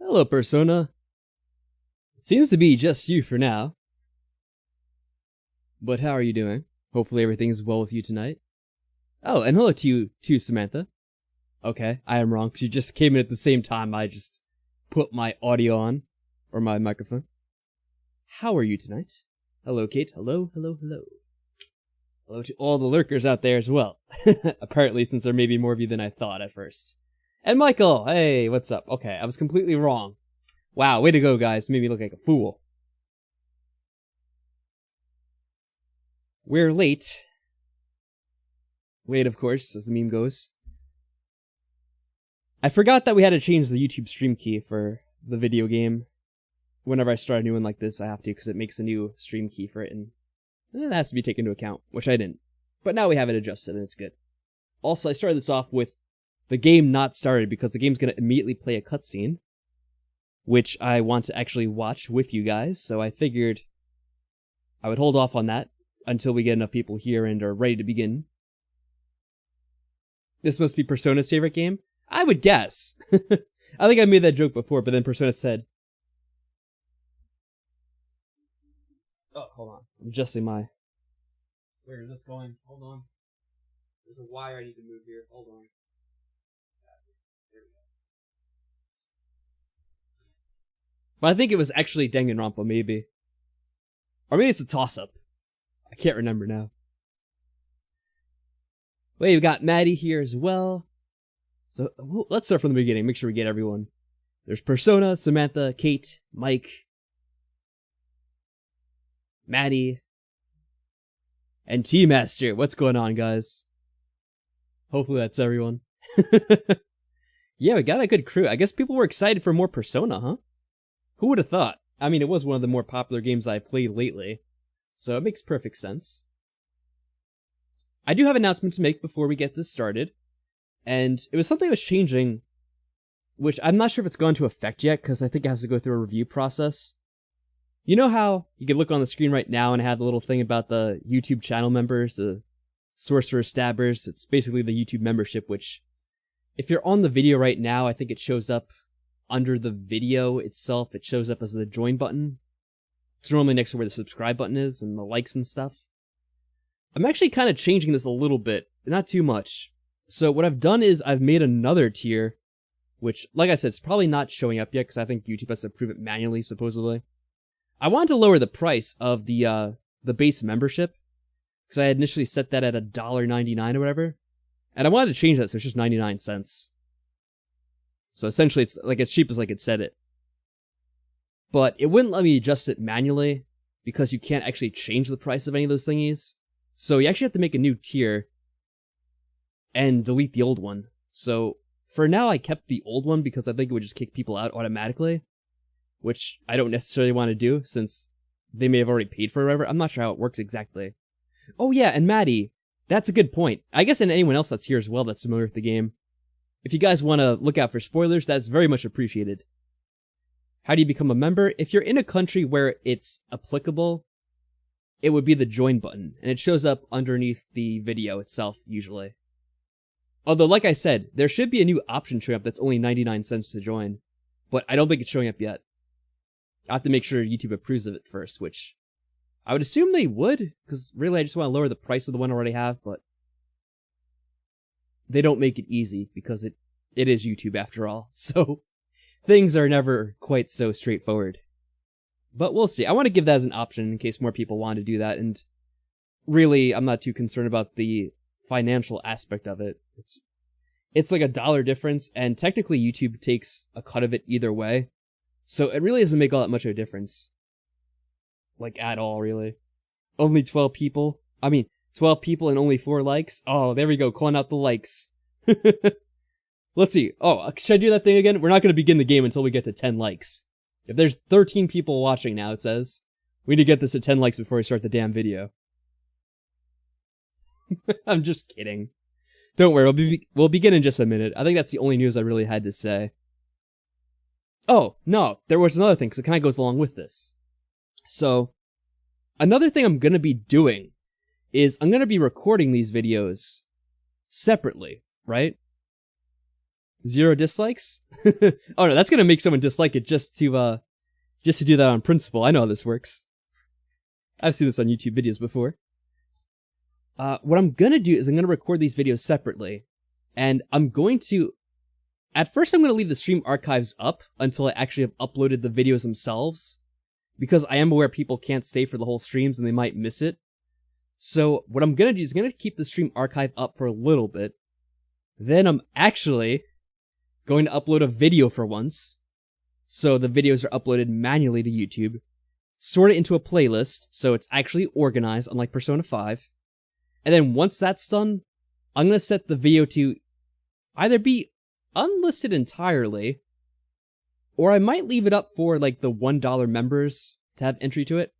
Hello, Persona. It seems to be just you for now. But how are you doing? Hopefully everything's well with you tonight. Oh, and hello to you too, Samantha. Okay, I am wrong, because you just came in at the same time I just put my audio on. Or my microphone. How are you tonight? Hello, Kate. Hello, hello, hello. Hello to all the lurkers out there as well. Apparently, since there may be more of you than I thought at first. And Michael! Hey, what's up? Okay, I was completely wrong. Wow, way to go, guys. Made me look like a fool. We're late. Late, of course, as the meme goes. I forgot that we had to change the YouTube stream key for the video game. Whenever I start a new one like this, I have to, because it makes a new stream key for it, and that has to be taken into account, which I didn't. But now we have it adjusted, and it's good. Also, I started this off with the game not started, because the game's going to immediately play a cutscene, which I want to actually watch with you guys, so I figured I would hold off on that until we get enough people here and are ready to begin. This must be Persona's favorite game? I would guess. I think I made that joke before, but then Persona said... Oh, hold on. I'm adjusting my... Where is this going? Hold on. There's a wire I need to move here. Hold on. There we go. But I think it was actually Danganronpa, maybe. Or maybe it's a toss-up. I can't remember now. Wait, we've got Maddie here as well. So, let's start from the beginning. Make sure we get everyone. There's Persona, Samantha, Kate, Mike... Maddie, and T-Master. What's going on, guys? Hopefully that's everyone. Yeah, we got a good crew. I guess people were excited for more Persona, huh? Who would have thought? I mean, it was one of the more popular games I played lately, so it makes perfect sense. I do have an announcement to make before we get this started, and it was something that was changing, which I'm not sure if it's gone into effect yet, because I think it has to go through a review process. You know how you can look on the screen right now and have the little thing about the YouTube channel members, the Sorcerer Stabbers? It's basically the YouTube membership, which, if you're on the video right now, I think it shows up under the video itself. It shows up as the join button. It's normally next to where the subscribe button is and the likes and stuff. I'm actually kind of changing this a little bit, not too much. So what I've done is I've made another tier, which, like I said, it's probably not showing up yet because I think YouTube has to approve it manually, supposedly. I wanted to lower the price of the base membership, because I had initially set that at $1.99 or whatever, and I wanted to change that so it's just 99 cents. So essentially it's like as cheap as like it said it. But it wouldn't let me adjust it manually, because you can't actually change the price of any of those thingies. So you actually have to make a new tier, and delete the old one. So for now I kept the old one, because I think it would just kick people out automatically. Which I don't necessarily want to do, since they may have already paid for it or whatever. I'm not sure how it works exactly. Oh yeah, and Maddie, that's a good point. I guess, and anyone else that's here as well that's familiar with the game. If you guys want to look out for spoilers, that's very much appreciated. How do you become a member? If you're in a country where it's applicable, it would be the join button, and it shows up underneath the video itself, usually. Although, like I said, there should be a new option showing up that's only 99 cents to join, but I don't think it's showing up yet. I have to make sure YouTube approves of it first, which I would assume they would, because really I just want to lower the price of the one I already have, but they don't make it easy, because it is YouTube after all, so things are never quite so straightforward. But we'll see. I want to give that as an option in case more people want to do that, and really I'm not too concerned about the financial aspect of it. It's like $1 difference, and technically YouTube takes a cut of it either way. So it really doesn't make all that much of a difference. Like, at all, really. Only 12 people? I mean, 12 people and only 4 likes? Oh, there we go, calling out the likes. Let's see. Oh, should I do that thing again? We're not going to begin the game until we get to 10 likes. If there's 13 people watching now, it says, we need to get this to 10 likes before we start the damn video. I'm just kidding. Don't worry, we'll begin in just a minute. I think that's the only news I really had to say. Oh, no, there was another thing, because it kind of goes along with this. So, another thing I'm going to be doing is I'm going to be recording these videos separately, right? 0 dislikes? Oh no, that's gonna make someone dislike it just to do that on principle. I know how this works. I've seen this on YouTube videos before. What I'm gonna do is I'm gonna record these videos separately, and I'm going to, at first I'm gonna leave the stream archives up until I actually have uploaded the videos themselves, because I am aware people can't stay for the whole streams and they might miss it. So what I'm gonna do is I'm gonna keep the stream archive up for a little bit. Then I'm actually going to upload a video for once. So the videos are uploaded manually to YouTube, sort it into a playlist, so it's actually organized, unlike Persona 5. And then once that's done, I'm going to set the video to either be unlisted entirely, or I might leave it up for like the $1 members to have entry to it.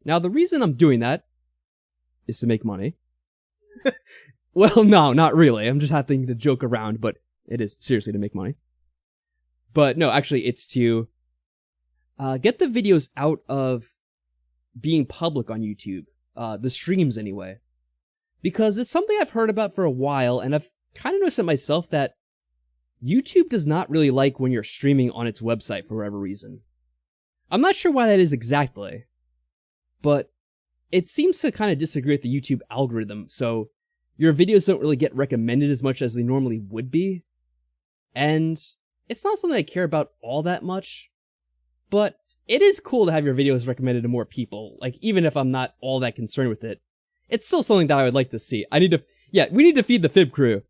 Now the reason I'm doing that is to make money. Well, no, not really. I'm just having to joke around, but it is seriously to make money. But no, actually, it's to get the videos out of being public on YouTube. The streams, anyway. Because it's something I've heard about for a while, and I've kind of noticed it myself that YouTube does not really like when you're streaming on its website for whatever reason. I'm not sure why that is exactly, but it seems to kind of disagree with the YouTube algorithm, so your videos don't really get recommended as much as they normally would be. And it's not something I care about all that much, but it is cool to have your videos recommended to more people. Like, even if I'm not all that concerned with it, it's still something that I would like to see. We need to feed the Fib crew.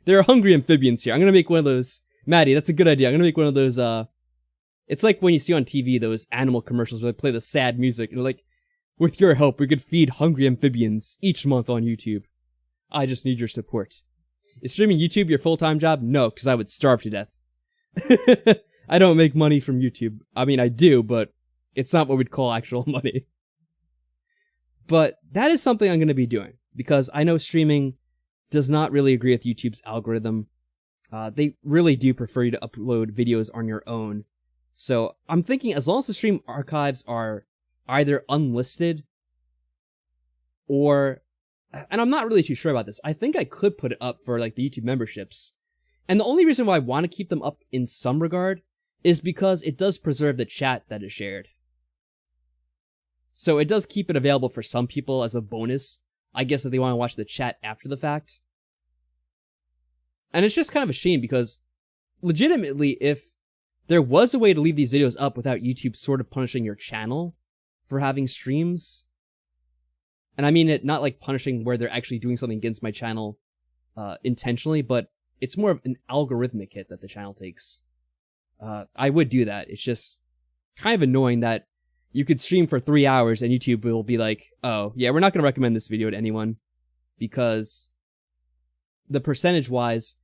There are hungry amphibians here. I'm gonna make one of those. Maddie, that's a good idea. I'm gonna make one of those, it's like when you see on TV those animal commercials where they play the sad music, and they're like, with your help, we could feed hungry amphibians each month on YouTube. I just need your support. Is streaming YouTube your full-time job? No, because I would starve to death. I don't make money from YouTube. I mean, I do, but it's not what we'd call actual money. But that is something I'm going to be doing, because I know streaming does not really agree with YouTube's algorithm. They really do prefer you to upload videos on your own. So I'm thinking as long as the stream archives are either unlisted or, and I'm not really too sure about this, I think I could put it up for like the YouTube memberships. And the only reason why I want to keep them up in some regard is because it does preserve the chat that is shared. So it does keep it available for some people as a bonus, I guess, if they want to watch the chat after the fact. And it's just kind of a shame because, legitimately, if there was a way to leave these videos up without YouTube sort of punishing your channel for having streams, and I mean it not like punishing where they're actually doing something against my channel intentionally, but it's more of an algorithmic hit that the channel takes. I would do that. It's just kind of annoying that you could stream for 3 hours and YouTube will be like, oh, yeah, we're not going to recommend this video to anyone because the percentage-wise,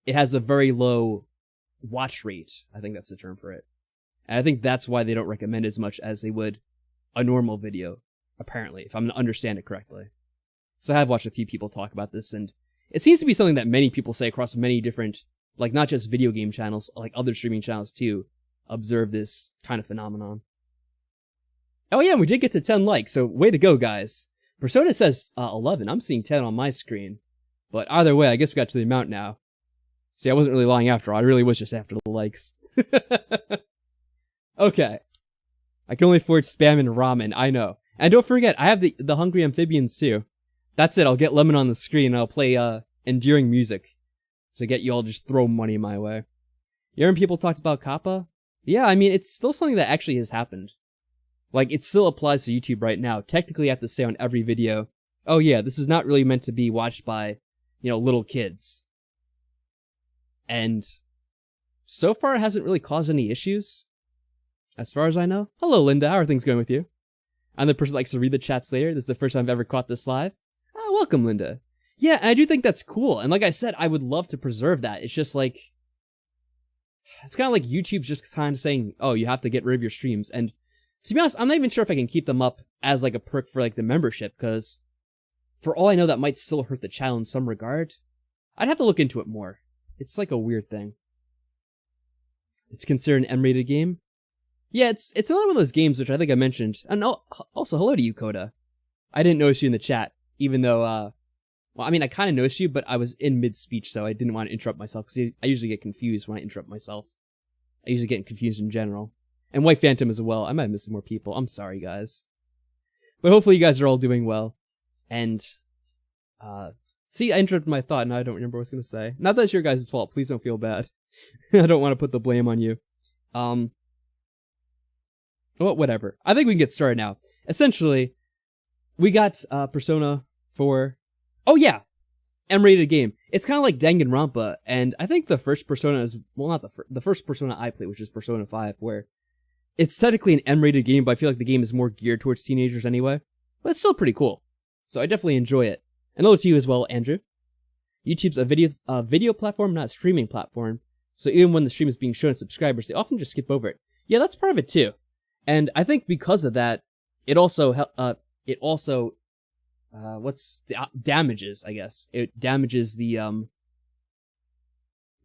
it has a very low watch rate. I think that's the term for it. And I think that's why they don't recommend as much as they would a normal video, apparently, if I'm going to understand it correctly. So I have watched a few people talk about this, and it seems to be something that many people say across many different, like not just video game channels, like other streaming channels too, observe this kind of phenomenon. Oh yeah, we did get to 10 likes, so way to go, guys. Persona says 11. I'm seeing 10 on my screen. But either way, I guess we got to the amount now. See, I wasn't really lying after all. I really was just after the likes. Okay. I can only afford spam and ramen, I know. And don't forget, I have the hungry amphibians too. That's it, I'll get Lemon on the screen and I'll play endearing music to get you all just throw money my way. You heard people talked about Kappa? Yeah, I mean, it's still something that actually has happened. Like, it still applies to YouTube right now. Technically, I have to say on every video, oh yeah, this is not really meant to be watched by, you know, little kids. And so far, it hasn't really caused any issues, as far as I know. Hello, Linda. How are things going with you? I'm the person that likes to read the chats later. This is the first time I've ever caught this live. Oh, welcome, Linda. Yeah, and I do think that's cool. And like I said, I would love to preserve that. It's just like, it's kind of like YouTube's just kind of saying, oh, you have to get rid of your streams. And to be honest, I'm not even sure if I can keep them up as like a perk for like the membership, because for all I know, that might still hurt the channel in some regard. I'd have to look into it more. It's like a weird thing. It's considered an M-rated game. Yeah, it's another one of those games which I think I mentioned. And also, hello to you, Coda. I didn't notice you in the chat, even though Well, I mean, I kind of noticed you, but I was in mid-speech, so I didn't want to interrupt myself, because I usually get confused when I interrupt myself. I usually get confused in general. And White Phantom as well. I might have missed some more people. I'm sorry, guys. But hopefully you guys are all doing well. And, see, I interrupted my thought, and I don't remember what I was going to say. Not that it's your guys' fault. Please don't feel bad. I don't want to put the blame on you. Well, whatever. I think we can get started now. Essentially, we got Persona 4. Oh, yeah! M-rated game. It's kind of like Danganronpa, and I think the first Persona is, well, not the first Persona I played, which is Persona 5, where it's technically an M-rated game, but I feel like the game is more geared towards teenagers anyway. But it's still pretty cool. So I definitely enjoy it. And hello to you as well, Andrew. YouTube's a video platform, not a streaming platform. So even when the stream is being shown to subscribers, they often just skip over it. Yeah, that's part of it too. And I think because of that, it also damages, I guess. It damages the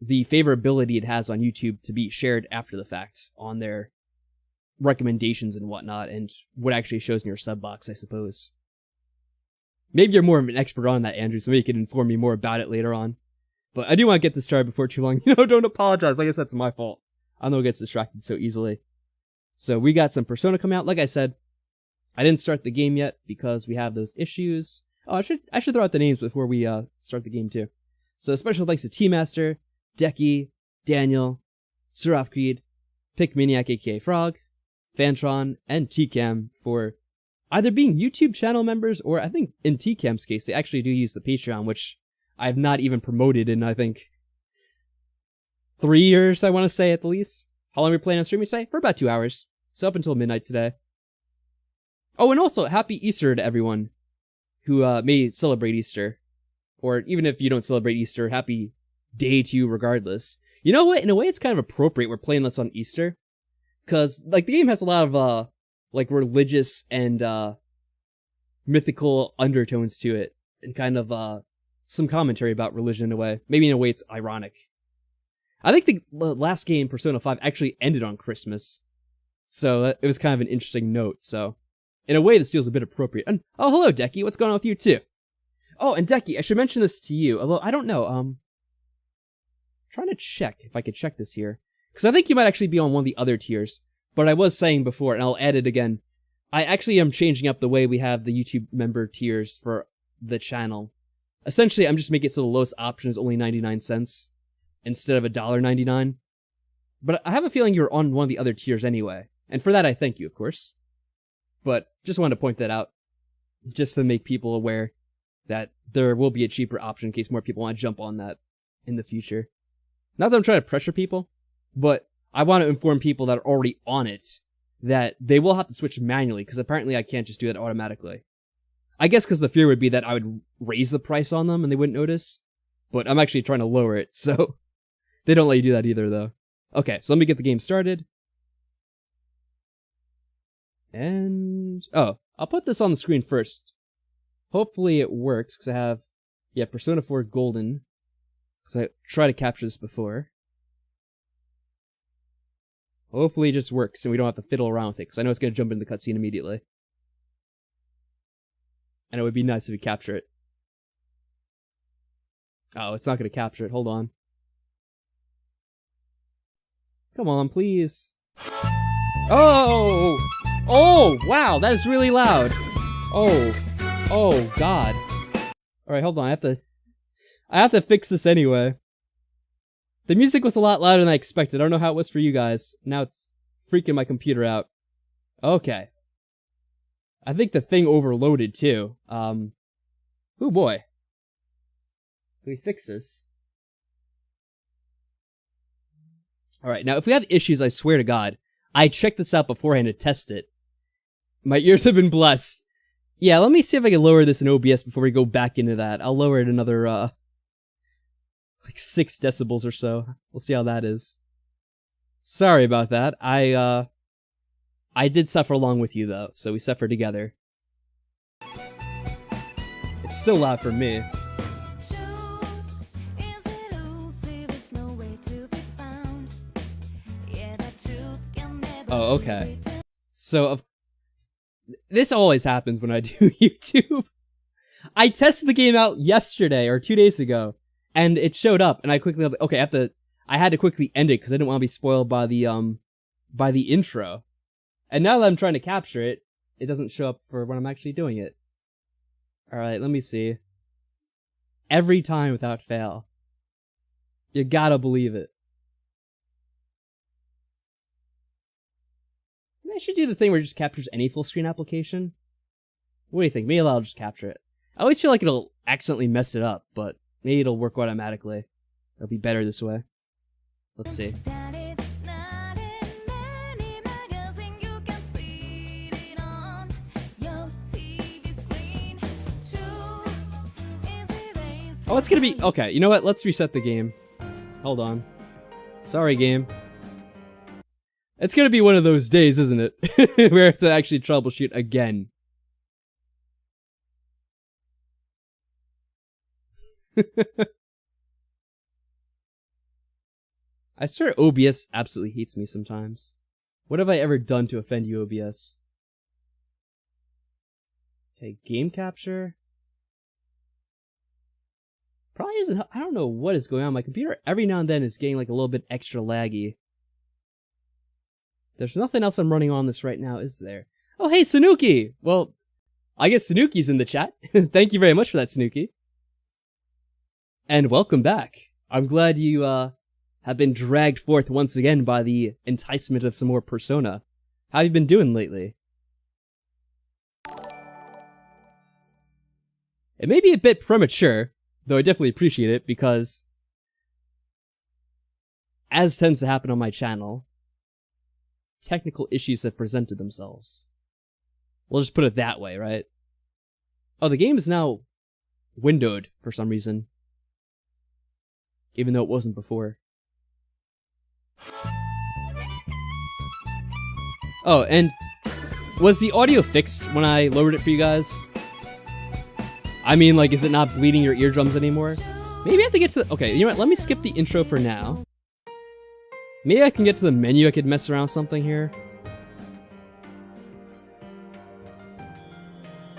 favorability it has on YouTube to be shared after the fact on their recommendations and whatnot, and what actually shows in your sub box, I suppose. Maybe you're more of an expert on that, Andrew, so maybe you can inform me more about it later on. But I do want to get this started before too long. Don't apologize. I guess that's my fault. I know it gets distracted so easily. So we got some Persona coming out. Like I said, I didn't start the game yet because we have those issues. Oh, I should throw out the names before we start the game too. So special thanks to T-Master, Decky, Daniel, Suraf Creed, Pick Maniac aka Frog, Fantron, and TCam for either being YouTube channel members, or I think in TCam's case, they actually do use the Patreon, which I have not even promoted in, I think, 3 years, I want to say, at the least. How long are we playing on streaming today? For about 2 hours. So up until midnight today. Oh, and also, happy Easter to everyone who may celebrate Easter. Or even if you don't celebrate Easter, happy day to you regardless. You know what? In a way, it's kind of appropriate we're playing this on Easter. Because, like, the game has a lot of, like, religious and, mythical undertones to it. And kind of, some commentary about religion in a way. Maybe in a way it's ironic. I think the last game, Persona 5, actually ended on Christmas. So it was kind of an interesting note, so in a way this feels a bit appropriate. And oh, hello, Decky, what's going on with you too? Oh, and Decky, I should mention this to you, although I don't know, trying to check if I could check this here. Because I think you might actually be on one of the other tiers, but I was saying before, and I'll add it again, I actually am changing up the way we have the YouTube member tiers for the channel. Essentially, I'm just making it so the lowest option is only 99 cents instead of $1.99. But I have a feeling you're on one of the other tiers anyway. And for that, I thank you, of course. But just wanted to point that out, just to make people aware that there will be a cheaper option in case more people want to jump on that in the future. Not that I'm trying to pressure people, but I want to inform people that are already on it that they will have to switch manually, because apparently I can't just do that automatically. I guess because the fear would be that I would raise the price on them and they wouldn't notice. But I'm actually trying to lower it, so they don't let you do that either, though. Okay, so let me get the game started. And oh, I'll put this on the screen first. Hopefully it works, because I have, yeah, Persona 4 Golden. Because I tried to capture this before. Hopefully it just works, and we don't have to fiddle around with it, because I know it's going to jump into the cutscene immediately. And it would be nice if we capture it. Oh, it's not going to capture it. Hold on. Come on, please. Oh! Oh, wow, that is really loud. Oh. Oh, God. Alright, hold on. I have to fix this anyway. The music was a lot louder than I expected. I don't know how it was for you guys. Now it's freaking my computer out. Okay. I think the thing overloaded, too. Oh, boy. Can we fix this? Alright, now if we have issues, I swear to God, I checked this out beforehand to test it. My ears have been blessed. Yeah, let me see if I can lower this in OBS before we go back into that. I'll lower it another, like 6 decibels or so. We'll see how that is. Sorry about that. I did suffer along with you, though, so we suffer together. It's so loud for me. Oh, okay. So, this always happens when I do YouTube. I tested the game out yesterday or 2 days ago, and it showed up, and I quickly okay, I had to quickly end it because I didn't want to be spoiled by the intro. And now that I'm trying to capture it, it doesn't show up for when I'm actually doing it. All right, let me see. Every time without fail. You gotta believe it. Maybe I should do the thing where it just captures any full screen application. What do you think? Maybe I'll just capture it. I always feel like it'll accidentally mess it up, but maybe it'll work automatically. It'll be better this way. Let's see. Oh, it's gonna be... Okay, you know what? Let's reset the game. Hold on. Sorry, game. It's gonna be one of those days, isn't it? We have to actually troubleshoot again. I swear OBS absolutely hates me sometimes. What have I ever done to offend you, OBS? Okay, game capture. Probably isn't... I don't know what is going on. My computer every now and then is getting like a little bit extra laggy. There's nothing else I'm running on this right now, is there? Oh, hey, Sanuki! Well, I guess Sanuki's in the chat. Thank you very much for that, Sanuki. And welcome back. I'm glad you have been dragged forth once again by the enticement of some more Persona. How have you been doing lately? It may be a bit premature, though I definitely appreciate it, because as tends to happen on my channel, technical issues have presented themselves. We'll just put it that way, right? Oh, the game is now windowed for some reason, even though it wasn't before. Oh, and was the audio fixed when I lowered it for you guys? I mean, like, is it not bleeding your eardrums anymore? Maybe I have to get to the... Okay, you know what? Let me skip the intro for now. Maybe I can get to the menu. I could mess around with something here.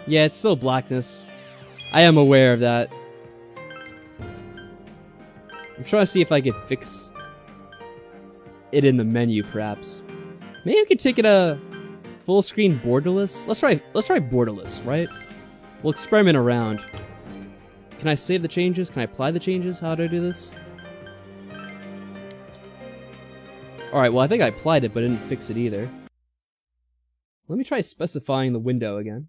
Yeah, it's still blackness. I am aware of that. I'm trying to see if I could fix it in the menu, perhaps. Maybe I could take it a full screen borderless. Let's try borderless, right? We'll experiment around. Can I save the changes? Can I apply the changes? How do I do this? Alright, well, I think I applied it, but I didn't fix it either. Let me try specifying the window again.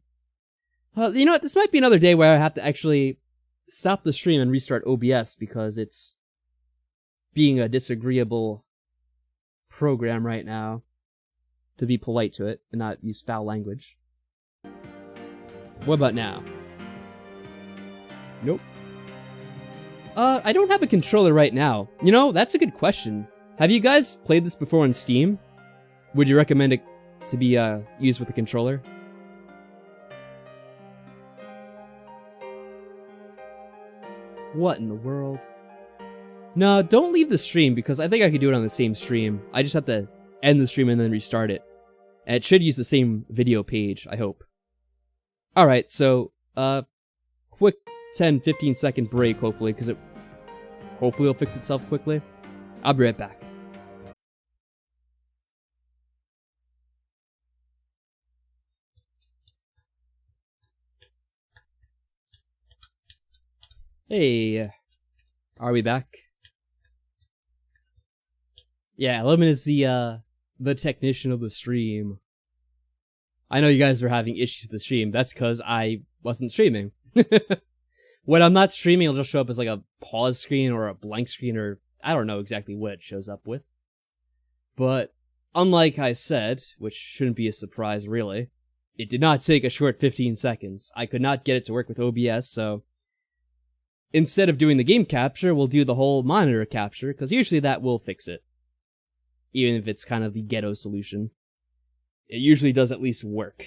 You know what? This might be another day where I have to actually stop the stream and restart OBS because it's being a disagreeable program right now. To be polite to it and not use foul language. What about now? Nope. I don't have a controller right now. You know, that's a good question. Have you guys played this before on Steam? Would you recommend it to be used with a controller? What in the world? No, don't leave the stream because I think I could do it on the same stream. I just have to end the stream and then restart it. And it should use the same video page, I hope. Alright, so, quick 10-15 second break, hopefully, because hopefully it'll fix itself quickly. I'll be right back. Hey, are we back? Yeah, Lemon is the technician of the stream. I know you guys were having issues with the stream. That's because I wasn't streaming. When I'm not streaming, it'll just show up as like a pause screen or a blank screen, or I don't know exactly what it shows up with. But unlike I said, which shouldn't be a surprise really, it did not take a short 15 seconds. I could not get it to work with OBS, so instead of doing the game capture, we'll do the whole monitor capture, because usually that will fix it. Even if it's kind of the ghetto solution. It usually does at least work.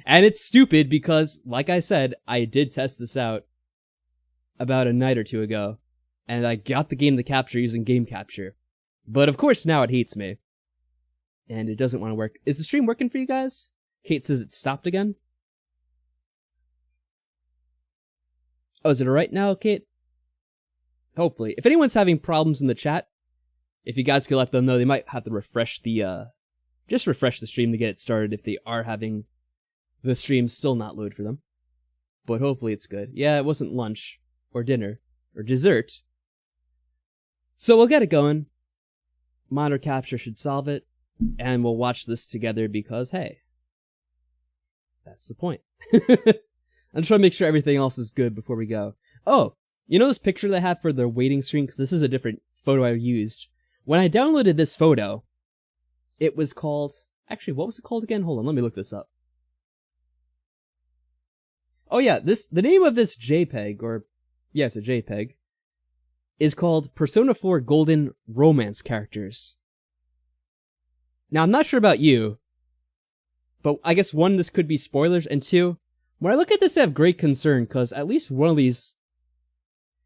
And it's stupid because, like I said, I did test this out about a night or two ago, and I got the game to capture using game capture. But of course now it hates me. And it doesn't want to work. Is the stream working for you guys? Kate says it stopped again. Oh, is it alright now, Kate? Hopefully. If anyone's having problems in the chat, if you guys could let them know, they might have to refresh the, just refresh the stream to get it started if they are having the stream still not load for them. But hopefully it's good. Yeah, it wasn't lunch, or dinner, or dessert. So we'll get it going. Monitor capture should solve it, and we'll watch this together because, hey, that's the point. I'm trying to make sure everything else is good before we go. Oh, you know this picture that I have for the waiting screen? Because this is a different photo I used. When I downloaded this photo, it was called... Actually, what was it called again? Hold on, let me look this up. Oh yeah, the name of this JPEG, or... yeah, it's a JPEG, is called Persona 4 Golden Romance Characters. Now, I'm not sure about you, but I guess one, this could be spoilers, and two, when I look at this, I have great concern, because at least one of these...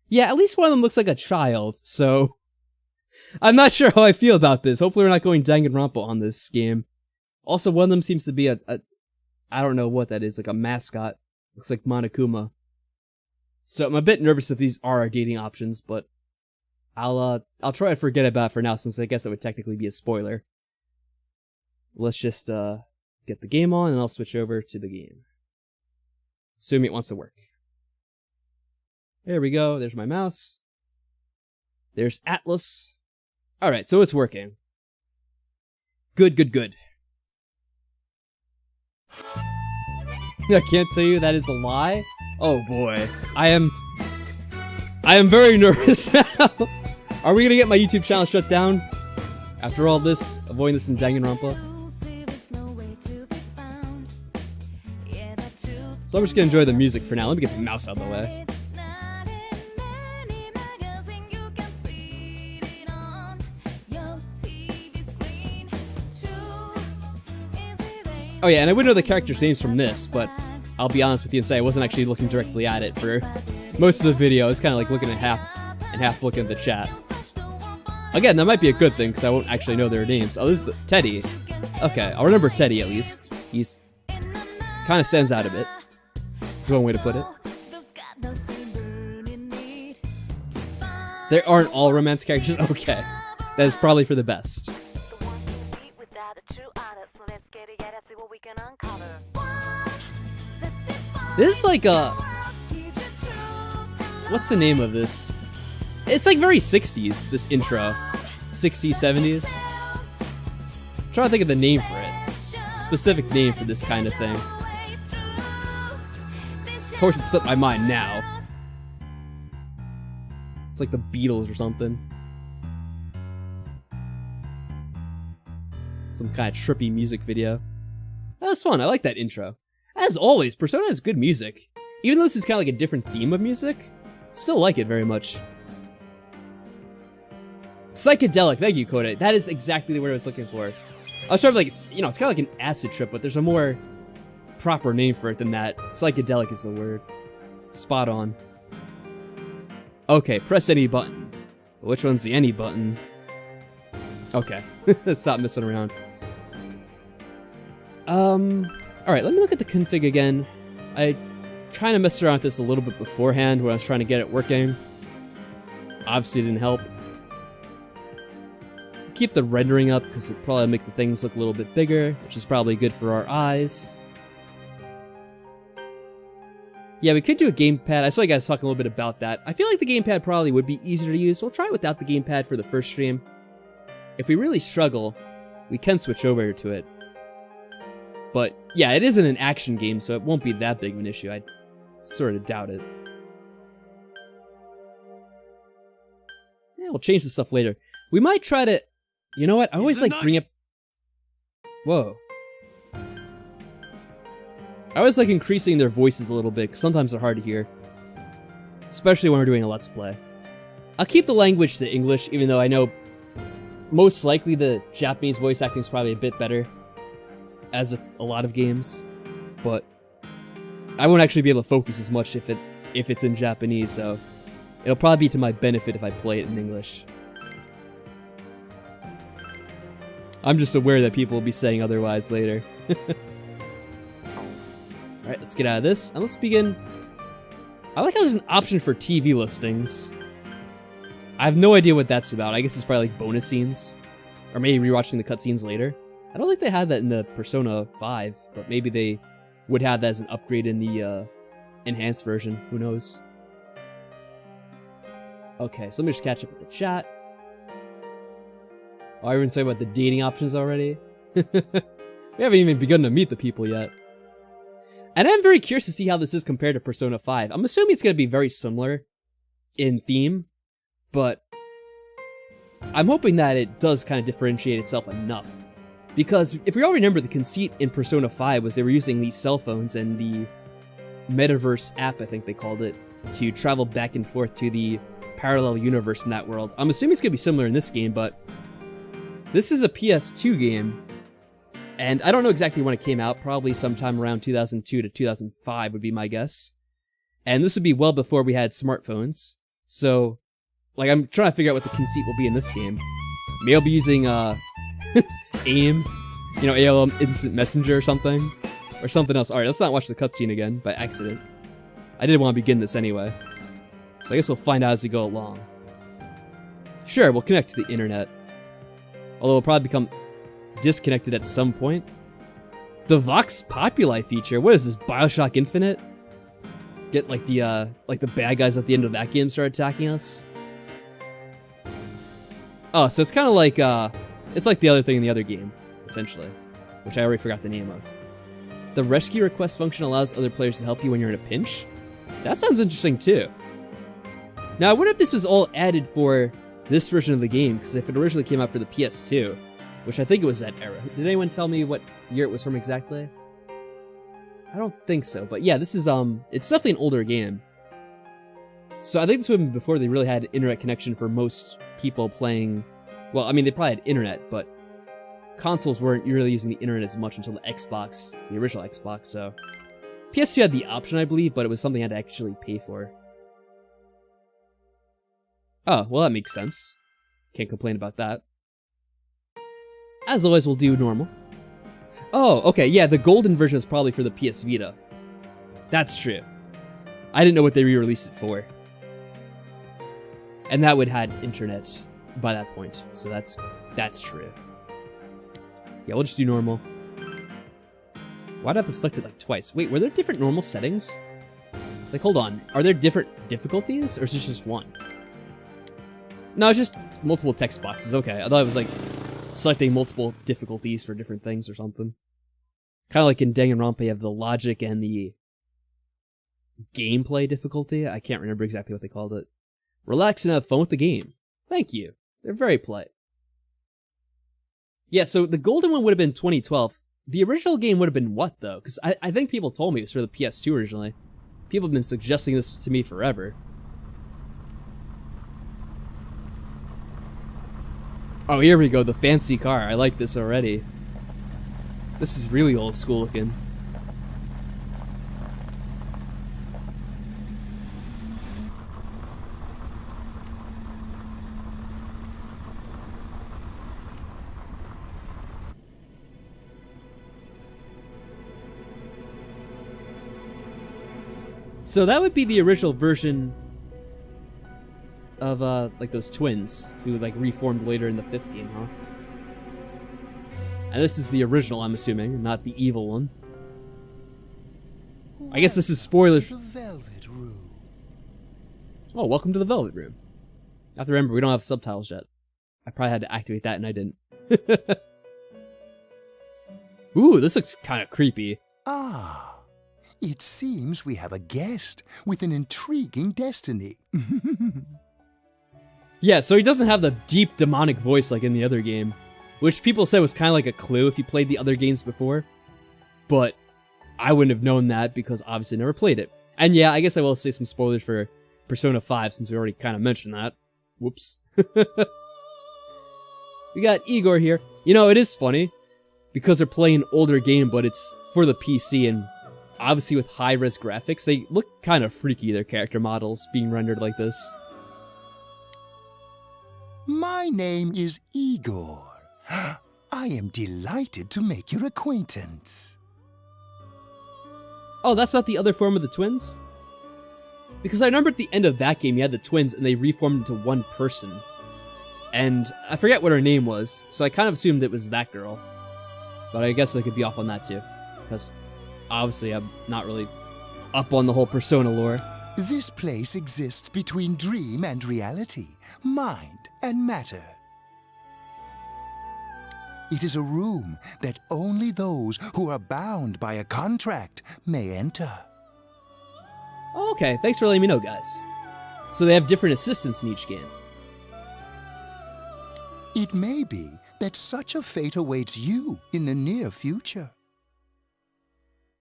yeah, at least one of them looks like a child, so... I'm not sure how I feel about this. Hopefully we're not going Danganronpa on this game. Also, one of them seems to be a I don't know what that is, like a mascot. Looks like Monokuma. So I'm a bit nervous if these are our dating options, but I'll try to forget about it for now, since I guess it would technically be a spoiler. Let's just get the game on, and I'll switch over to the game. Assuming it wants to work. There we go. There's my mouse. There's Atlas. Alright, so it's working. Good, good, good. I can't tell you that is a lie. Oh boy. I am very nervous now. Are we gonna get my YouTube channel shut down? After all this, avoiding this in Danganronpa? So I'm just gonna enjoy the music for now. Let me get the mouse out of the way. Oh yeah, and I would know the characters' names from this, but I'll be honest with you and say I wasn't actually looking directly at it for most of the video. I was kind of like looking at half looking at the chat. Again, that might be a good thing, because I won't actually know their names. Oh, this is Teddy. Okay, I'll remember Teddy at least. He's kind of stands out a bit. That's one way to put it. There aren't all romance characters? Okay. That is probably for the best. This is like a... what's the name of this? It's like very 60s, this intro. 60s, 70s. I'm trying to think of the name for it. It's a specific name for this kind of thing. Of course, it slipped my mind now. It's like the Beatles or something. Some kind of trippy music video. That was fun, I like that intro. As always, Persona has good music. Even though this is kind of like a different theme of music, still like it very much. Psychedelic, thank you, Koda. That is exactly the word I was looking for. I was trying to like, you know, it's kind of like an acid trip, but there's a more proper name for it than that. Psychedelic is the word. Spot on. Okay, press any button. Which one's the any button? Okay, let's stop messing around. Alright, let me look at the config again. I kind of messed around with this a little bit beforehand when I was trying to get it working. Obviously it didn't help. Keep the rendering up because it'll probably make the things look a little bit bigger, which is probably good for our eyes. Yeah, we could do a gamepad. I saw you guys talking a little bit about that. I feel like the gamepad probably would be easier to use, so we'll try it without the gamepad for the first stream. If we really struggle, we can switch over to it. But yeah, it isn't an action game, so it won't be that big of an issue. I sort of doubt it. Yeah, we'll change the stuff later. We might try to... You know what? I always like bring up... Whoa. I always like increasing their voices a little bit, because sometimes they're hard to hear. Especially when we're doing a Let's Play. I'll keep the language to English, even though I know most likely the Japanese voice acting is probably a bit better, as with a lot of games. But I won't actually be able to focus as much if it's in Japanese, so it'll probably be to my benefit if I play it in English. I'm just aware that people will be saying otherwise later. Alright, let's get out of this, and let's begin. I like how there's an option for TV listings. I have no idea what that's about. I guess it's probably like bonus scenes. Or maybe rewatching the cutscenes later. I don't think they had that in the Persona 5, but maybe they would have that as an upgrade in the enhanced version. Who knows? Okay, so let me just catch up with the chat. Oh, everyone's talking about the dating options already? We haven't even begun to meet the people yet. And I'm very curious to see how this is compared to Persona 5. I'm assuming it's going to be very similar in theme, but I'm hoping that it does kind of differentiate itself enough. Because if we all remember, the conceit in Persona 5 was they were using these cell phones and the Metaverse app, I think they called it, to travel back and forth to the parallel universe in that world. I'm assuming it's going to be similar in this game, but this is a PS2 game, and I don't know exactly when it came out, probably sometime around 2002 to 2005 would be my guess. And this would be well before we had smartphones. So, like, I'm trying to figure out what the conceit will be in this game. Maybe I'll be using, AIM, you know, AOL Instant Messenger or something else. Alright, let's not watch the cutscene again, by accident. I did want to begin this anyway. So I guess we'll find out as we go along. Sure, we'll connect to the internet. Although we'll probably become disconnected at some point. The Vox Populi feature, what is this, Bioshock Infinite? Get like the bad guys at the end of that game start attacking us? Oh, so it's kind of like, it's like the other thing in the other game, essentially. Which I already forgot the name of. The rescue request function allows other players to help you when you're in a pinch? That sounds interesting too. Now I wonder if this was all added for this version of the game, because if it originally came out for the PS2, which I think it was that era. Did anyone tell me what year it was from exactly? I don't think so, but yeah, this is, it's definitely an older game. So I think this would have been before they really had internet connection for most people playing, well, I mean, they probably had internet, but consoles weren't really using the internet as much until the Xbox, the original Xbox, so. PS2 had the option, I believe, but it was something I had to actually pay for. Oh, well that makes sense. Can't complain about that. As always, we'll do normal. Oh, okay, yeah, the golden version is probably for the PS Vita. That's true. I didn't know what they re-released it for. And that would have had internet by that point, so that's true. Yeah, we'll just do normal. Why'd I have to select it like twice? Wait, were there different normal settings? Like, hold on, are there different difficulties, or is this just one? No, it's just multiple text boxes, okay. I thought it was like selecting multiple difficulties for different things or something. Kind of like in Danganronpa, you have the logic and the gameplay difficulty. I can't remember exactly what they called it. Relax and have fun with the game. Thank you. They're very polite. Yeah, so the golden one would have been 2012. The original game would have been what, though? Because I think people told me it was for the PS2 originally. People have been suggesting this to me forever. Oh, here we go, the fancy car. I like this already. This is really old school looking. So that would be the original version of, like those twins who, like, reformed later in the 5th game, huh? And this is the original, I'm assuming, not the evil one. I guess this is spoilers. The Velvet Room. Oh, welcome to the Velvet Room. I have to remember, we don't have subtitles yet. I probably had to activate that and I didn't. Ooh, this looks kind of creepy. Ah. It seems we have a guest with an intriguing destiny. Yeah, so he doesn't have the deep demonic voice like in the other game, which people said was kind of like a clue if you played the other games before. But I wouldn't have known that because obviously I never played it. And yeah, I guess I will say some spoilers for Persona 5 since we already kind of mentioned that. Whoops. We got Igor here. You know, it is funny because they're playing an older game, but it's for the PC and obviously with high-res graphics, they look kind of freaky, their character models being rendered like this. My name is Igor. I am delighted to make your acquaintance. Oh, that's not the other form of the twins? Because I remember at the end of that game, you had the twins and they reformed into one person. And I forget what her name was, so I kind of assumed it was that girl. But I guess I could be off on that too. Because obviously I'm not really up on the whole Persona lore. This place exists between dream and reality, mind and matter. It is a room that only those who are bound by a contract may enter. Oh, okay, thanks for letting me know, guys. So they have different assistants in each game. It may be that such a fate awaits you in the near future.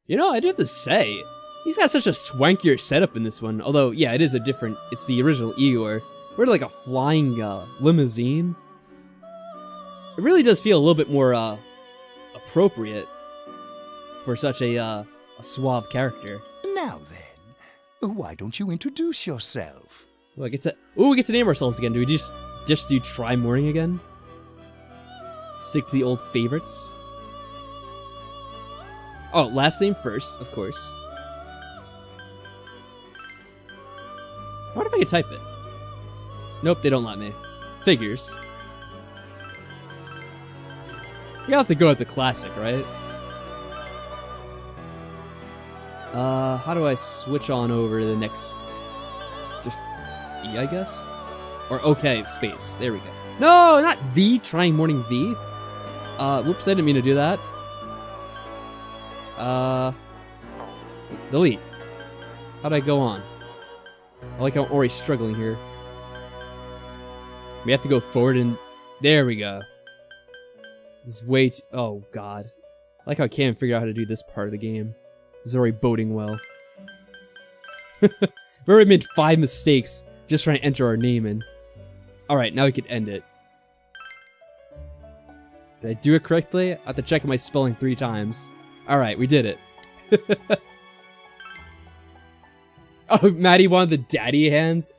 You know, I do have to say, he's got such a swankier setup in this one. Although, yeah, it is a different, it's the original Eeyore. We're like a flying limousine. It really does feel a little bit more appropriate for such a suave character. Now then, why don't you introduce yourself? Well, we get to name ourselves again. Do we just do Try Morning again? Stick to the old favorites? Oh, last name first, of course. I wonder if I could type it. Nope, they don't let me. Figures. You have to go with the classic, right? How do I switch on over to the next... Just E, I guess? Or okay, space. There we go. No, not V, Trying Morning V. Whoops, I didn't mean to do that. Delete. How'd I go on? I like how I'm already struggling here. We have to go forward and... There we go. This is way too... Oh, God. I like how I can't figure out how to do this part of the game. This is already boding well. We've already made 5 mistakes just trying to enter our name in. Alright, now we can end it. Did I do it correctly? I have to check my spelling 3 times. Alright, we did it. Oh, Maddie wanted the daddy hands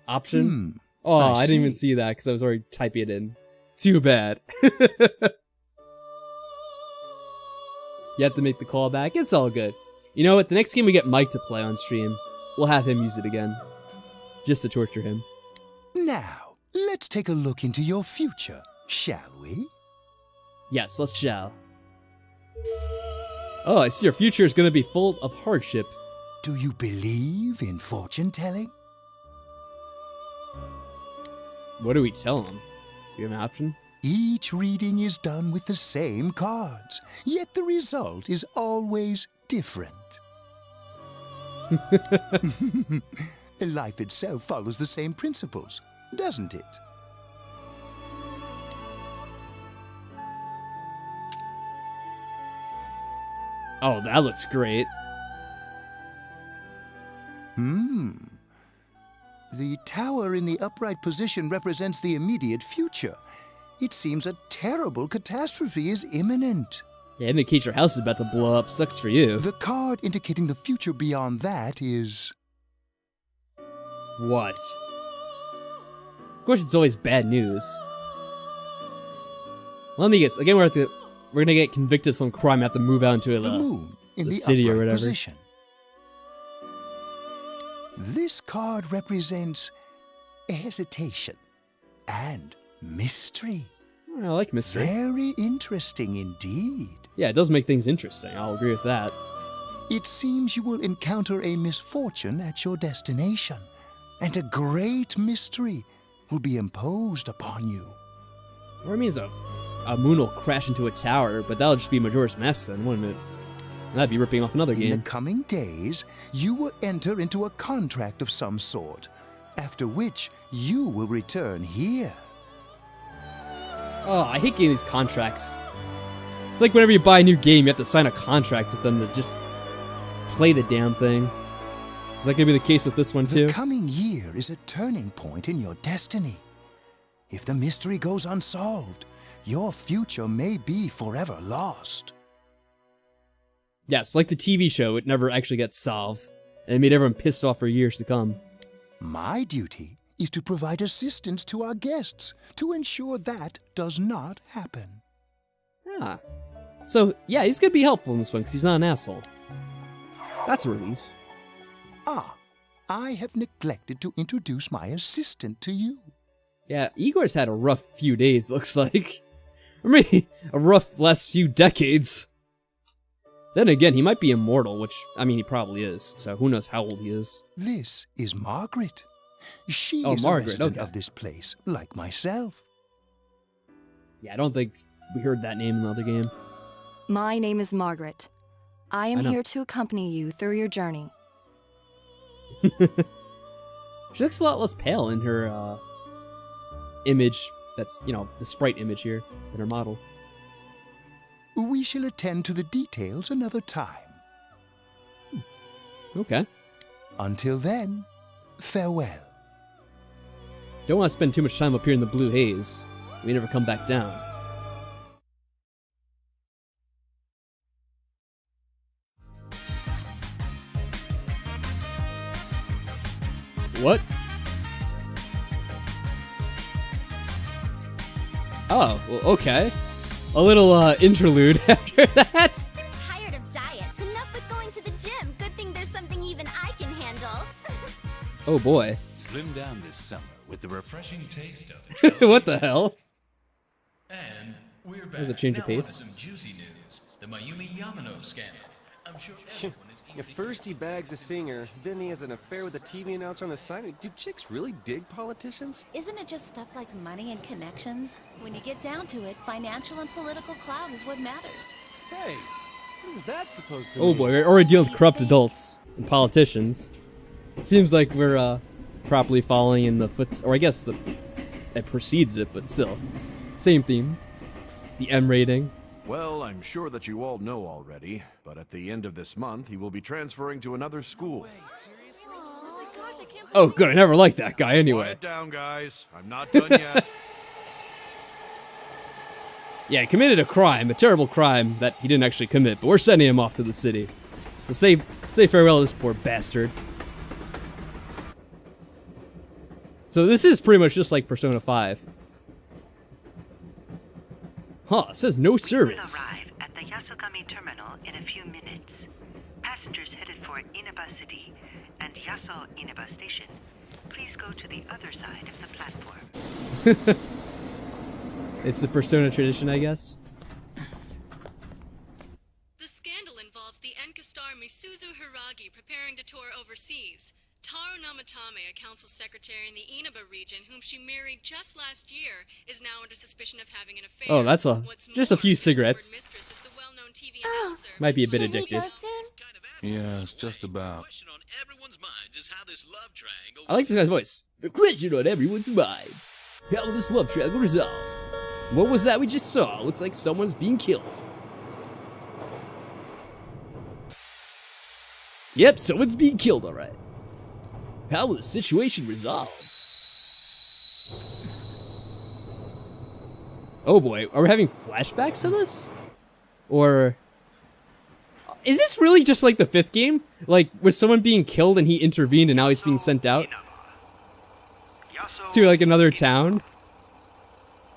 option? Oh, I didn't even see that because I was already typing it in. Too bad. You have to make the call back. It's all good. You know what? The next game we get Mike to play on stream, we'll have him use it again. Just to torture him. Now, let's take a look into your future, shall we? Yes, let's shall. Oh, I see your future is going to be full of hardship. Do you believe in fortune telling? What do we tell him? Do you have an option? Each reading is done with the same cards, yet the result is always different. Life itself follows the same principles, doesn't it? Oh, that looks great. The tower in the upright position represents the immediate future. It seems a terrible catastrophe is imminent. Yeah, indicates your house is about to blow up. Sucks for you. The card indicating the future beyond that is... What? Of course it's always bad news. Let me guess. Again, we're gonna get convicted of some crime and have to move out into the moon in the city or upright whatever. position. This card represents hesitation and mystery. I like mystery. Very interesting indeed. Yeah, it does make things interesting. I'll agree with that. It seems you will encounter a misfortune at your destination, and a great mystery will be imposed upon you. Or it means a moon will crash into a tower, but that'll just be Majora's Mask then, wouldn't it? And that'd be ripping off another game. In the coming days, you will enter into a contract of some sort, after which you will return here. Oh, I hate getting these contracts. It's like whenever you buy a new game, you have to sign a contract with them to just play the damn thing. Is that going to be the case with this one too? The coming year is a turning point in your destiny. If the mystery goes unsolved, your future may be forever lost. Yes, like the TV show, it never actually gets solved. And it made everyone pissed off for years to come. My duty is to provide assistance to our guests to ensure that does not happen. Ah. So, yeah, he's going to be helpful in this one because he's not an asshole. That's a relief. Ah, I have neglected to introduce my assistant to you. Yeah, Igor's had a rough few days, looks like. Or maybe a rough last few decades. Then again, he might be immortal, which, I mean, he probably is. So who knows how old he is. This is Margaret. She is Margaret, a resident okay. of this place, like myself. Yeah, I don't think we heard that name in the other game. My name is Margaret. I am I know. here to accompany you through your journey. She looks a lot less pale in her image. That's, you know, the sprite image here in her model. We shall attend to the details another time. Okay. Until then, farewell. Don't want to spend too much time up here in the blue haze. We never come back down. What? Oh, well, okay. A little interlude after that. I'm tired of diets. Enough with going to the gym. Good thing there's something even I can handle. Oh boy. Slim down this summer with the refreshing taste of it. What the hell? And we're back. There's a change of Now on to pace. some juicy news. The Mayumi Yamano scandal. I'm sure everyone is Yeah, first he bags a singer, then he has an affair with a TV announcer on the side. Do chicks really dig politicians? Isn't it just stuff like money and connections? When you get down to it, financial and political clout is what matters. Hey, what is that supposed to Oh mean? boy, we're already dealing with corrupt adults and politicians. Seems like we're properly following in the or I guess it precedes it, but still. Same theme. The M rating. Well, I'm sure that you all know already, but at the end of this month, he will be transferring to another school. Oh good, I never liked that guy anyway. Quiet down, guys. I'm not done yet. Yeah, he committed a crime, a terrible crime that he didn't actually commit, but we're sending him off to the city. So say farewell to this poor bastard. So this is pretty much just like Persona 5. Huh, it says no service. Will arrive at the Yasogami terminal in a few minutes. Passengers headed for Inaba City and Yaso Inaba Station, please go to the other side of the platform. It's the Persona tradition, I guess. The scandal involves the Enka star Misuzu Hiragi preparing to tour overseas. Taro Namatame, a council secretary in the Inaba region, whom she married just last year, is now under suspicion of having an affair. Oh, that's What's just a more, few his rumored cigarettes. mistress is the well-known TV announcer. Might be a bit Should we addicted. go soon? Yeah, it's just about. Question on everyone's minds is how this love triangle. I like this guy's voice. The question on everyone's mind. How will this love triangle resolve? What was that we just saw? Looks like someone's being killed. Yep, someone's being killed, alright. How will the situation resolve? Oh boy, are we having flashbacks to this? Or... is this really just like the 5th game? Like, was someone being killed and he intervened and now he's being sent out? To like another town?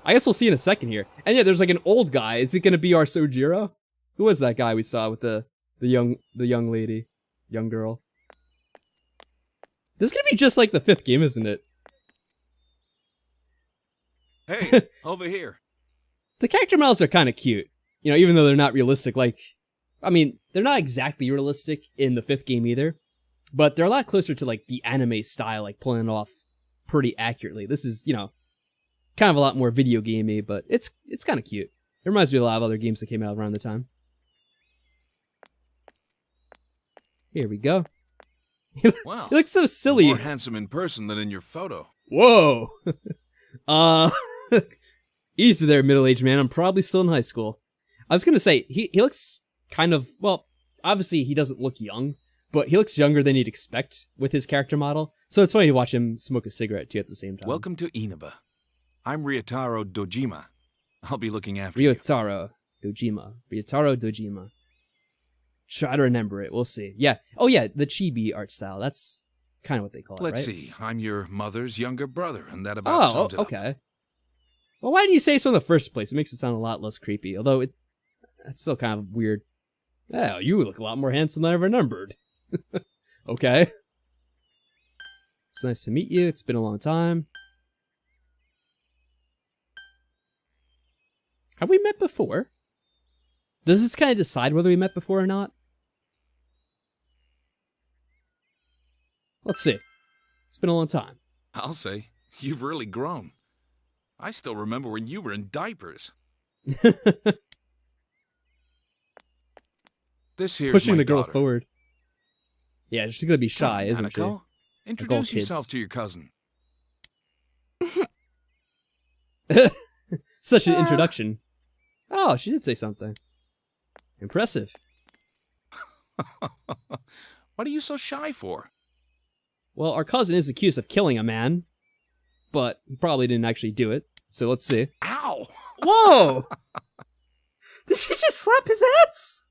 I guess we'll see in a second here. And yeah, there's like an old guy. Is it gonna be our Sojiro? Who was that guy we saw with the young lady? Young girl. This is gonna be just like the 5th game, isn't it? Hey, over here. The character models are kind of cute. You know, even though they're not realistic, like... I mean, they're not exactly realistic in the 5th game either. But they're a lot closer to like the anime style, like pulling it off pretty accurately. This is, you know, kind of a lot more video gamey, but it's kind of cute. It reminds me of a lot of other games that came out around the time. Here we go. Wow. He looks so silly. More handsome in person than in your photo. Whoa. Easy there, middle-aged man. I'm probably still in high school. I was gonna say, he looks kind of, well, obviously he doesn't look young, but he looks younger than you'd expect with his character model. So it's funny to watch him smoke a cigarette too at the same time. Welcome to Inaba. I'm Ryotaro Dojima. I'll be looking after you. Ryotaro Dojima. Try to remember it. We'll see. Yeah. Oh yeah, the chibi art style. That's kind of what they call it, right? Let's see. I'm your mother's younger brother, and that about sums it up. Okay. Well, why didn't you say so in the first place? It makes it sound a lot less creepy, although that's still kind of weird. Oh, you look a lot more handsome than I ever remembered. Okay. It's nice to meet you. It's been a long time. Have we met before? Does this kind of decide whether we met before or not? Let's see. It's been a long time. I'll say, you've really grown. I still remember when you were in diapers. This here's Pushing my the girl daughter. forward. Yeah, she's gonna be shy, Come, isn't she? Hanako. Introduce kids. yourself to your cousin. Such an introduction. Oh, she did say something. Impressive. What are you so shy for? Well, our cousin is accused of killing a man, but he probably didn't actually do it. So let's see. Ow! Whoa! Did she just slap his ass?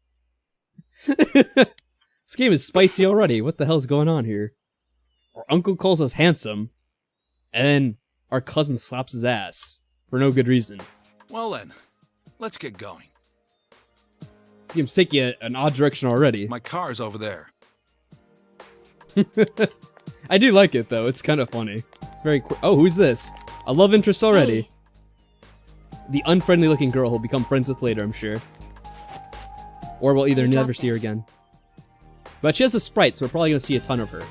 This game is spicy already. What the hell's going on here? Our uncle calls us handsome, and then our cousin slaps his ass for no good reason. Well then, let's get going. This game's taking an odd direction already. My car's over there. I do like it though. It's kind of funny. It's very oh, who's this? A love interest already. Hey. The unfriendly looking girl who'll become friends with later, I'm sure. Or we'll either You got never see her this. again. But she has a sprite, so we're probably gonna see a ton of her.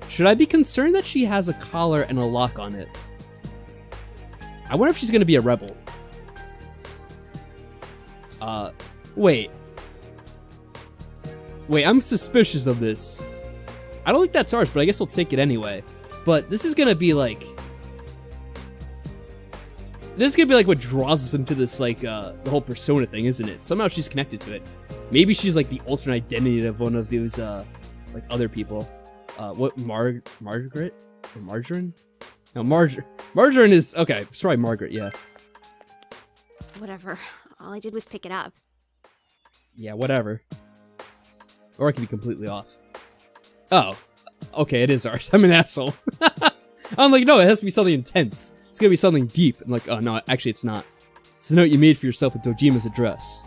Should I be concerned that she has a collar and a lock on it? I wonder if she's gonna be a rebel. Wait. Wait, I'm suspicious of this. I don't think that's ours, but I guess we'll take it anyway. But this is gonna be like... This is gonna be like what draws us into this, like, the whole persona thing, isn't it? Somehow she's connected to it. Maybe she's like the alternate identity of one of those, like, other people. What, Margaret? Or Margarine? No, Margarine is, okay, it's probably Margaret, yeah. Whatever. All I did was pick it up. Yeah, whatever. Or I could be completely off. Oh, okay, it is ours. I'm an asshole. I'm like, no, it has to be something intense. It's gonna be something deep. I'm like, oh no, actually it's not. It's the note you made for yourself with Dojima's address.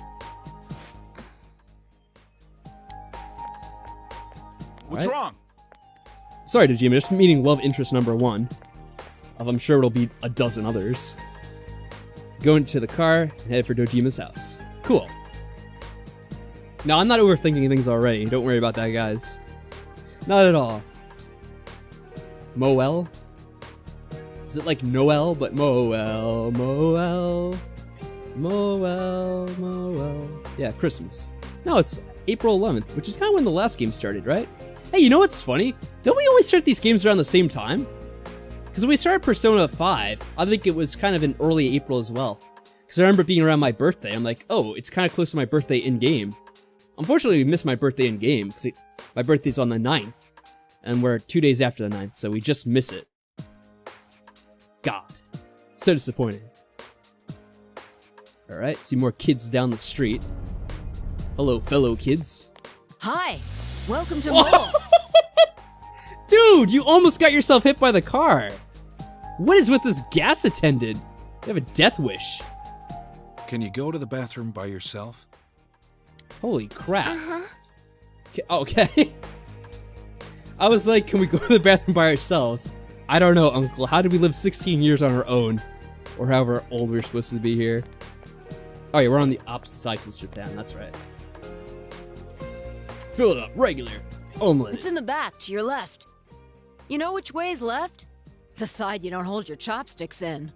What's wrong? Sorry, Dojima, just meeting love interest number 1. Of I'm sure it'll be a dozen others. Go into the car and head for Dojima's house. Cool. No, I'm not overthinking things already. Don't worry about that, guys. Not at all. Moel? Is it like Noel, but Moel, Moel, Moel, Moel. Yeah, Christmas. No, it's April 11th, which is kind of when the last game started, right? Hey, you know what's funny? Don't we always start these games around the same time? Because when we started Persona 5, I think it was kind of in early April as well. Because I remember it being around my birthday. I'm like, oh, it's kind of close to my birthday in-game. Unfortunately, we missed my birthday in-game, because my birthday's on the 9th. And we're 2 days after the 9th, so we just miss it. God. So disappointing. Alright, see more kids down the street. Hello, fellow kids. Hi, welcome to Whoa! Mall. Dude, you almost got yourself hit by the car. What is with this gas attendant? You have a death wish. Can you go to the bathroom by yourself? Holy crap. Okay. I was like, can we go to the bathroom by ourselves? I don't know, Uncle. How did we live 16 years on our own? Or however old we're supposed to be here. Oh yeah, we're on the opposite side because it's Japan. That's right. Fill it up. Regular. Omelette. It's in the back, to your left. You know which way is left? The side you don't hold your chopsticks in.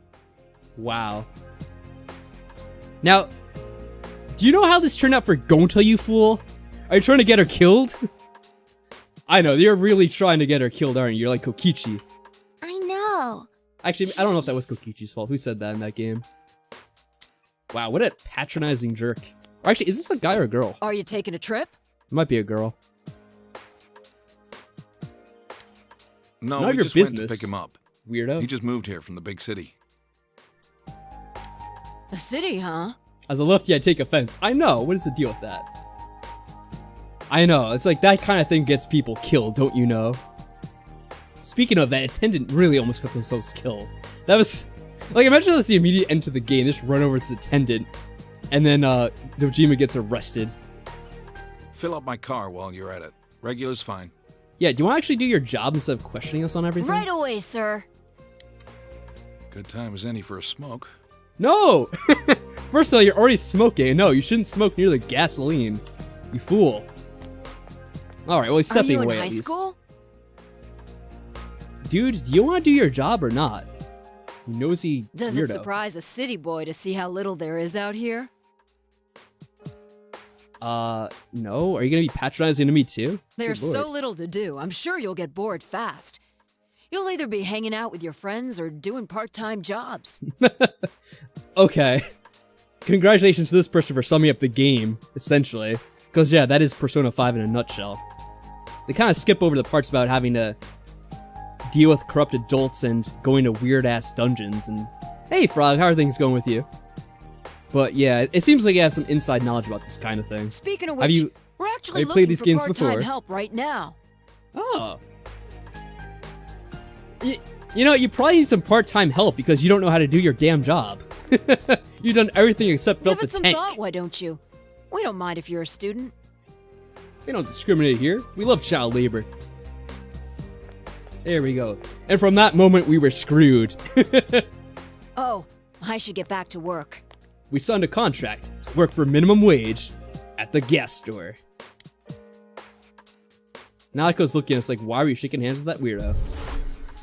Wow. Now, do you know how this turned out for Gonta, you fool? Are you trying to get her killed? I know, you're really trying to get her killed, aren't you? You're like Kokichi. I know. Actually, I don't know if that was Kokichi's fault. Who said that in that game? Wow, what a patronizing jerk. Or actually, is this a guy or a girl? Are you taking a trip? It might be a girl. No, None of we your just went business. to pick him up. Weirdo. He just moved here from the big city. The city, huh? As a lefty, I take offense. I know. What is the deal with that? I know. It's like that kind of thing gets people killed, don't you know? Speaking of, that attendant really almost got themselves killed. That was... Like, imagine that's the immediate end to the game. Just run over to this attendant. And then, Dojima gets arrested. Fill up my car while you're at it. Regular's fine. Yeah, do you want to actually do your job instead of questioning us on everything? Right away, sir. Good time as any for a smoke. No! First of all, you're already smoking. No, you shouldn't smoke near the gasoline. You fool. Alright, well, he's Are stepping you in away high at least. school? Dude, do you want to do your job or not? You nosy Does weirdo. it surprise a city boy to see how little there is out here? No. Are you gonna be patronizing to me too? There's Good so lord. little to do. I'm sure you'll get bored fast. You'll either be hanging out with your friends or doing part-time jobs. Okay. Congratulations to this person for summing up the game, essentially. Because, yeah, that is Persona 5 in a nutshell. They kind of skip over the parts about having to deal with corrupt adults and going to weird-ass dungeons. And, hey, Frog, how are things going with you? But, yeah, it seems like you have some inside knowledge about this kind of thing. Speaking of Have which, you- we're have actually you played looking these for games part-time before? help right now. Oh. You know, you probably need some part-time help because you don't know how to do your damn job. You've done everything except fill Give up it the some tank. thought, why don't you? We don't mind if you're a student. We don't discriminate here. We love child labor. There we go. And from that moment, we were screwed. Oh, I should get back to work. We signed a contract to work for minimum wage at the gas store. Naoko's looking at us like, why are you shaking hands with that weirdo?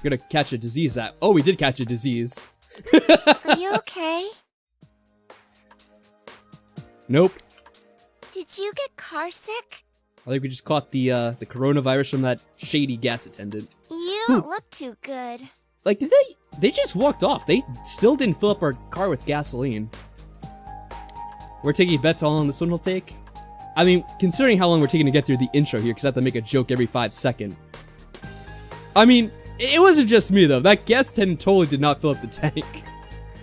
You're gonna catch a disease that. Oh, we did catch a disease. Are you okay? Nope. Did you get car sick? I think we just caught the coronavirus from that shady gas attendant. You don't look too good. Like, did they just walked off. They still didn't fill up our car with gasoline. We're taking bets how long this one will take. I mean, considering how long we're taking to get through the intro here, because I have to make a joke every 5 seconds. I mean, it wasn't just me, though. That gas attendant totally did not fill up the tank.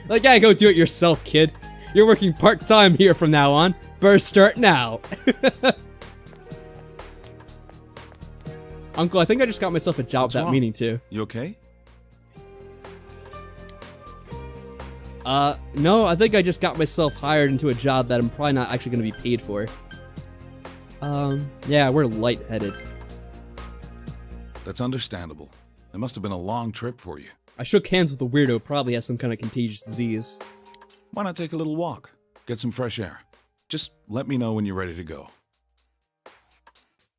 Like, yeah, go do it yourself, kid. You're working part-time here from now on. Burst start now. Uncle, I think I just got myself a job without meaning to. You okay? No, I think I just got myself hired into a job that I'm probably not actually going to be paid for. Yeah, we're lightheaded. That's understandable. It must have been a long trip for you. I shook hands with a weirdo who probably has some kind of contagious disease. Why not take a little walk? Get some fresh air. Just let me know when you're ready to go.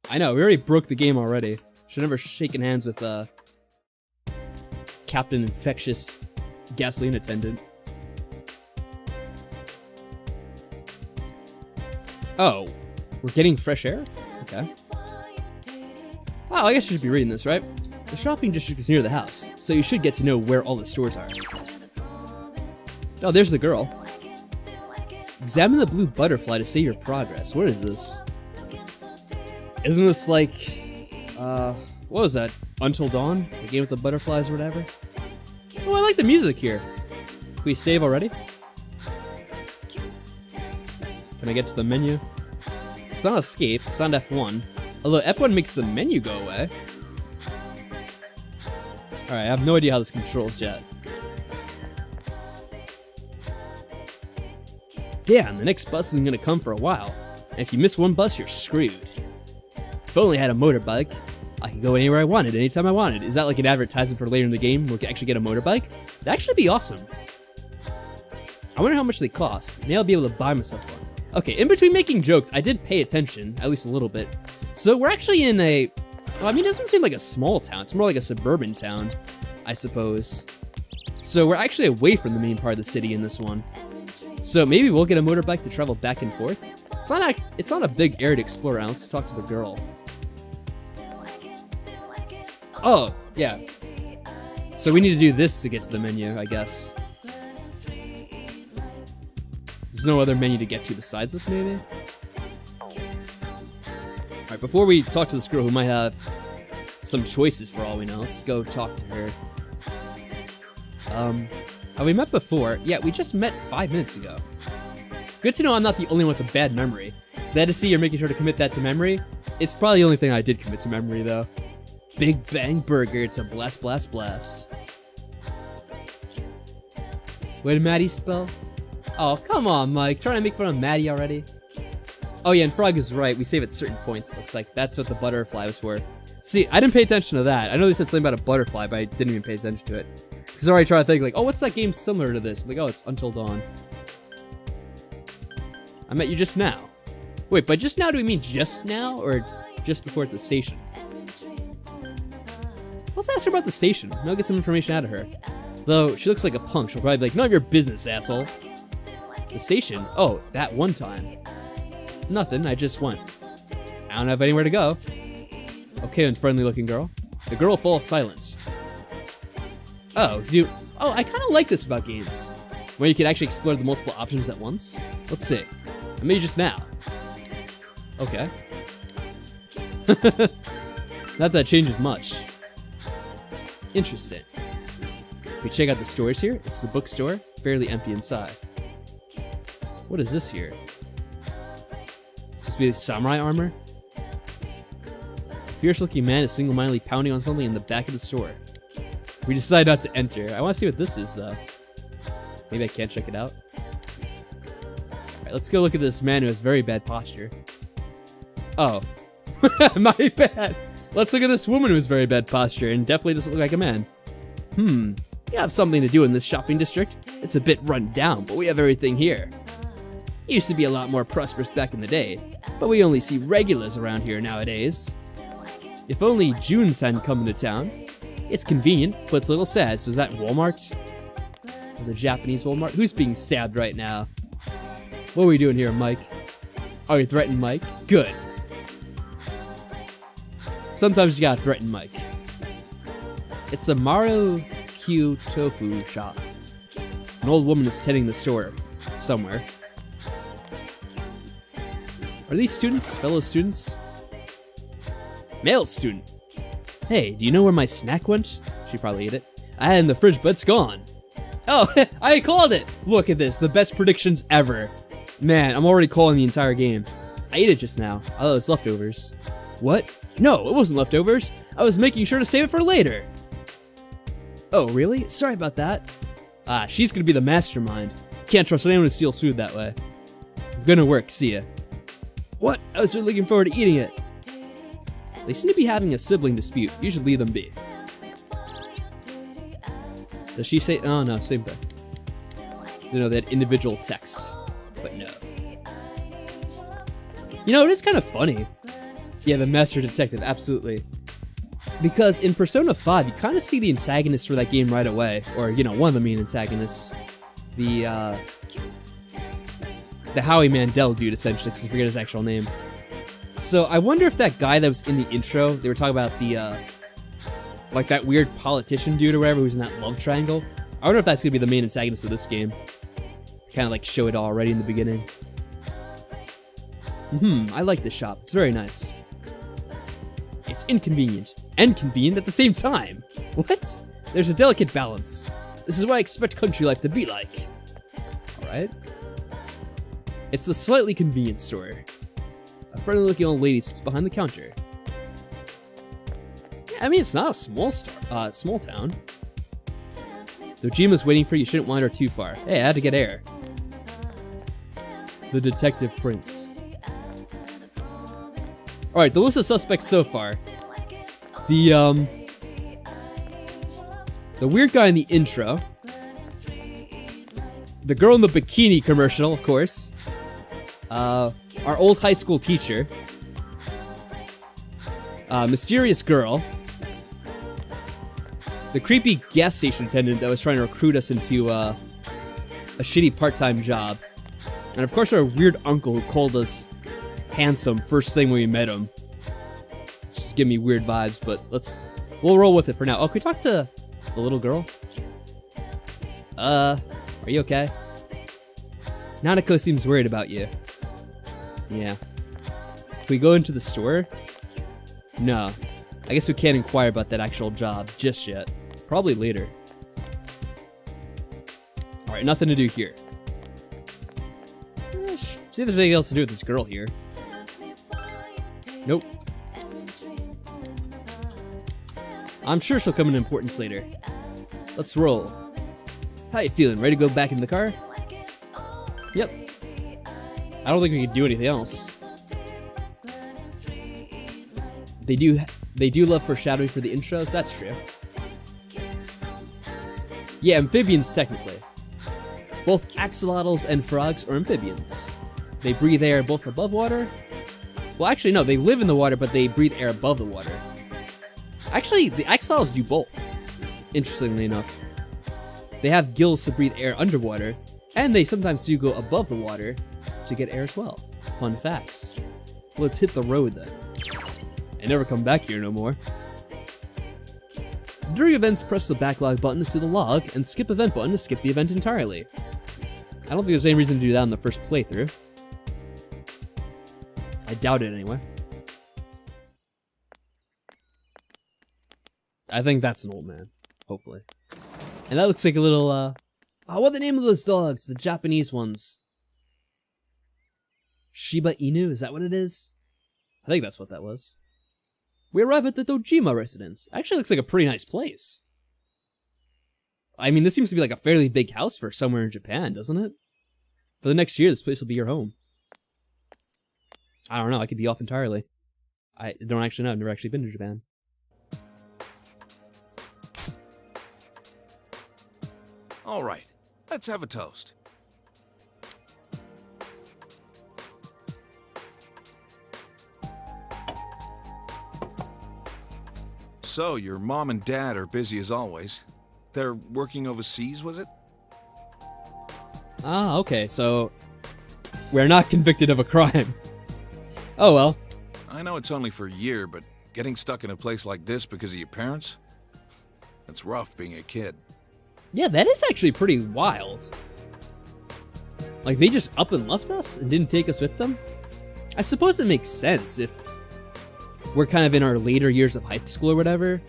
I know, we already broke the game already. Should never shaken hands with, Captain Infectious Gasoline Attendant. Oh, we're getting fresh air? Okay. Wow, I guess you should be reading this, right? The shopping district is near the house, so you should get to know where all the stores are. Oh, there's the girl. Examine the blue butterfly to see your progress. What is this? Isn't this like, what was that? Until Dawn? The game with the butterflies or whatever? Oh, I like the music here. Can we save already? Can I get to the menu? It's not escape, it's not F1. Although F1 makes the menu go away. Alright, I have no idea how this controls yet. Damn, the next bus isn't gonna come for a while. And if you miss one bus, you're screwed. If I only had a motorbike, I could go anywhere I wanted, anytime I wanted. Is that like an advertisement for later in the game where we can actually get a motorbike? That'd actually be awesome. I wonder how much they cost. Maybe I'll be able to buy myself one. Okay, in between making jokes, I did pay attention, at least a little bit. So we're actually in a, well, I mean, it doesn't seem like a small town. It's more like a suburban town, I suppose. So we're actually away from the main part of the city in this one. So maybe we'll get a motorbike to travel back and forth. It's not a big area to explore around. Let's talk to the girl. Oh, yeah. So we need to do this to get to the menu, I guess. There's no other menu to get to besides this, maybe? Alright, before we talk to this girl who might have some choices for all we know, let's go talk to her. Have we met before? Yeah, we just met 5 minutes ago. Good to know I'm not the only one with a bad memory. Glad to see you're making sure to commit that to memory. It's probably the only thing I did commit to memory, though. Big Bang Burger, it's a blast, blast, blast. What did Maddie spell? Oh, come on, Mike. Trying to make fun of Maddie already? Oh, yeah, and Frog is right. We save at certain points, looks like. That's what the butterfly was for. See, I didn't pay attention to that. I know they said something about a butterfly, but I didn't even pay attention to it. Because I already trying to think, like, oh, what's that game similar to this? Like, oh, it's Until Dawn. I met you just now. Wait, by just now, do we mean just now? Or just before at the station? Let's ask her about the station. Maybe I'll get some information out of her. Though, she looks like a punk. She'll probably be like, none of your business, asshole. The station? Oh, that one time. Nothing, I just went. I don't have anywhere to go. Okay, and friendly looking girl. The girl falls silent. Oh, I kind of like this about games. Where you can actually explore the multiple options at once. Let's see. I made just now. Okay. Not that changes much. Interesting. We check out the stores here. It's the bookstore, fairly empty inside. What is this here? This must be the samurai armor? A fierce-looking man is single-mindedly pounding on something in the back of the store. We decide not to enter. I want to see what this is, though. Maybe I can't check it out. Alright, let's go look at this man who has very bad posture. Oh. My bad. Let's look at this woman who has very bad posture and definitely doesn't look like a man. You have something to do in this shopping district. It's a bit run down, but we have everything here. It used to be a lot more prosperous back in the day, but we only see regulars around here nowadays. If only June's hadn't come into town. It's convenient, but it's a little sad. So is that Walmart? Or the Japanese Walmart? Who's being stabbed right now? What are we doing here, Mike? Oh, you threatened Mike? Good. Sometimes you gotta threaten Mike. It's a Maru Q tofu shop. An old woman is tending the store somewhere. Are these students? Fellow students? Male student. Hey, do you know where my snack went? She probably ate it. I had it in the fridge, but it's gone. Oh, I called it! Look at this, the best predictions ever. Man, I'm already calling the entire game. I ate it just now. I thought it was leftovers. What? No, it wasn't leftovers. I was making sure to save it for later. Oh, really? Sorry about that. Ah, she's gonna be the mastermind. Can't trust anyone who steals food that way. Gonna work, see ya. What? I was really looking forward to eating it. They seem to be having a sibling dispute. You should leave them be. Does she say? Oh no, same thing. You know, that individual text. But no. You know, it is kind of funny. Yeah, the master detective, absolutely. Because in Persona 5, you kind of see the antagonist for that game right away. Or, you know, one of the main antagonists. The Howie Mandel dude, essentially, because I forget his actual name. So I wonder if that guy that was in the intro, they were talking about the, like that weird politician dude or whatever who's in that love triangle. I wonder if that's going to be the main antagonist of this game. Kind of like show it all already in the beginning. I like this shop. It's very nice. It's inconvenient and convenient at the same time. What? There's a delicate balance. This is what I expect country life to be like. Alright. It's a slightly convenient store. A friendly looking old lady sits behind the counter. Yeah, I mean, it's not a small town. Dojima's waiting for you. You shouldn't wander too far. Hey, I had to get air. The detective prince. Alright, the list of suspects so far. The weird guy in the intro. The girl in the bikini commercial, of course. Our old high school teacher. Mysterious girl. The creepy gas station attendant that was trying to recruit us into a shitty part-time job. And of course our weird uncle who called us handsome first thing when we met him. Just give me weird vibes, but we'll roll with it for now. Oh, can we talk to the little girl? Are you okay? Nanako seems worried about you. Yeah. Can we go into the store? No. I guess we can't inquire about that actual job just yet. Probably later. Alright, nothing to do here. See if there's anything else to do with this girl here. Nope. I'm sure she'll come in importance later. Let's roll. How you feeling? Ready to go back in the car? Yep. I don't think we can do anything else. They do They do love foreshadowing for the intros, that's true. Yeah, amphibians technically. Both axolotls and frogs are amphibians. They breathe air both above water. Well, actually, no, they live in the water, but they breathe air above the water. Actually, the axolotls do both, interestingly enough. They have gills to breathe air underwater, and they sometimes do go above the water to get air as well. Fun facts. Let's hit the road then. And never come back here no more. During events, press the backlog button to see the log, and skip event button to skip the event entirely. I don't think there's any reason to do that in the first playthrough. I doubt it anyway. I think that's an old man, hopefully. And that looks like a little, oh, what are the name of those dogs? The Japanese ones. Shiba Inu, is that what it is? I think that's what that was. We arrive at the Dojima residence. Actually looks like a pretty nice place. I mean, this seems to be like a fairly big house for somewhere in Japan, doesn't it? For the next year, this place will be your home. I don't know, I could be off entirely. I don't actually know, I've never actually been to Japan. All right, let's have a toast. So, your mom and dad are busy as always. They're working overseas, was it? Ah, okay, so we're not convicted of a crime. Oh well. I know it's only for a year, but getting stuck in a place like this because of your parents? That's rough being a kid. Yeah, that is actually pretty wild. Like, they just up and left us and didn't take us with them? I suppose it makes sense if we're kind of in our later years of high school or whatever,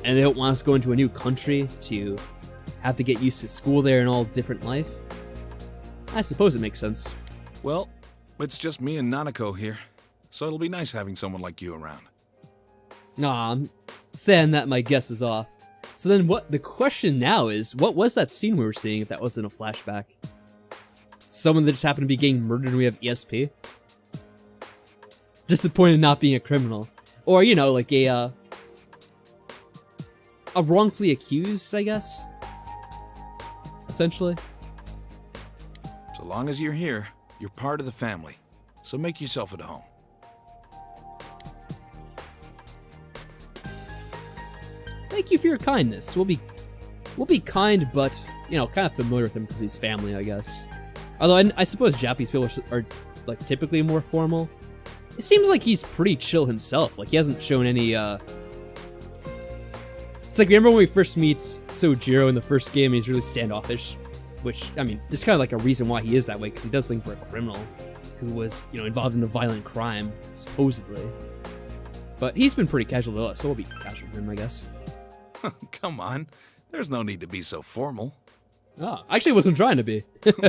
and they don't want us to go into a new country to have to get used to school there and all different life. I suppose it makes sense. Well, it's just me and Nanako here, so it'll be nice having someone like you around. Nah, I'm saying that my guess is off. So then what, the question now is, what was that scene we were seeing if that wasn't a flashback? Someone that just happened to be getting murdered and we have ESP? Disappointed not being a criminal. Or, you know, like a wrongfully accused, I guess? Essentially. So long as you're here, you're part of the family. So make yourself at home. Thank you for your kindness. We'll be kind, but, you know, kind of familiar with him because he's family, I guess. Although I suppose Japanese people are like typically more formal. It seems like he's pretty chill himself. Like, he hasn't shown any, It's like, remember when we first meet Sojiro in the first game, he's really standoffish? Which, I mean, there's kind of like a reason why he is that way, because he does think we're a criminal who was, you know, involved in a violent crime, supposedly. But he's been pretty casual to us, so we'll be casual with him, I guess. Come on, there's no need to be so formal. Oh, I actually wasn't trying to be.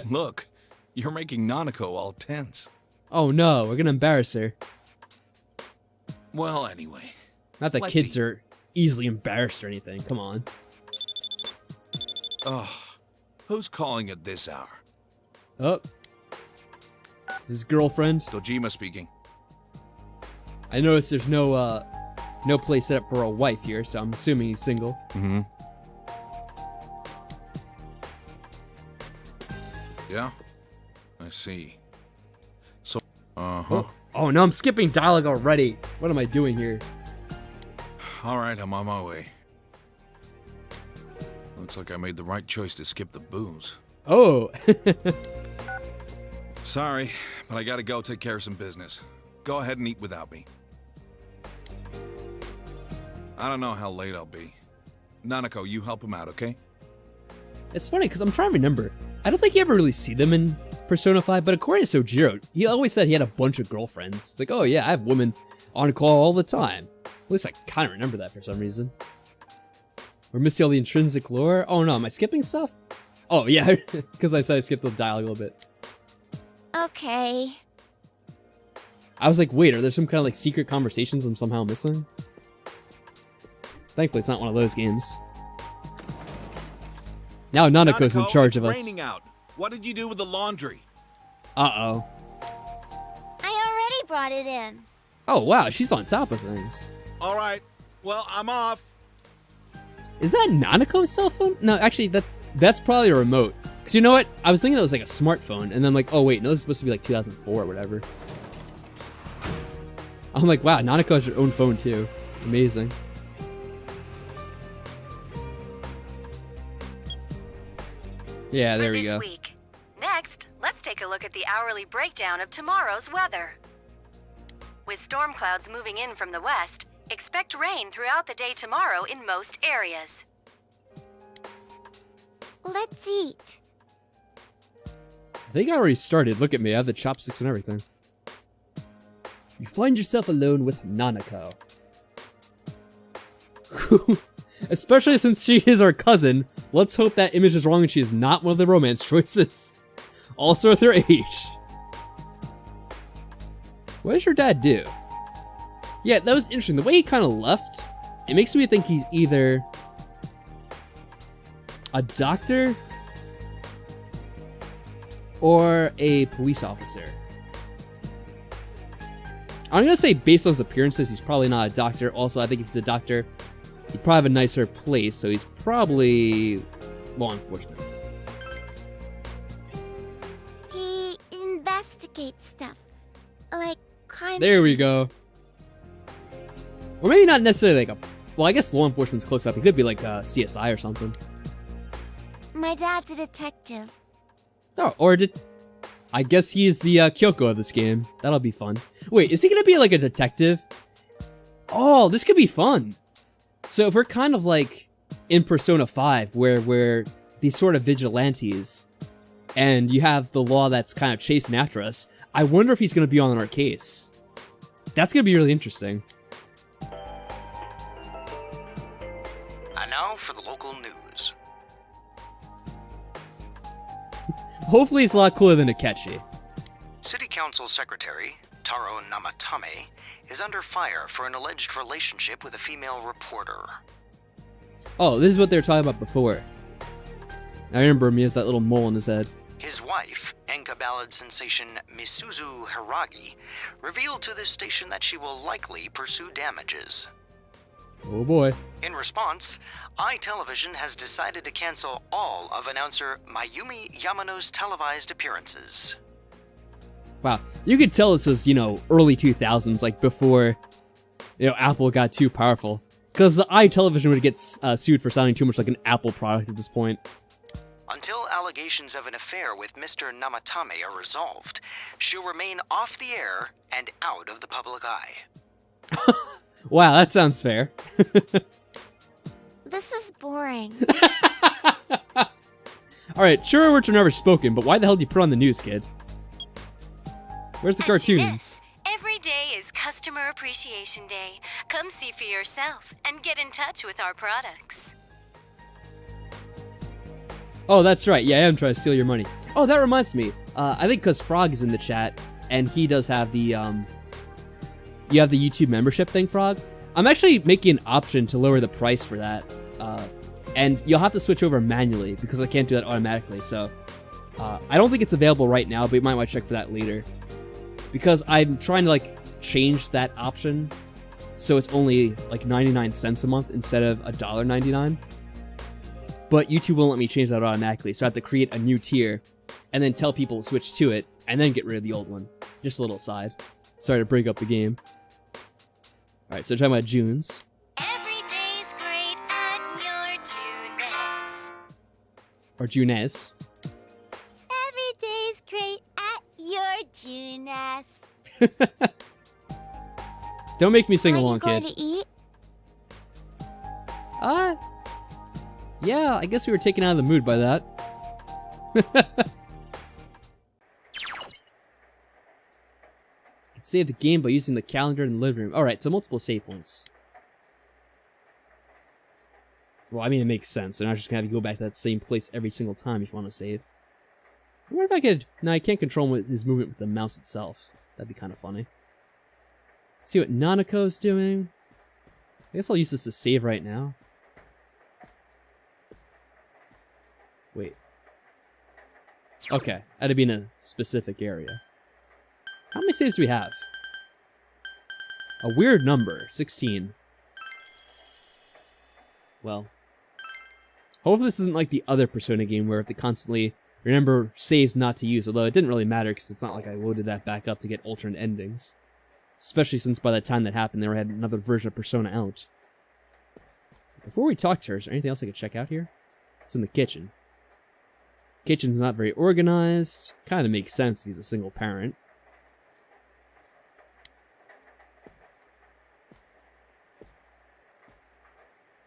Look, you're making Nanako all tense. Oh no, we're gonna embarrass her. Well, anyway. Not that kids are easily embarrassed or anything, come on. Ugh, who's calling at this hour? Oh. Is his girlfriend? Dojima speaking. I noticed there's no place set up for a wife here, so I'm assuming he's single. Mm-hmm. Yeah, I see. So, Oh no, I'm skipping dialogue already. What am I doing here? All right, I'm on my way. Looks like I made the right choice to skip the booze. Oh. Sorry, but I gotta go take care of some business. Go ahead and eat without me. I don't know how late I'll be. Nanako, you help him out, okay? It's funny, because I'm trying to remember. I don't think you ever really see them in Persona 5, but according to Sojiro, he always said he had a bunch of girlfriends. It's like, oh yeah, I have women on call all the time. At least I kind of remember that for some reason. We're missing all the intrinsic lore. Oh no, am I skipping stuff? Oh yeah, because I said I skipped the dialogue a little bit. Okay. I was like, wait, are there some kind of like secret conversations I'm somehow missing? Thankfully, it's not one of those games. Now Nanako's in charge of us. It's raining out. What did you do with the laundry? I already brought it in. Oh wow, she's on top of things. All right. Well, I'm off. Is that Nanako's cell phone? No, actually, that's probably a remote. Because you know what? I was thinking it was like a smartphone, and then like, oh wait, no, this is supposed to be like 2004 or whatever. I'm like, wow, Nanako has her own phone too. Amazing. Yeah, there we go. Week. Next, let's take a look at the hourly breakdown of tomorrow's weather. With storm clouds moving in from the west, expect rain throughout the day tomorrow in most areas. Let's eat. I think I already started. Look at me, I have the chopsticks and everything. You find yourself alone with Nanako. Especially since she is our cousin, let's hope that image is wrong and she is not one of the romance choices. Also with her age. What does your dad do? Yeah, that was interesting. The way he kind of left, it makes me think he's either a doctor or a police officer. I'm gonna say based on his appearances, he's probably not a doctor. Also, I think if he's a doctor, he'd probably have a nicer place, so he's probably law enforcement. He investigates stuff. Like crime. There we go. Or maybe not necessarily like a... Well, I guess law enforcement's close enough. It could be like a CSI or something. My dad's a detective. Oh, or did... I guess he's the Kyoko of this game. That'll be fun. Wait, is he gonna be like a detective? Oh, this could be fun. So if we're kind of like in Persona 5, where we're these sort of vigilantes, and you have the law that's kind of chasing after us, I wonder if he's gonna be on our case. That's gonna be really interesting. And now for the local news. Hopefully it's a lot cooler than Akechi. City Council Secretary Taro Namatame is under fire for an alleged relationship with a female reporter. Oh, this is what they were talking about before. I remember him, he has that little mole on his head. His wife, Enka ballad sensation Misuzu Hiragi, revealed to this station that she will likely pursue damages. Oh boy. In response, iTelevision has decided to cancel all of announcer Mayumi Yamano's televised appearances. Wow, you could tell this was, you know, early 2000s, like before, you know, Apple got too powerful. Because iTelevision would get sued for sounding too much like an Apple product at this point. Until allegations of an affair with Mr. Namatame are resolved, she'll remain off the air and out of the public eye. Wow, that sounds fair. This is boring. Alright, sure words are never spoken, but why the hell do you put on the news, kid? Where's the cartoons? Every day is Customer Appreciation Day. Come see for yourself and get in touch with our products. Oh, that's right. Yeah, I am trying to steal your money. Oh, that reminds me. I think because Frog is in the chat, and he does have the, you have the YouTube membership thing, Frog. I'm actually making an option to lower the price for that. And you'll have to switch over manually, because I can't do that automatically, so... I don't think it's available right now, but you might want to check for that later. Because I'm trying to, like, change that option, so it's only, like, 99 cents a month instead of $1.99. But YouTube won't let me change that automatically, so I have to create a new tier, and then tell people to switch to it, and then get rid of the old one. Just a little aside. Sorry to break up the game. Alright, so talking about Junes. Every day's great at your Junes. Or Junes. Every day's great at your Junes. Don't make me sing Are along, you going kid. to eat? Yeah, I guess we were taken out of the mood by that. Save the game by using the calendar in the living room. Alright, so multiple save points. Well, I mean, it makes sense. They're not just gonna have you go back to that same place every single time if you want to save. I wonder if I could... No, I can't control his movement with the mouse itself. That'd be kind of funny. Let's see what Nanako's doing. I guess I'll use this to save right now. Wait. Okay, I had to be in a specific area. How many saves do we have? A weird number, 16. well, hopefully this isn't like the other Persona game where they constantly remember saves not to use, although it didn't really matter because it's not like I loaded that back up to get alternate endings. Especially since by the time that happened, they had another version of Persona out. Before we talk to her, is there anything else I could check out here? It's in the kitchen. Kitchen's not very organized. Kind of makes sense if he's a single parent.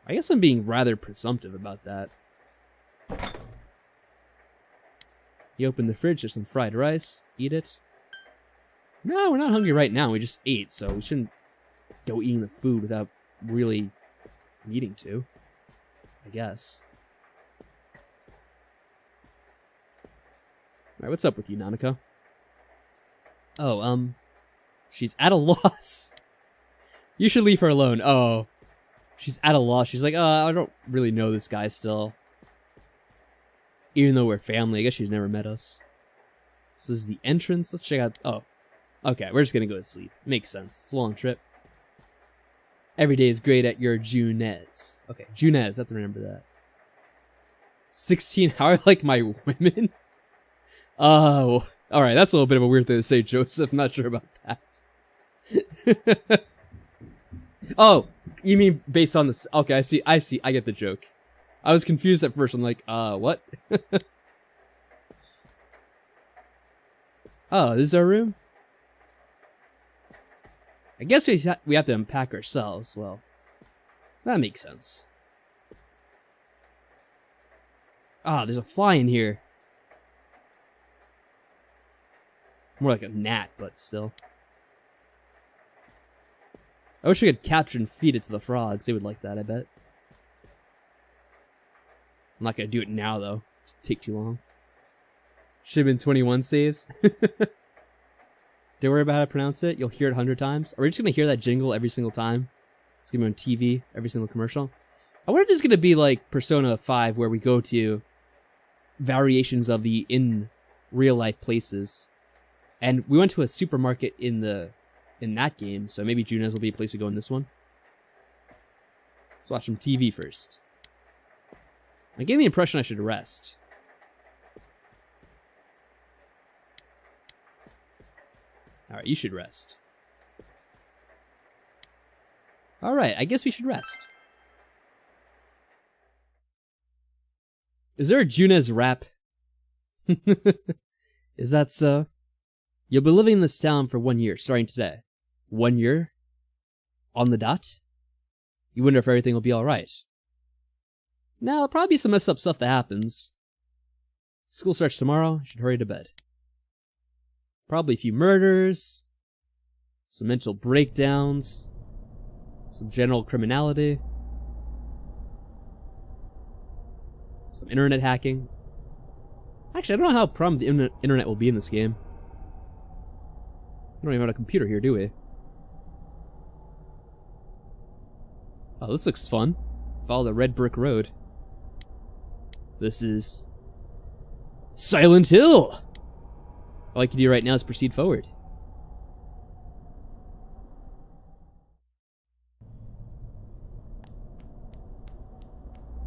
I guess I'm being rather presumptive about that. You open the fridge, there's some fried rice. Eat it. No, we're not hungry right now. We just ate, so we shouldn't go eating the food without really needing to, I guess. Alright, what's up with you, Nanako? Oh, she's at a loss. You should leave her alone. Oh. She's at a loss. She's like, I don't really know this guy still. Even though we're family, I guess she's never met us. So this is the entrance. Let's check out. Oh, okay. We're just gonna go to sleep. Makes sense. It's a long trip. Every day is great at your Junez. Okay, Junez. I have to remember that. 16. How I like my women. Oh, all right. That's a little bit of a weird thing to say, Joseph. Not sure about that. Oh, you mean based on this? Okay, I see. I get the joke. I was confused at first. I'm like, what? Oh, this is our room? I guess we have to unpack ourselves. Well, that makes sense. Ah, there's a fly in here. More like a gnat, but still. I wish I could capture and feed it to the frogs. They would like that, I bet. I'm not gonna do it now, though. It'd take too long. Should have been 21 saves. Don't worry about how to pronounce it. You'll hear it 100 times. Are we just gonna hear that jingle every single time? It's gonna be on TV, every single commercial. I wonder if this is gonna be like Persona 5, where we go to variations of the in real life places. And we went to a supermarket in that game, so maybe Junez will be a place we go in this one. Let's watch some TV first. I gave the impression I should rest. Alright, you should rest. Alright, I guess we should rest. Is there a Junez rap? Is that so? You'll be living in this town for 1 year, starting today. 1 year? On the dot? You wonder if everything will be alright. Now, there'll probably be some messed up stuff that happens. School starts tomorrow, you should hurry to bed. Probably a few murders, some mental breakdowns, some general criminality, some internet hacking. Actually, I don't know how prominent the internet will be in this game. We don't even have a computer here, do we? Oh, this looks fun. Follow the red brick road. This is Silent Hill! All I can do right now is proceed forward.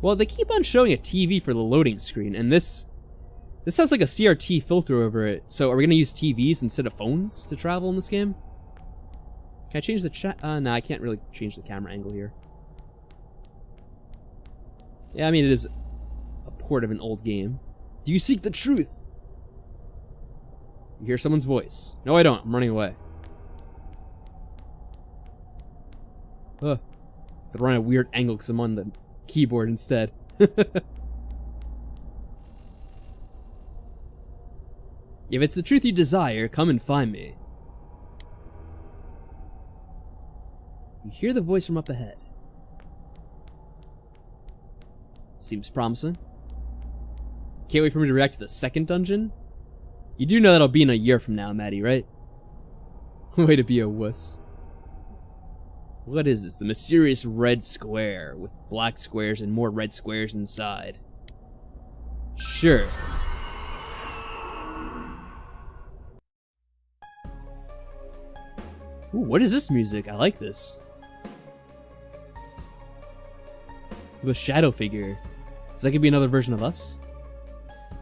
Well, they keep on showing a TV for the loading screen, and this has like a CRT filter over it. So are we gonna use TVs instead of phones to travel in this game? Can I change the chat? No, I can't really change the camera angle here. Yeah, I mean, it is a port of an old game. Do you seek the truth? You hear someone's voice. No, I don't. I'm running away. Ugh. To run a weird angle because I'm on the keyboard instead. If it's the truth you desire, come and find me. You hear the voice from up ahead. Seems promising. Can't wait for me to react to the second dungeon. You do know that'll be in a year from now, Maddie, right? Way to be a wuss. What is this? The mysterious red square with black squares and more red squares inside. Sure. Ooh, what is this music? I like this. The shadow figure. Is that gonna be another version of us?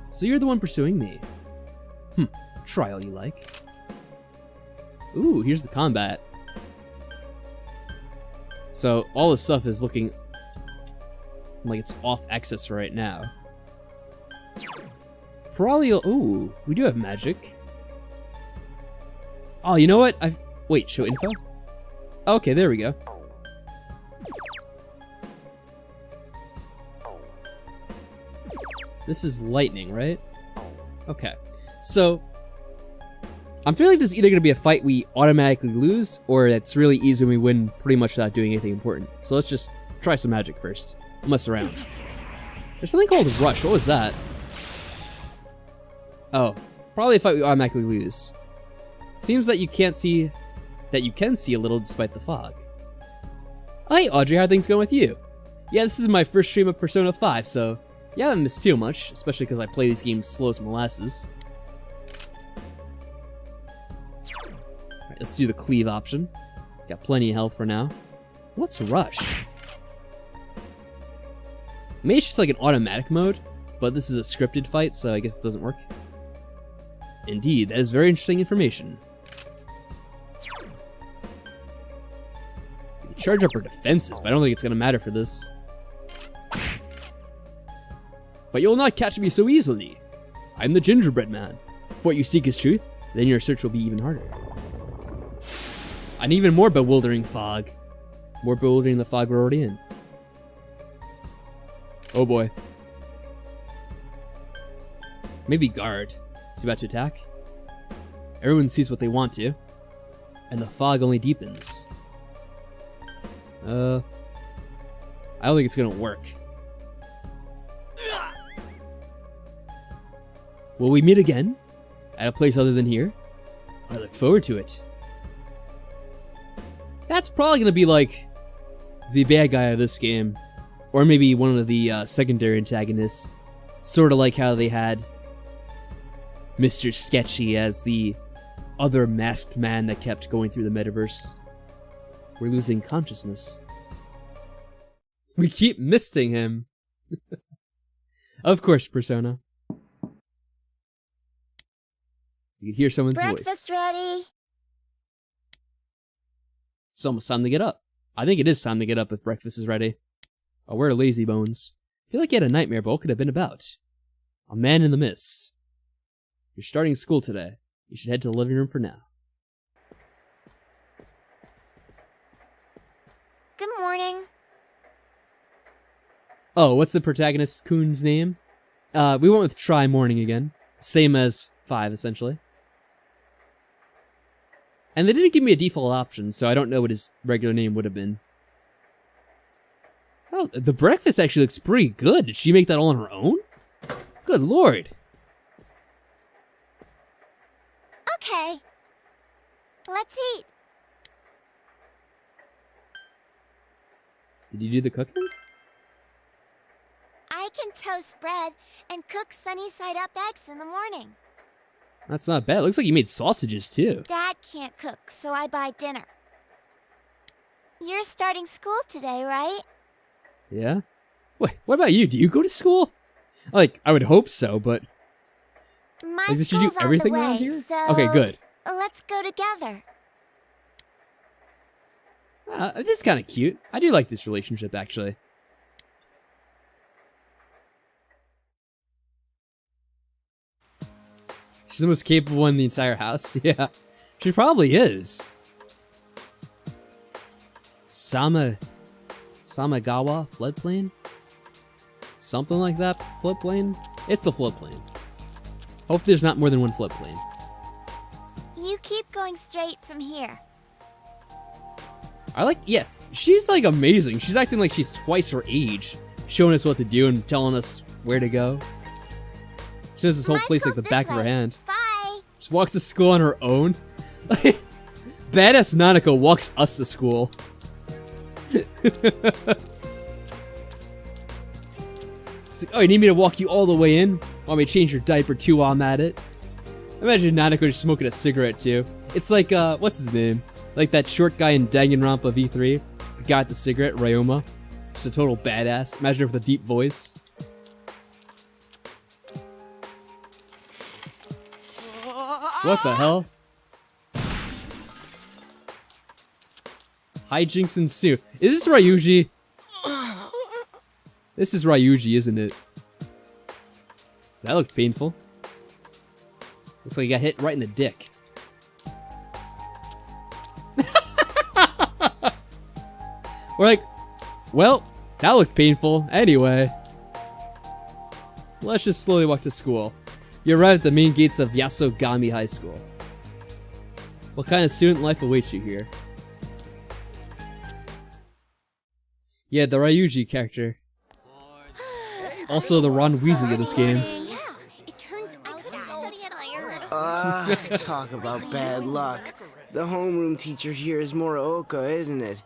So you're the one pursuing me. Try all you like. Ooh, here's the combat. So all this stuff is looking like it's off access right now. Probably, ooh, we do have magic. Oh, you know what? Wait, show info? Okay, there we go. This is lightning, right? Okay. So, I'm feeling like this is either going to be a fight we automatically lose, or it's really easy when we win pretty much without doing anything important. So let's just try some magic first. I'll mess around. There's something called Rush. What was that? Oh, probably a fight we automatically lose. Seems that you can't see... that you can see a little despite the fog. Oh, hey Audrey, how are things going with you? Yeah, this is my first stream of Persona 5, so... yeah, I haven't missed too much, especially because I play these games slow as molasses. Alright, let's do the cleave option. Got plenty of health for now. What's Rush? Maybe it's just like an automatic mode, but this is a scripted fight, so I guess it doesn't work. Indeed, that is very interesting information. We can charge up our defenses, but I don't think it's going to matter for this. But you'll not catch me so easily. I'm the gingerbread man. If what you seek is truth, then your search will be even harder. An even more bewildering fog. More bewildering than the fog we're already in. Oh boy. Maybe guard. Is he about to attack? Everyone sees what they want to. And the fog only deepens. I don't think it's gonna work. Will we meet again? At a place other than here? I look forward to it. That's probably gonna be like the bad guy of this game. Or maybe one of the secondary antagonists. Sort of like how they had Mr. Sketchy as the other masked man that kept going through the metaverse. We're losing consciousness. We keep missing him. Of course, Persona. You can hear someone's voice. Breakfast ready. It's almost time to get up. I think it is time to get up if breakfast is ready. Oh, we're lazy bones. I feel like you had a nightmare, but what could have been about? A man in the mist. You're starting school today. You should head to the living room for now. Good morning. Oh, what's the protagonist Coon's name? We went with Try Morning again. Same as 5, essentially. And they didn't give me a default option, so I don't know what his regular name would have been. Oh, the breakfast actually looks pretty good. Did she make that all on her own? Good lord. Okay. Let's eat. Did you do the cooking? I can toast bread and cook sunny side up eggs in the morning. That's not bad. It looks like you made sausages too. Dad can't cook, so I buy dinner. You're starting school today, right? Yeah? Wait, what about you? Do you go to school? Like, I would hope so, but... My like, did you do school's everything on the around way, here? so Okay, good. Let's go together. This is kind of cute. I do like this relationship, actually. She's the most capable one in the entire house. Yeah, she probably is. Samagawa floodplain? Something like that floodplain? It's the floodplain. Hopefully there's not more than one floodplain. You keep going straight from here. Yeah, she's like amazing. She's acting like she's twice her age, showing us what to do and telling us where to go. She knows this whole place like the back of her hand. Bye. She walks to school on her own. Badass Nanako walks us to school. It's like, oh, you need me to walk you all the way in? Want me to change your diaper too while I'm at it? Imagine Nanako just smoking a cigarette too. It's like, what's his name? Like that short guy in Danganronpa V3? The guy with the cigarette, Ryoma. Just a total badass. Imagine her with a deep voice. What the hell? Hijinks ensue. Is this Ryuji? This is Ryuji, isn't it? That looked painful. Looks like he got hit right in the dick. We're like, well, that looked painful. Anyway, let's just slowly walk to school. You arrive at the main gates of Yasogami High School. What kind of student life awaits you here? Yeah, the Ryuji character. Also the Ron Weasley of this game. Talk about bad luck. The homeroom teacher here is Muraoka, isn't it?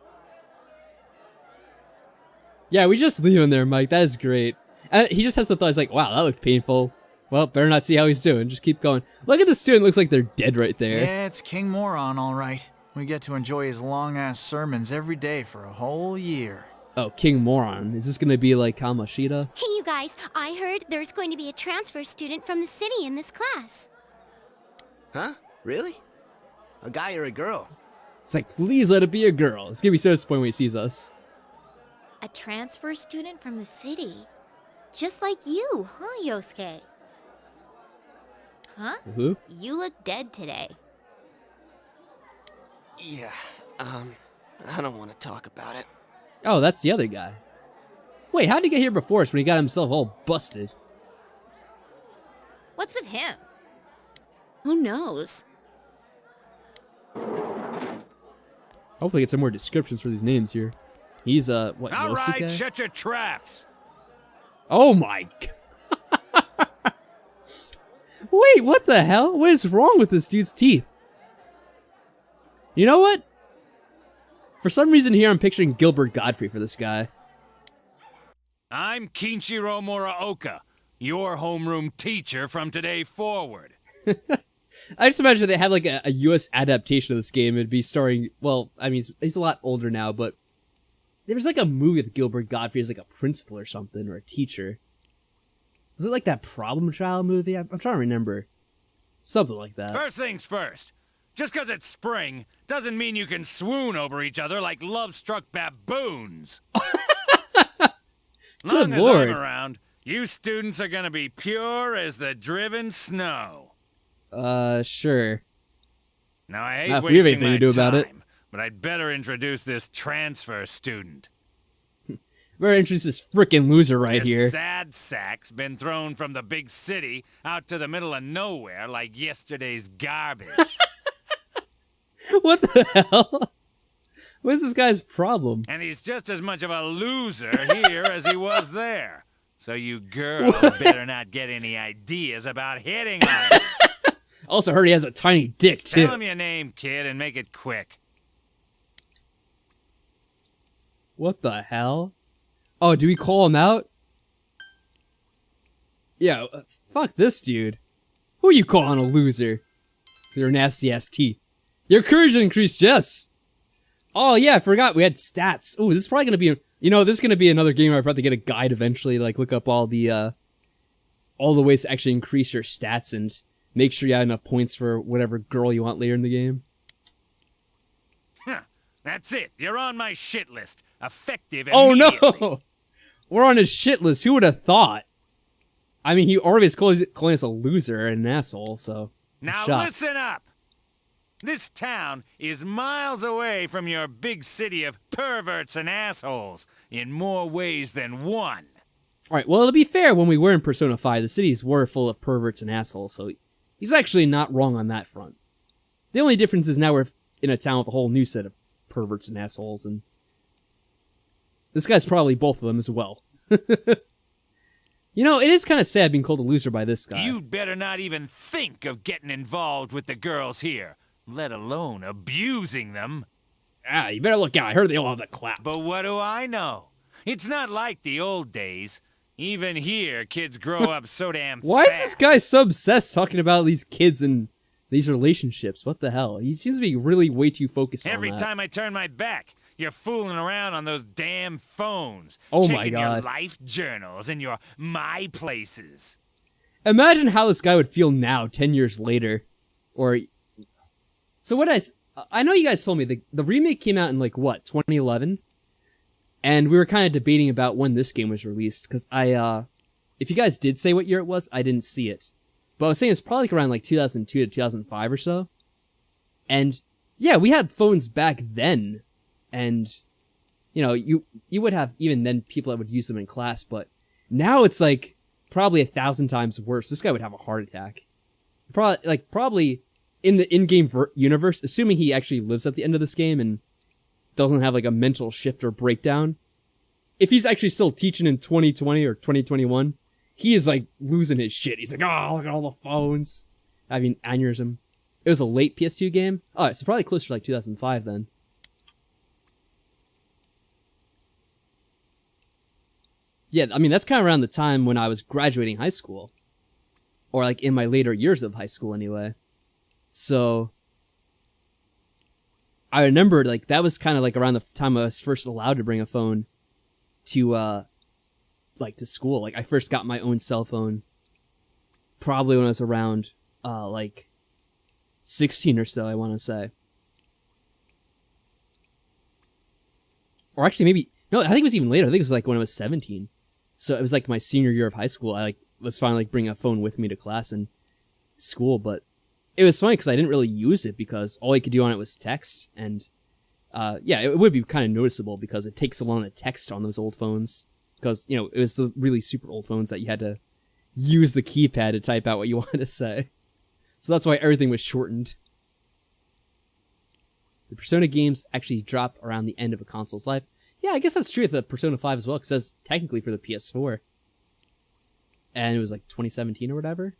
Yeah, we just leave him there, Mike. That is great. And he just has the thought, he's like, wow, that looked painful. Well, better not see how he's doing. Just keep going. Look at the student. Looks like they're dead right there. Yeah, it's King Moron, all right. We get to enjoy his long-ass sermons every day for a whole year. Oh, King Moron. Is this going to be like Kamoshida? Hey, you guys. I heard there's going to be a transfer student from the city in this class. Huh? Really? A guy or a girl? It's like, please let it be a girl. It's going to be so disappointed when he sees us. A transfer student from the city? Just like you, huh, Yosuke? Huh? Who? You look dead today. Yeah, I don't want to talk about it. Oh, that's the other guy. Wait, how did he get here before us when he got himself all busted? What's with him? Who knows? Hopefully get some more descriptions for these names here. He's, what, All Yosuke? right, shut your traps. Oh my god. Wait, what the hell? What is wrong with this dude's teeth? You know what? For some reason here, I'm picturing Gilbert Godfrey for this guy. I'm Kinshiro Muraoka, your homeroom teacher from today forward. I just imagine they had like a US adaptation of this game. It'd be starring, well, I mean, he's a lot older now, but there was like a movie with Gilbert Godfrey as like a principal or something, or a teacher. Was it like that Problem Child movie? I'm trying to remember. Something like that. First things first. Just because it's spring doesn't mean you can swoon over each other like love-struck baboons. Long as Lord. I'm around, you students are gonna be pure as the driven snow. Sure. Now I hate Not if we have wasting anything my to do about it. time, but I'd better introduce this transfer student. Very interesting, this frickin' loser right This here. sad sack's been thrown from the big city out to the middle of nowhere like yesterday's garbage. What the hell? What's this guy's problem? And he's just as much of a loser here as he was there. So you girls better not get any ideas about hitting on him. Also heard he has a tiny dick, too. Tell him your name, kid, and make it quick. What the hell? Oh, do we call him out? Yeah, fuck this dude. Who are you calling a loser? With your nasty ass teeth. Your courage increased, yes. Oh yeah, I forgot we had stats. Oh, this is probably gonna be, you know, this is gonna be another game where I probably get a guide eventually, like look up all the ways to actually increase your stats and make sure you have enough points for whatever girl you want later in the game. Huh, that's it. You're on my shit list. Effective Oh immediately. no! We're on his shit list. Who would have thought? I mean, he already is calling us a loser and an asshole, so. Now shocked. listen up. This town is miles away from your big city of perverts and assholes in more ways than one. Alright, well, to be fair, when we were in Persona 5, the cities were full of perverts and assholes, so he's actually not wrong on that front. The only difference is now we're in a town with a whole new set of perverts and assholes, and this guy's probably both of them as well. You know, it is kind of sad being called a loser by this guy. You'd better not even think of getting involved with the girls here, let alone abusing them. Ah, you better look out. I heard they all have the clap. But what do I know? It's not like the old days. Even here, kids grow up so damn Why fast. is this guy so obsessed talking about these kids and these relationships? What the hell? He seems to be really way too focused on Every that. time I turn my back, You're fooling around on those damn phones. Oh checking my God. your life journals and your my places. Imagine how this guy would feel now, 10 years later. Or, so what I know you guys told me the remake came out in like what, 2011? And we were kind of debating about when this game was released, because if you guys did say what year it was, I didn't see it. But I was saying it's probably like around like 2002 to 2005 or so. And yeah, we had phones back then. And, you know, you would have even then people that would use them in class, but now it's like probably 1,000 times worse. This guy would have a heart attack. Probably in the in-game universe, assuming he actually lives at the end of this game and doesn't have like a mental shift or breakdown. If he's actually still teaching in 2020 or 2021, he is like losing his shit. He's like, oh, look at all the phones. Having aneurysm. It was a late PS2 game. Oh, so probably closer to like 2005 then. Yeah, I mean, that's kind of around the time when I was graduating high school. Or, like, in my later years of high school, anyway. So, I remember, like, that was kind of, like, around the time I was first allowed to bring a phone to, like, to school. Like, I first got my own cell phone probably when I was around, like, 16 or so, I want to say. Or actually, maybe... No, I think it was even later. I think it was, like, when I was 17. So it was like my senior year of high school. I like was finally like bringing a phone with me to class and school, but it was funny because I didn't really use it because all I could do on it was text. And yeah, it would be kind of noticeable because it takes so long to text on those old phones because, you know, it was the really super old phones that you had to use the keypad to type out what you wanted to say. So that's why everything was shortened. The Persona games actually drop around the end of a console's life. Yeah, I guess that's true with the Persona 5 as well, because that's technically for the PS4. And it was like 2017 or whatever.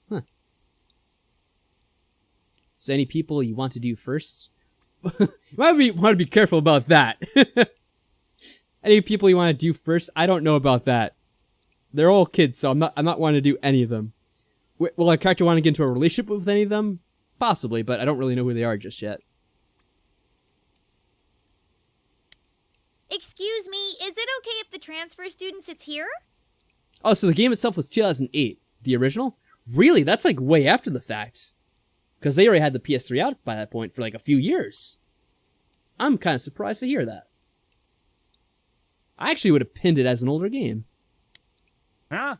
Huh. So any people you want to do first? You might want to be careful about that. Any people you want to do first? I don't know about that. They're all kids, so I'm not wanting to do any of them. Will our character want to get into a relationship with any of them? Possibly, but I don't really know who they are just yet. Excuse me, is it okay if the transfer student sits here? Oh, so the game itself was 2008. The original? Really? That's like way after the fact. Because they already had the PS3 out by that point for like a few years. I'm kind of surprised to hear that. I actually would have pinned it as an older game. Huh?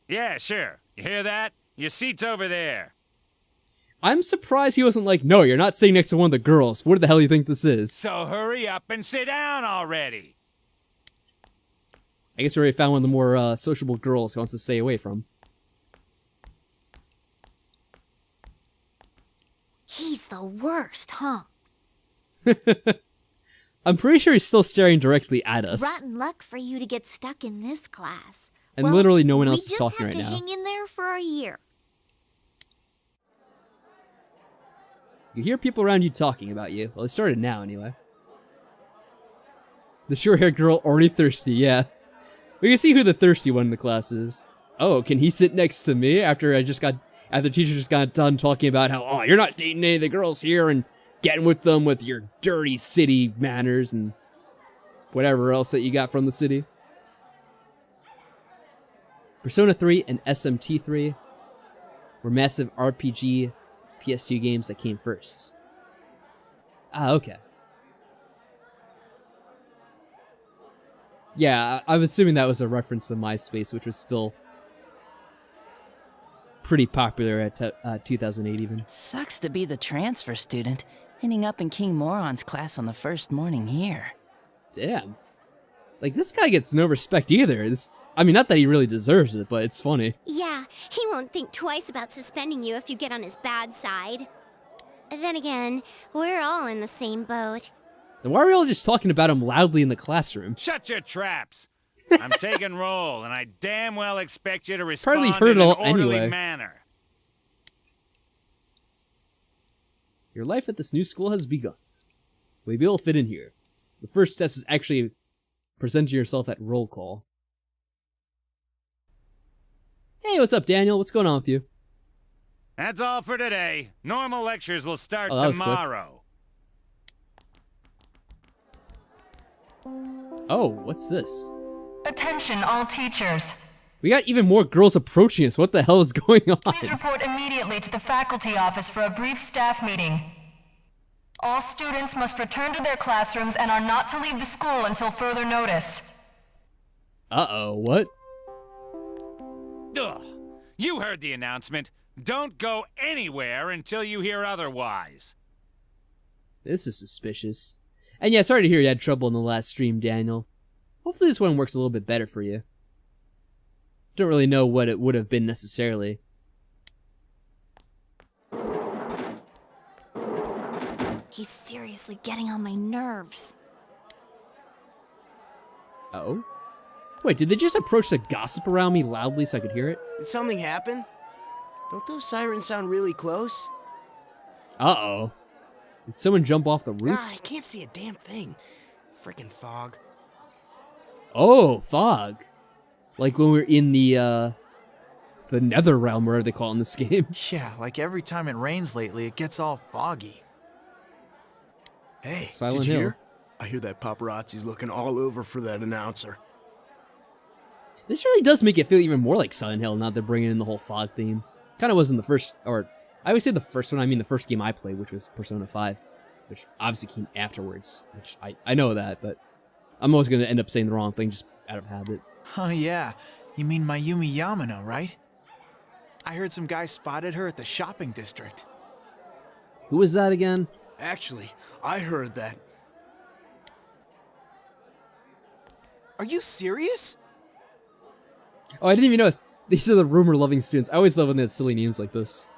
Yeah, sure. You hear that? Your seat's over there. I'm surprised he wasn't like, no, you're not sitting next to one of the girls. What the hell do you think this is? So hurry up and sit down already. I guess we already found one of the more sociable girls he wants to stay away from. He's the worst, huh? I'm pretty sure he's still staring directly at us. Rotten luck for you to get stuck in this class. And well, literally no one else is talking right now. We just have to hang in there for a year. You hear people around you talking about you. Well, it started now, anyway. The short-haired girl already thirsty, yeah. We can see who the thirsty one in the class is. Oh, can he sit next to me after the teacher just got done talking about how, oh, you're not dating any of the girls here and getting with them with your dirty city manners and whatever else that you got from the city. Persona 3 and SMT3 were massive RPG PS2 games that came first. Ah, okay. Yeah, I'm assuming that was a reference to MySpace, which was still pretty popular at 2008 even. Sucks to be the transfer student, ending up in King Moron's class on the first morning here. Damn. Like, this guy gets no respect either. I mean, not that he really deserves it, but it's funny. Yeah, he won't think twice about suspending you if you get on his bad side. Then again, we're all in the same boat. Then why are we all just talking about him loudly in the classroom? Shut your traps. I'm taking roll, and I damn well expect you to respond Probably heard in an all orderly anyway. manner. Your life at this new school has begun. Will you be able to fit in here? The first test is actually presenting yourself at roll call. Hey, what's up, Daniel? What's going on with you? That's all for today. Normal lectures will start Oh, that was quick. tomorrow. Oh, what's this? Attention all teachers. We got even more girls approaching us. What the hell is going on? Please report immediately to the faculty office for a brief staff meeting. All students must return to their classrooms and are not to leave the school until further notice. Uh-oh, what? Ugh. You heard the announcement. Don't go anywhere until you hear otherwise. This is suspicious. And yeah, sorry to hear you had trouble in the last stream, Daniel. Hopefully this one works a little bit better for you. Don't really know what it would have been necessarily. He's seriously getting on my nerves. Uh-oh? Wait, did they just approach the gossip around me loudly so I could hear it? Did something happen? Don't those sirens sound really close? Uh-oh. Did someone jump off the roof? Ah, I can't see a damn thing. Frickin' fog. Oh, fog. Like when we're in the nether realm, whatever they call it in this game. Yeah, like every time it rains lately, it gets all foggy. Hey, Silent did you Hill. hear? I hear that paparazzi's looking all over for that announcer. This really does make it feel even more like Silent Hill now that they're bringing in the whole fog theme. Kind of was in the first, or I always say the first one, I mean the first game I played, which was Persona 5, which obviously came afterwards, which I know that, but I'm always going to end up saying the wrong thing just out of habit. Oh yeah, you mean Mayumi Yamano, right? I heard some guy spotted her at the shopping district. Who was that again? Actually, I heard that. Are you serious? Oh, I didn't even notice. These are the rumor-loving students. I always love when they have silly names like this.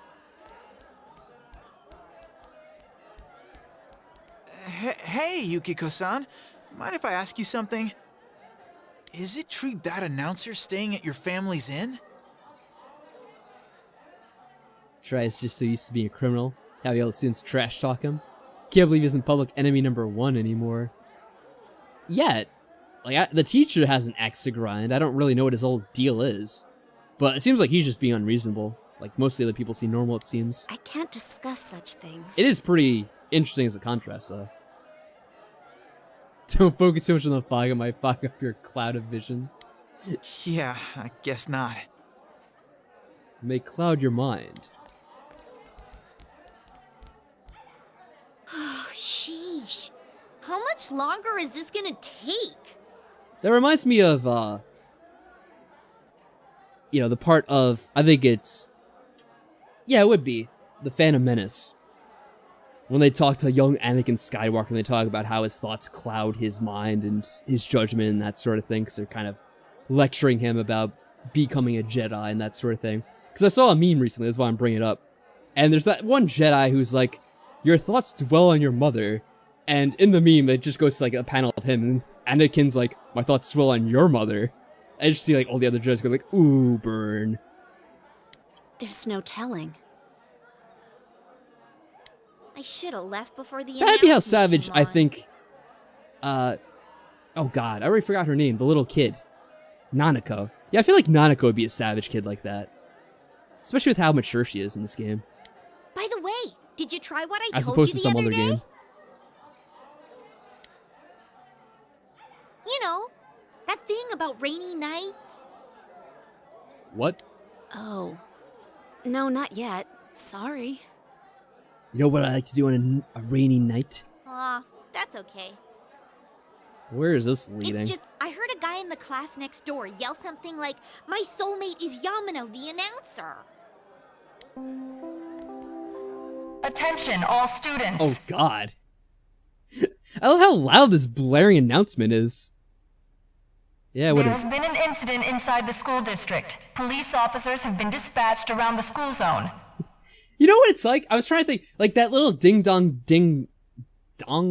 Hey, Yukiko-san. Mind if I ask you something? Is it true that announcer staying at your family's inn? Tries just so used to being a criminal. Have the other students trash talk him. Can't believe he isn't public enemy #1 anymore. Yet, like the teacher has an axe to grind. I don't really know what his whole deal is, but it seems like he's just being unreasonable. Like most of the other people seem normal. It seems. I can't discuss such things. It is pretty interesting as a contrast, though. Don't focus too much on the fog. It might fog up your cloud of vision. Yeah, I guess not. May cloud your mind. Oh, sheesh. How much longer is this gonna take? That reminds me of, you know, the part of, I think it's, yeah, it would be, the Phantom Menace. When they talk to young Anakin Skywalker and they talk about how his thoughts cloud his mind and his judgment and that sort of thing, because they're kind of lecturing him about becoming a Jedi and that sort of thing. Because I saw a meme recently, that's why I'm bringing it up. And there's that one Jedi who's like, your thoughts dwell on your mother. And in the meme, it just goes to like a panel of him, and Anakin's like, my thoughts dwell on your mother. And you just see like all the other Jedis go like, ooh, burn. There's no telling. I should have left before the That'd be how announcement savage, came I on. think, oh god, I already forgot her name, the little kid. Nanako. Yeah, I feel like Nanako would be a savage kid like that. Especially with how mature she is in this game. By the way, did you try what I As told opposed you to the some other other day? game. You know, that thing about rainy nights? What? Oh. No, not yet. Sorry. You know what I like to do on a rainy night? Aw, that's okay. Where is this leading? It's just, I heard a guy in the class next door yell something like, my soulmate is Yamano, the announcer. Attention, all students. Oh god. I love how loud this blaring announcement is. Yeah, what There is has been an incident inside the school district. Police officers have been dispatched around the school zone. You know what it's like? I was trying to think, like that little ding dong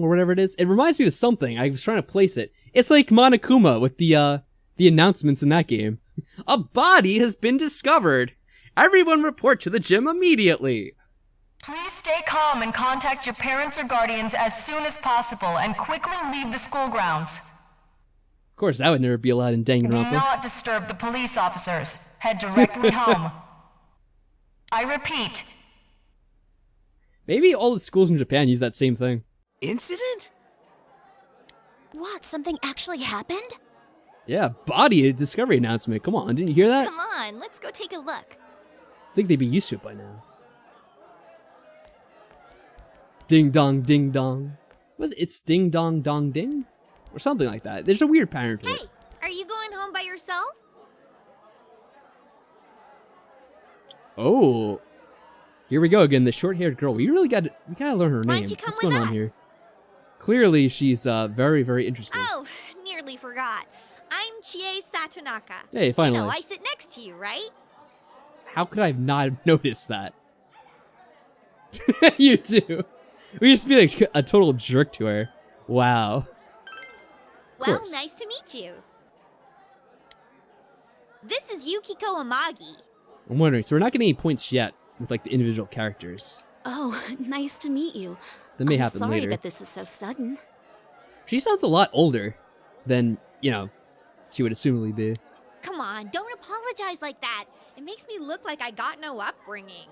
or whatever it is. It reminds me of something. I was trying to place it. It's like Monokuma with the announcements in that game. A body has been discovered. Everyone report to the gym immediately. Please stay calm and contact your parents or guardians as soon as possible and quickly leave the school grounds. Of course, that would never be allowed in Do Danganronpa. not disturb the police officers. Head directly home. I repeat. Maybe all the schools in Japan use that same thing. Incident? What, something actually happened? Yeah, body discovery announcement. Come on, didn't you hear that? Come on, let's go take a look. I think they'd be used to it by now. Ding dong, ding dong. Was it? It's ding dong, dong, ding? Or something like that. There's a weird pattern to it. Hey, are you going home by yourself? Oh. Here we go again, the short-haired girl. We gotta learn her Why name. don't you come What's with going on us? here? Clearly, she's very, very interesting. Oh, nearly forgot. I'm Chie Satonaka. Hey, finally. You know, I sit next to you, right? How could I have not noticed that? You do. We used to be like a total jerk to her. Wow. Well, course. nice to meet you. This is Yukiko Amagi. I'm wondering, so we're not getting any points yet with like the individual characters. Oh, nice to meet you. That may I'm happen sorry later. that this is so sudden. She sounds a lot older than, you know, she would assumably be. Come on, don't apologize like that. It makes me look like I got no upbringing.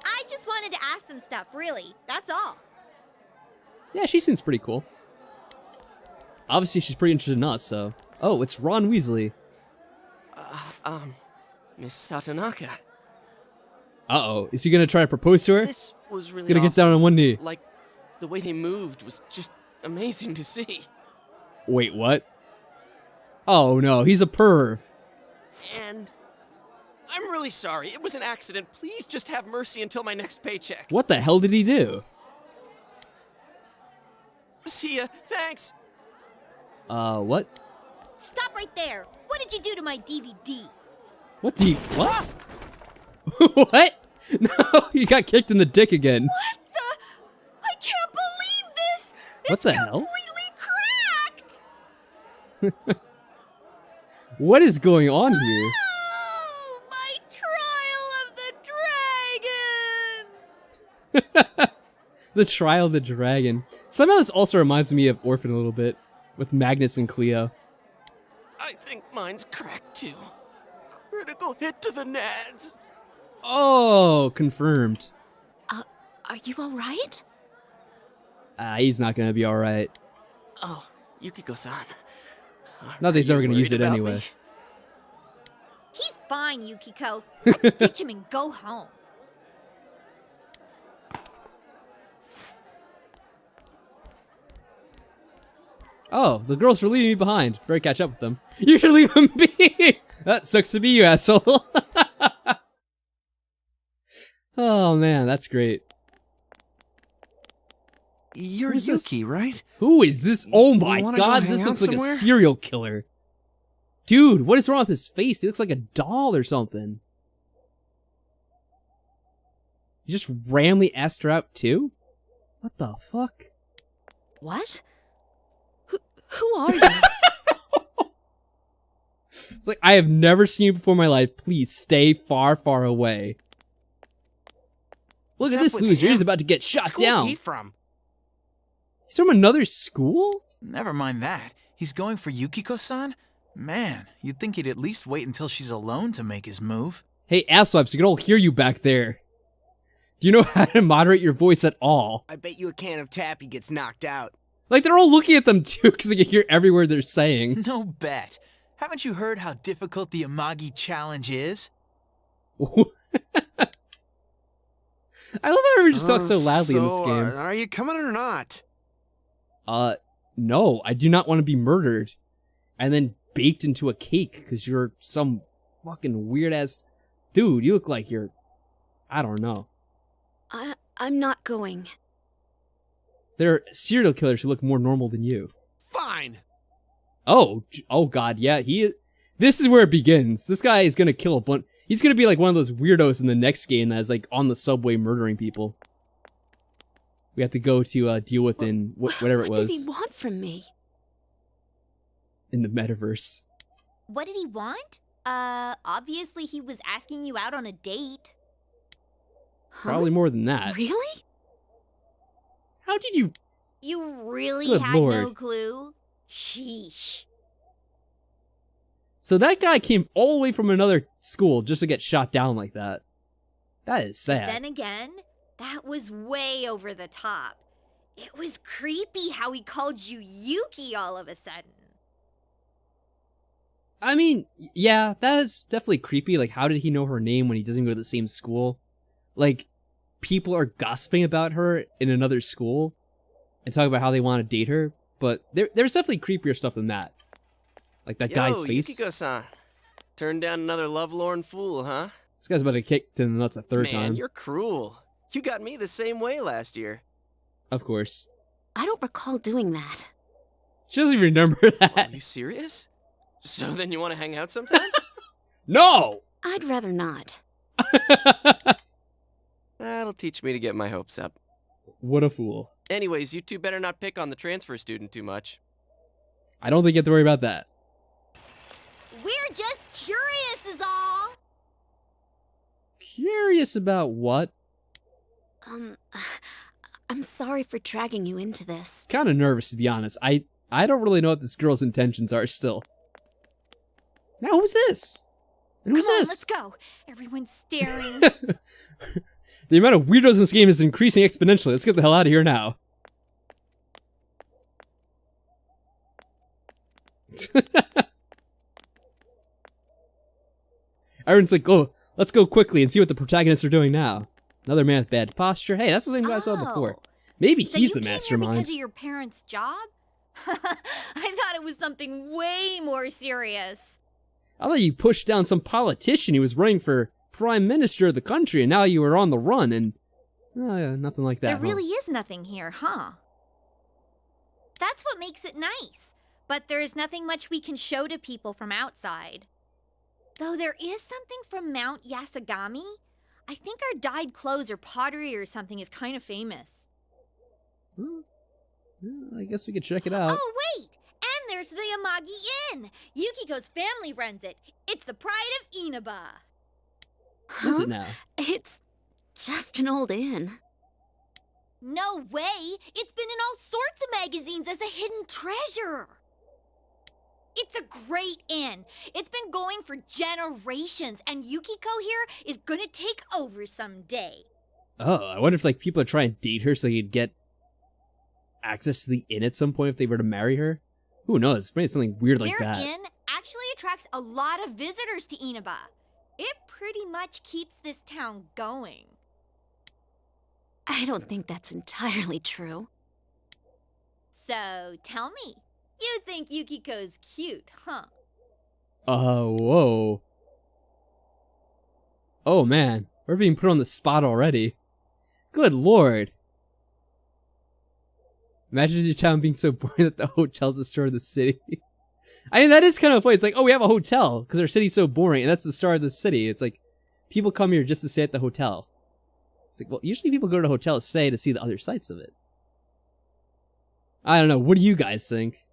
I just wanted to ask some stuff, really. That's all. Yeah, she seems pretty cool. Obviously, she's pretty interested in us, so... Oh, it's Ron Weasley. Miss Satonaka. Uh-oh. Is he gonna try to propose to her? This was really He's gonna get down on one knee. Like, the way they moved was just amazing to see. Wait, what? Oh, no. He's a perv. And I'm really sorry. It was an accident. Please just have mercy until my next paycheck. What the hell did he do? See ya. Thanks. What? Stop right there. What did you do to my DVD? What do you... What? What? No, he got kicked in the dick again. What the? I can't believe this! What the hell? Completely cracked! What is going on here? Oh, my trial of the dragon! The Trial of the Dragon. Somehow this also reminds me of Orphan a little bit, with Magnus and Cleo. I think mine's cracked too. Critical hit to the nads. Oh, confirmed. Are you alright? He's not gonna be alright. Oh, Yukiko-san. Not that he's ever you gonna use worried it about anyway. me? He's fine, Yukiko. Let's ditch him and go home. Oh, the girls are leaving me behind. Better catch up with them. You should leave them be! That sucks to be you, asshole. Oh man, that's great. You're Who's Yuki, this? right? Who is this? Oh my wanna god, go this hang looks out like somewhere? a serial killer. Dude, what is wrong with his face? He looks like a doll or something. You just randomly asked her out too? What the fuck? What? Who are you? It's like, I have never seen you before in my life. Please stay far, far away. Look at this loser. He's about to get shot School's down. he from? He's from another school? Never mind that. He's going for Yukiko-san? Man, you'd think he'd at least wait until she's alone to make his move. Hey, asswipes, we can all hear you back there. Do you know how to moderate your voice at all? I bet you a can of taffy gets knocked out. Like, they're all looking at them too, because they can hear every word they're saying. No bet. Haven't you heard how difficult the Amagi challenge is? I love how everyone just talks so loudly in this game. Are you coming or not? No, I do not want to be murdered and then baked into a cake because you're some fucking weird ass dude. You look like you're, I don't know. I'm not going. There are serial killers who look more normal than you. Fine. Oh god, yeah, this is where it begins. This guy is gonna kill a bunch. He's gonna be like one of those weirdos in the next game that's like on the subway murdering people. We have to go to deal with in whatever it was. What did he want from me? In the metaverse. What did he want? Obviously he was asking you out on a date. Probably more than that. Really? How did you... You really Good had no Lord. clue? Sheesh. So that guy came all the way from another school just to get shot down like that. That is sad. Then again, that was way over the top. It was creepy how he called you Yuki all of a sudden. I mean, yeah, that is definitely creepy. Like, how did he know her name when he doesn't go to the same school? Like, people are gossiping about her in another school and talk about how they want to date her, but there's definitely creepier stuff than that. Like that guy's face. Yukiko-san. Turned down another lovelorn fool, huh? This guy's about to kick in the nuts a third time. Man, you're cruel. You got me the same way last year. Of course. I don't recall doing that. She doesn't even remember that. Are you serious? So then you want to hang out sometime? No! I'd rather not. That'll teach me to get my hopes up. What a fool. Anyways, you two better not pick on the transfer student too much. I don't think you have to worry about that. We're just curious is all. Curious about what? I'm sorry for dragging you into this. Kind of nervous, to be honest. I don't really know what this girl's intentions are still. Now, who's this? And who's Come on, this? let's go. Everyone's staring. The amount of weirdos in this game is increasing exponentially. Let's get the hell out of here now. Everyone's like, oh, let's go quickly and see what the protagonists are doing now. Another man with bad posture. Hey, that's the same guy I saw before. Maybe So he's the you came here mastermind. because of your parents' job? I thought it was something way more serious. I thought you pushed down some politician who was running for prime minister of the country, and now you were on the run, and nothing like that. There really is nothing here, huh? That's what makes it nice. But there is nothing much we can show to people from outside. Though there is something from Mount Yasagami. I think our dyed clothes or pottery or something is kind of famous. I guess we could check it out. Oh, wait! And there's the Amagi Inn! Yukiko's family runs it. It's the pride of Inaba. What is it now? It's just an old inn. No way! It's been in all sorts of magazines as a hidden treasure. It's a great inn. It's been going for generations, and Yukiko here is gonna take over someday. Oh, I wonder if like people are trying to date her so you'd get access to the inn at some point if they were to marry her. Who knows? Maybe something weird like Their that. inn actually attracts a lot of visitors to Inaba. It pretty much keeps this town going. I don't think that's entirely true. So, tell me, you think Yukiko's cute, huh? Whoa. Oh man, we're being put on the spot already. Good lord. Imagine your town being so boring that the hotel's the star of the city. I mean, that is kind of funny. It's like, oh, we have a hotel because our city's so boring, and that's the star of the city. It's like, people come here just to stay at the hotel. It's like, well, usually people go to hotels to stay to see the other sides of it. I don't know. What do you guys think?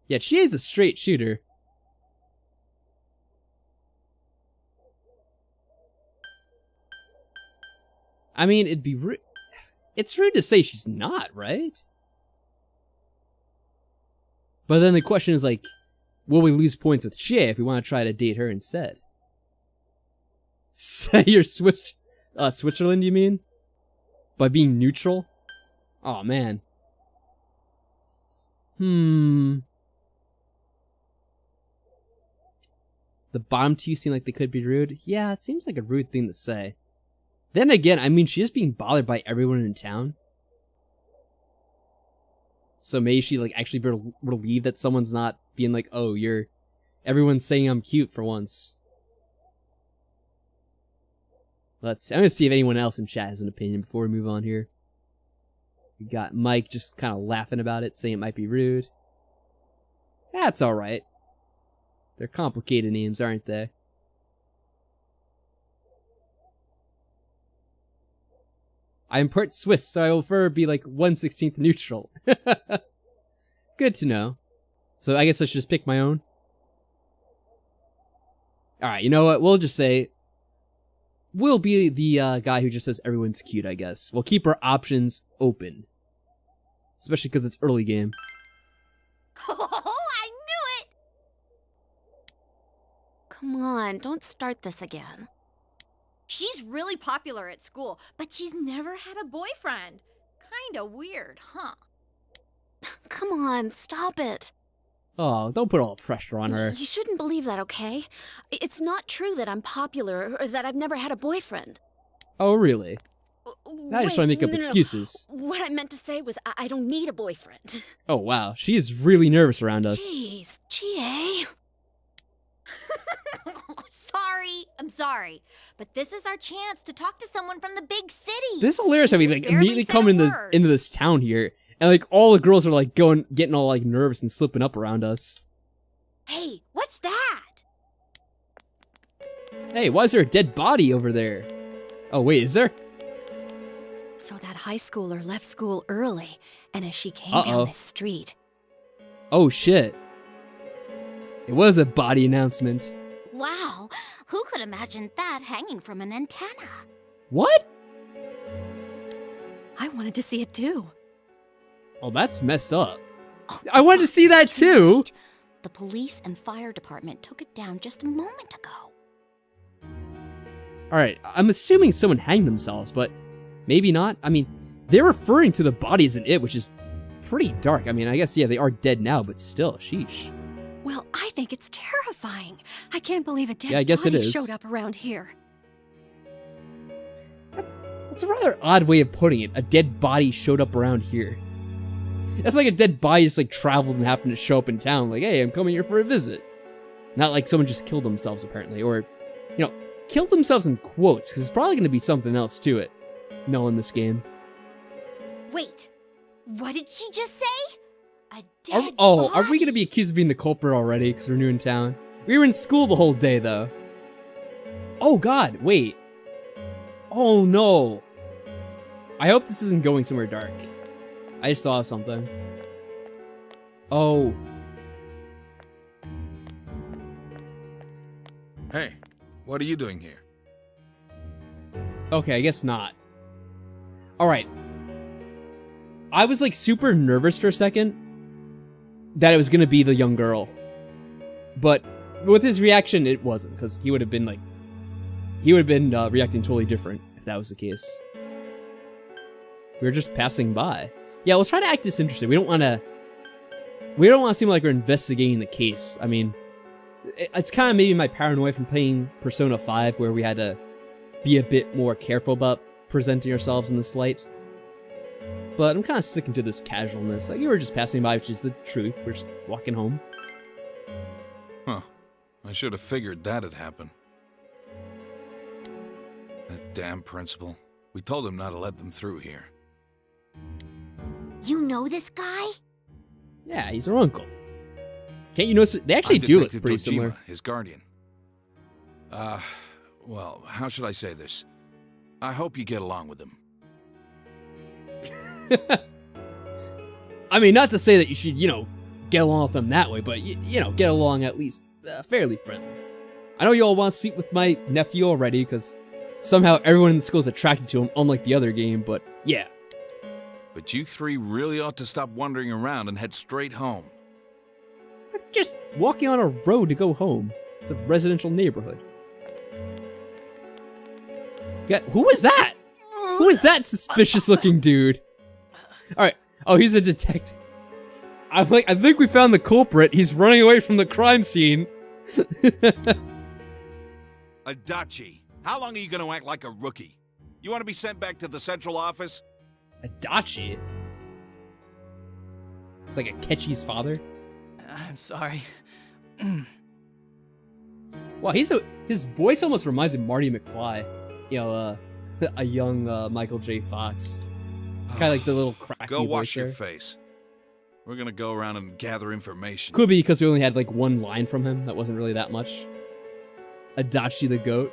Yeah, she is a straight shooter. I mean, it'd be rude. It's rude to say she's not, right? But then the question is like, will we lose points with Shea if we want to try to date her instead? Say you're Switzerland, you mean? By being neutral? Oh man. The bottom two seem like they could be rude. Yeah, it seems like a rude thing to say. Then again, I mean, she is being bothered by everyone in town. So maybe she like actually be relieved that someone's not being like, oh, everyone's saying I'm cute for once. I'm gonna see if anyone else in chat has an opinion before we move on here. We got Mike just kind of laughing about it, saying it might be rude. That's alright. They're complicated names, aren't they? I am part Swiss, so I will prefer be like 1/16 neutral. Good to know. So I guess I should just pick my own. Alright, you know what? We'll just say we'll be the guy who just says everyone's cute, I guess. We'll keep our options open. Especially because it's early game. Oh, I knew it! Come on, don't start this again. She's really popular at school, but she's never had a boyfriend. Kinda weird, huh? Come on, stop it. Oh, don't put all the pressure on her. You shouldn't believe that, okay? It's not true that I'm popular or that I've never had a boyfriend. Oh, really? Now I just want to make up no. excuses. What I meant to say was I don't need a boyfriend. Oh, wow. She is really nervous around us. Jeez, GA. Sorry, I'm sorry. But this is our chance to talk to someone from the big city. This is hilarious. I mean, like, immediately come into this town here, and like all the girls are like getting all like nervous and slipping up around us. Hey, what's that? Hey, why is there a dead body over there? Oh, wait, is there? So that high schooler left school early, and as she came Uh-oh. down this street... Oh, shit. It was a body announcement. Wow, who could imagine that hanging from an antenna? What? I wanted to see it too. Oh, that's messed up. I wanted to see that too. The police and fire department took it down just a moment ago. Alright, I'm assuming someone hanged themselves, but maybe not. I mean, they're referring to the body as an it, which is pretty dark. I mean, I guess, yeah, they are dead now, but still, sheesh. Well, I think it's terrifying. I can't believe a dead Yeah, I guess it body is. showed up around here. That's a rather odd way of putting it. A dead body showed up around here. That's like a dead body just like traveled and happened to show up in town. Like, hey, I'm coming here for a visit. Not like someone just killed themselves, apparently. Or, you know, killed themselves in quotes, because there's probably going to be something else to it. Knowing this game. Wait, what did she just say? A dead Are we going to be accused of being the culprit already because we're new in town? We were in school the whole day, though. Oh, God, wait. Oh, no. I hope this isn't going somewhere dark. I just thought of something. Oh. Hey, what are you doing here? Okay, I guess not. Alright. I was like super nervous for a second that it was gonna be the young girl. But with his reaction, it wasn't, because he would have been like... He would have been reacting totally different if that was the case. We were just passing by. Yeah, let's try to act disinterested. We don't want to seem like we're investigating the case. I mean, it's kind of maybe my paranoia from playing Persona 5, where we had to be a bit more careful about presenting ourselves in this light. But I'm kind of sticking to this casualness. Like, you were just passing by, which is the truth. We're just walking home. Huh. I should have figured that'd happen. That damn principal. We told him not to let them through here. You know this guy? Yeah, he's our uncle. Can't you notice? They actually do look Detective pretty Dojima, similar. his guardian. Well, how should I say this? I hope you get along with him. I mean, not to say that you should, you know, get along with him that way, but, you know, get along at least fairly friendly. I know you all want to sleep with my nephew already, because somehow everyone in the school is attracted to him, unlike the other game, but yeah. But you three really ought to stop wandering around and head straight home. We're just walking on a road to go home. It's a residential neighborhood. Who is that? Who is that suspicious looking dude? Alright. Oh, he's a detective. I'm like, I think we found the culprit. He's running away from the crime scene. Adachi, how long are you going to act like a rookie? You want to be sent back to the central office? Adachi? It's like a Ketchi's father. I'm sorry. Wow, his voice almost reminds me of Marty McFly. You know, a young Michael J. Fox. Kind of like the little cracky Go wash voice your there. face. We're going to go around and gather information. Could be because we only had like one line from him. That wasn't really that much. Adachi the goat.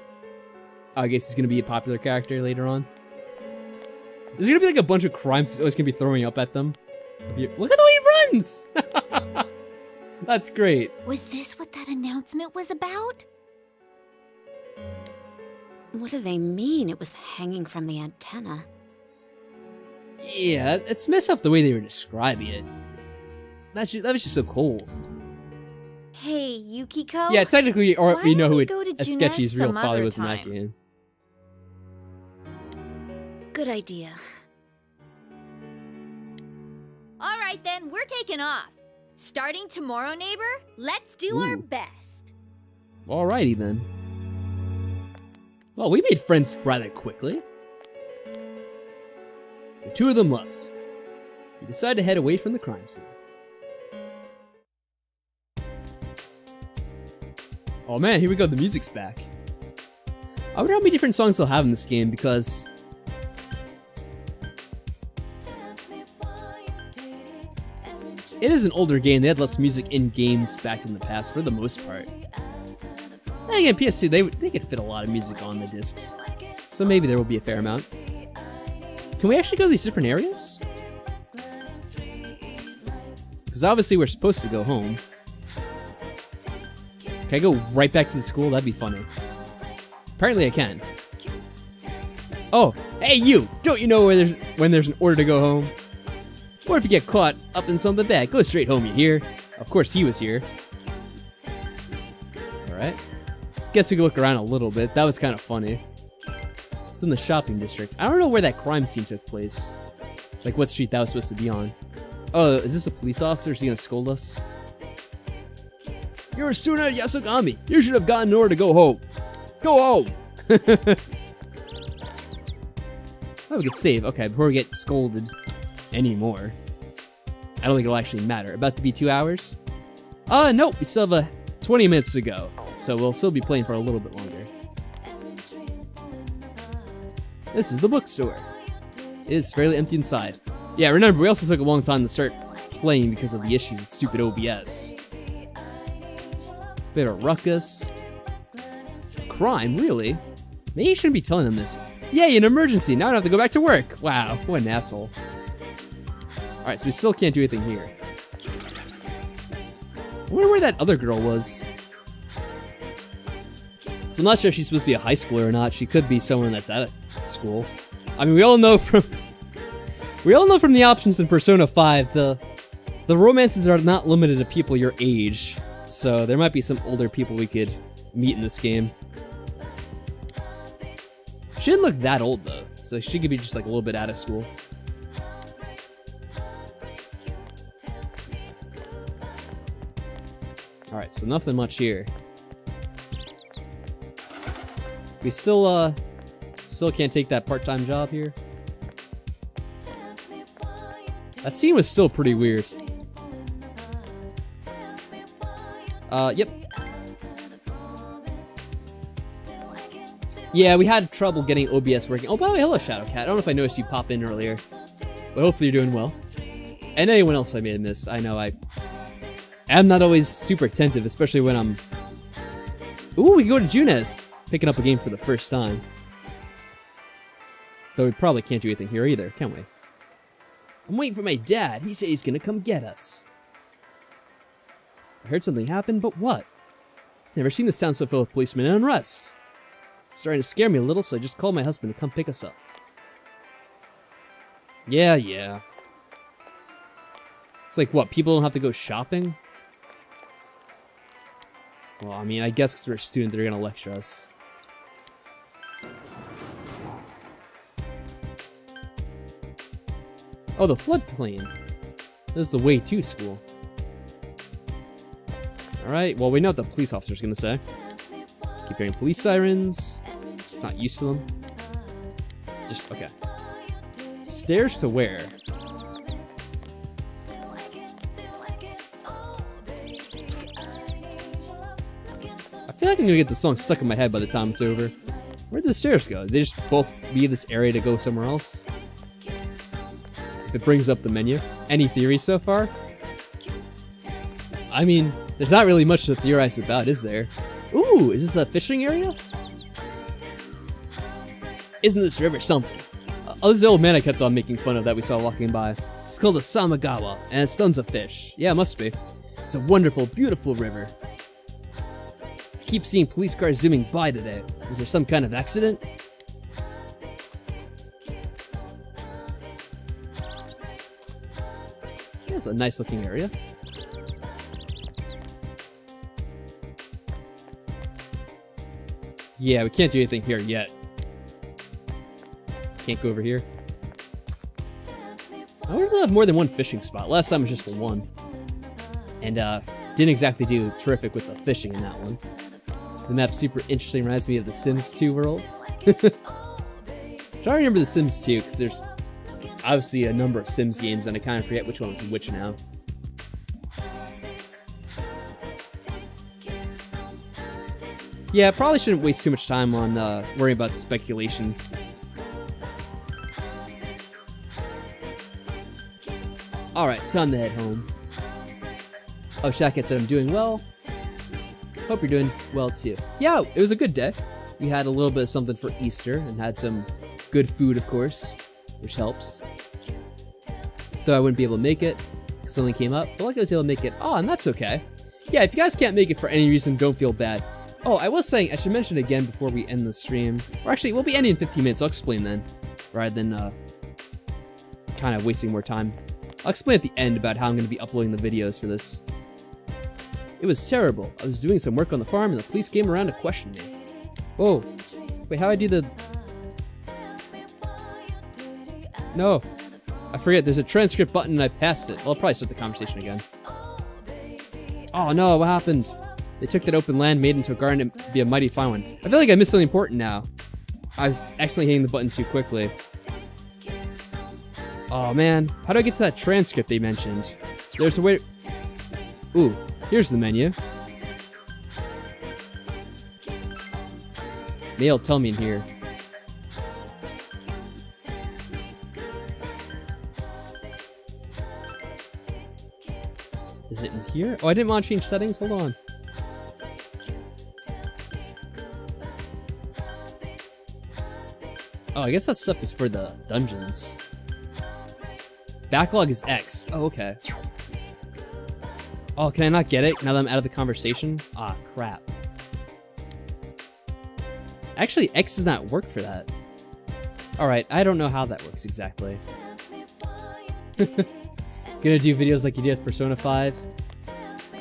I guess he's going to be a popular character later on. There's going to be like a bunch of crimes he's always going to be throwing up at them. Look at the way he runs! That's great. Was this what that announcement was about? What do they mean it was hanging from the antenna? Yeah, it's messed up the way they were describing it. That was just so cold. Hey, Yukiko. Yeah, technically, or why we know don't who we it, go to Sketchy's Junes real some father other was in that time? game. Good idea. right then, we're taking off. Starting tomorrow, neighbor, let's do our Ooh. best. Alrighty then. Well, we made friends rather quickly. The two of them left. We decided to head away from the crime scene. Oh man, here we go, the music's back. I wonder how many different songs they'll have in this game, because it is an older game. They had less music in games back in the past, for the most part. And again, PS2, they could fit a lot of music on the discs, so maybe there will be a fair amount. Can we actually go to these different areas? Because obviously we're supposed to go home. Can I go right back to the school? That'd be funny. Apparently I can. Oh, hey you! Don't you know when there's an order to go home? What if you get caught up in something bad? Go straight home, you hear? Of course he was here. Alright. Guess we can look around a little bit. That was kind of funny. It's in the shopping district. I don't know where that crime scene took place. Like what street that was supposed to be on. Oh, is this a police officer? Is he gonna scold us? You're a student at Yasogami. You should have gotten an order to go home. Go home! Oh, we could save. Okay, before we get scolded anymore. I don't think it'll actually matter. About to be 2 hours? Nope. We still have 20 minutes to go. So we'll still be playing for a little bit longer. This is the bookstore. It is fairly empty inside. Yeah, remember, we also took a long time to start playing because of the issues with stupid OBS. Bit of a ruckus. Crime, really? Maybe you shouldn't be telling them this. Yay, an emergency! Now I don't have to go back to work! Wow, what an asshole. Alright, so we still can't do anything here. I wonder where that other girl was. So I'm not sure if she's supposed to be a high schooler or not. She could be someone that's at a school. I mean, we all know from the options in Persona 5, the romances are not limited to people your age. So there might be some older people we could meet in this game. She didn't look that old though, so she could be just like a little bit out of school. Alright, so nothing much here. We still can't take that part-time job here. That scene was still pretty weird. Yep. Yeah, we had trouble getting OBS working. Oh, by the way, hello, Shadowcat. I don't know if I noticed you pop in earlier, but hopefully you're doing well. And anyone else I may have missed. I know I am not always super attentive, especially when I'm... Ooh, we go to Junes, picking up a game for the first time. Though we probably can't do anything here either, can we? I'm waiting for my dad. He said he's gonna come get us. I heard something happened, but what? I've never seen this town so full of policemen and unrest. It's starting to scare me a little, so I just called my husband to come pick us up. Yeah. It's like, what, people don't have to go shopping? Well, I mean, I guess because we're a student, they're gonna lecture us. Oh, the floodplain. This is the way to school. Alright, well, we know what the police officer's gonna say. Keep hearing police sirens. It's not used to them. Just, okay. Stairs to where? I feel like I'm gonna get the song stuck in my head by the time it's over. Where'd the stairs go? Did they just both leave this area to go somewhere else? If it brings up the menu. Any theories so far? I mean, there's not really much to theorize about, is there? Ooh, is this a fishing area? Isn't this river something? Oh, this is the old man I kept on making fun of that we saw walking by. It's called the Samagawa, and it's tons of fish. Yeah, it must be. It's a wonderful, beautiful river. I keep seeing police cars zooming by today. Was there some kind of accident? Yeah, it's a nice looking area. Yeah, we can't do anything here yet. Can't go over here. I wonder if they'll have more than one fishing spot. Last time was just the one. And didn't exactly do terrific with the fishing in that one. The map super interesting, reminds me of the Sims 2 worlds. Trying to remember the Sims 2, because there's obviously a number of Sims games, and I kind of forget which one is which now. Yeah, I probably shouldn't waste too much time on worrying about speculation. Alright, time to head home. Oh, Shacket said I'm doing well. Hope you're doing well too. Yeah, it was a good day. We had a little bit of something for Easter and had some good food, of course, which helps. Though I wouldn't be able to make it, something came up, but like I was able to make it. Oh, and that's okay. Yeah, if you guys can't make it for any reason, don't feel bad. Oh, I was saying, I should mention again before we end the stream. Or actually, we'll be ending in 15 minutes, so I'll explain then. Rather than kind of wasting more time. I'll explain at the end about how I'm going to be uploading the videos for this. It was terrible. I was doing some work on the farm and the police came around to question me. Whoa. Wait, how do I do the... No. I forget, there's a transcript button and I passed it. Well, I'll probably start the conversation again. Oh no, what happened? They took that open land, made it into a garden, and be a mighty fine one. I feel like I missed something important now. I was accidentally hitting the button too quickly. Oh man, how do I get to that transcript they mentioned? There's a way... Ooh, here's the menu. Maybe it'll tell me in here. Is it in here? Oh, I didn't want to change settings, hold on. Oh, I guess that stuff is for the dungeons. Backlog is X. Oh, okay. Oh, can I not get it now that I'm out of the conversation? Ah, crap. Actually, X does not work for that. Alright, I don't know how that works exactly. Gonna do videos like you did with Persona 5?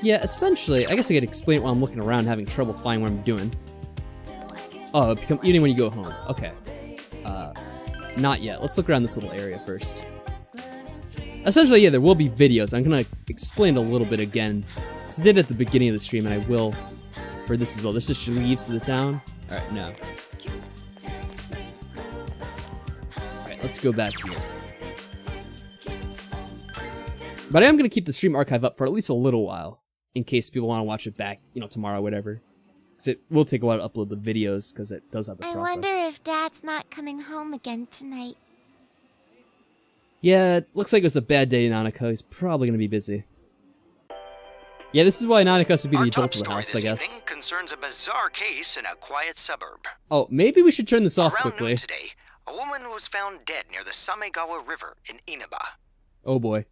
Yeah, essentially. I guess I could explain it while I'm looking around having trouble finding what I'm doing. Oh, it becomes eating when you go home. Okay. Not yet. Let's look around this little area first. Essentially, yeah, there will be videos. I'm gonna explain it a little bit again. Because I did it at the beginning of the stream, and I will for this as well. This just leaves to the town. Alright, no. Alright, let's go back here. But I am gonna keep the stream archive up for at least a little while. In case people want to watch it back, you know, tomorrow, whatever. Because it will take a while to upload the videos, because it does have the process. I wonder if Dad's not coming home again tonight. Yeah, it looks like it was a bad day in Annika. He's probably going to be busy. Yeah, this is why Annika has to be the adult of the house, I guess. This evening concerns a bizarre case in a quiet suburb. Oh, maybe we should turn this off Around quickly. noon today, a woman was found dead near the Samegawa River in Inaba. Oh boy.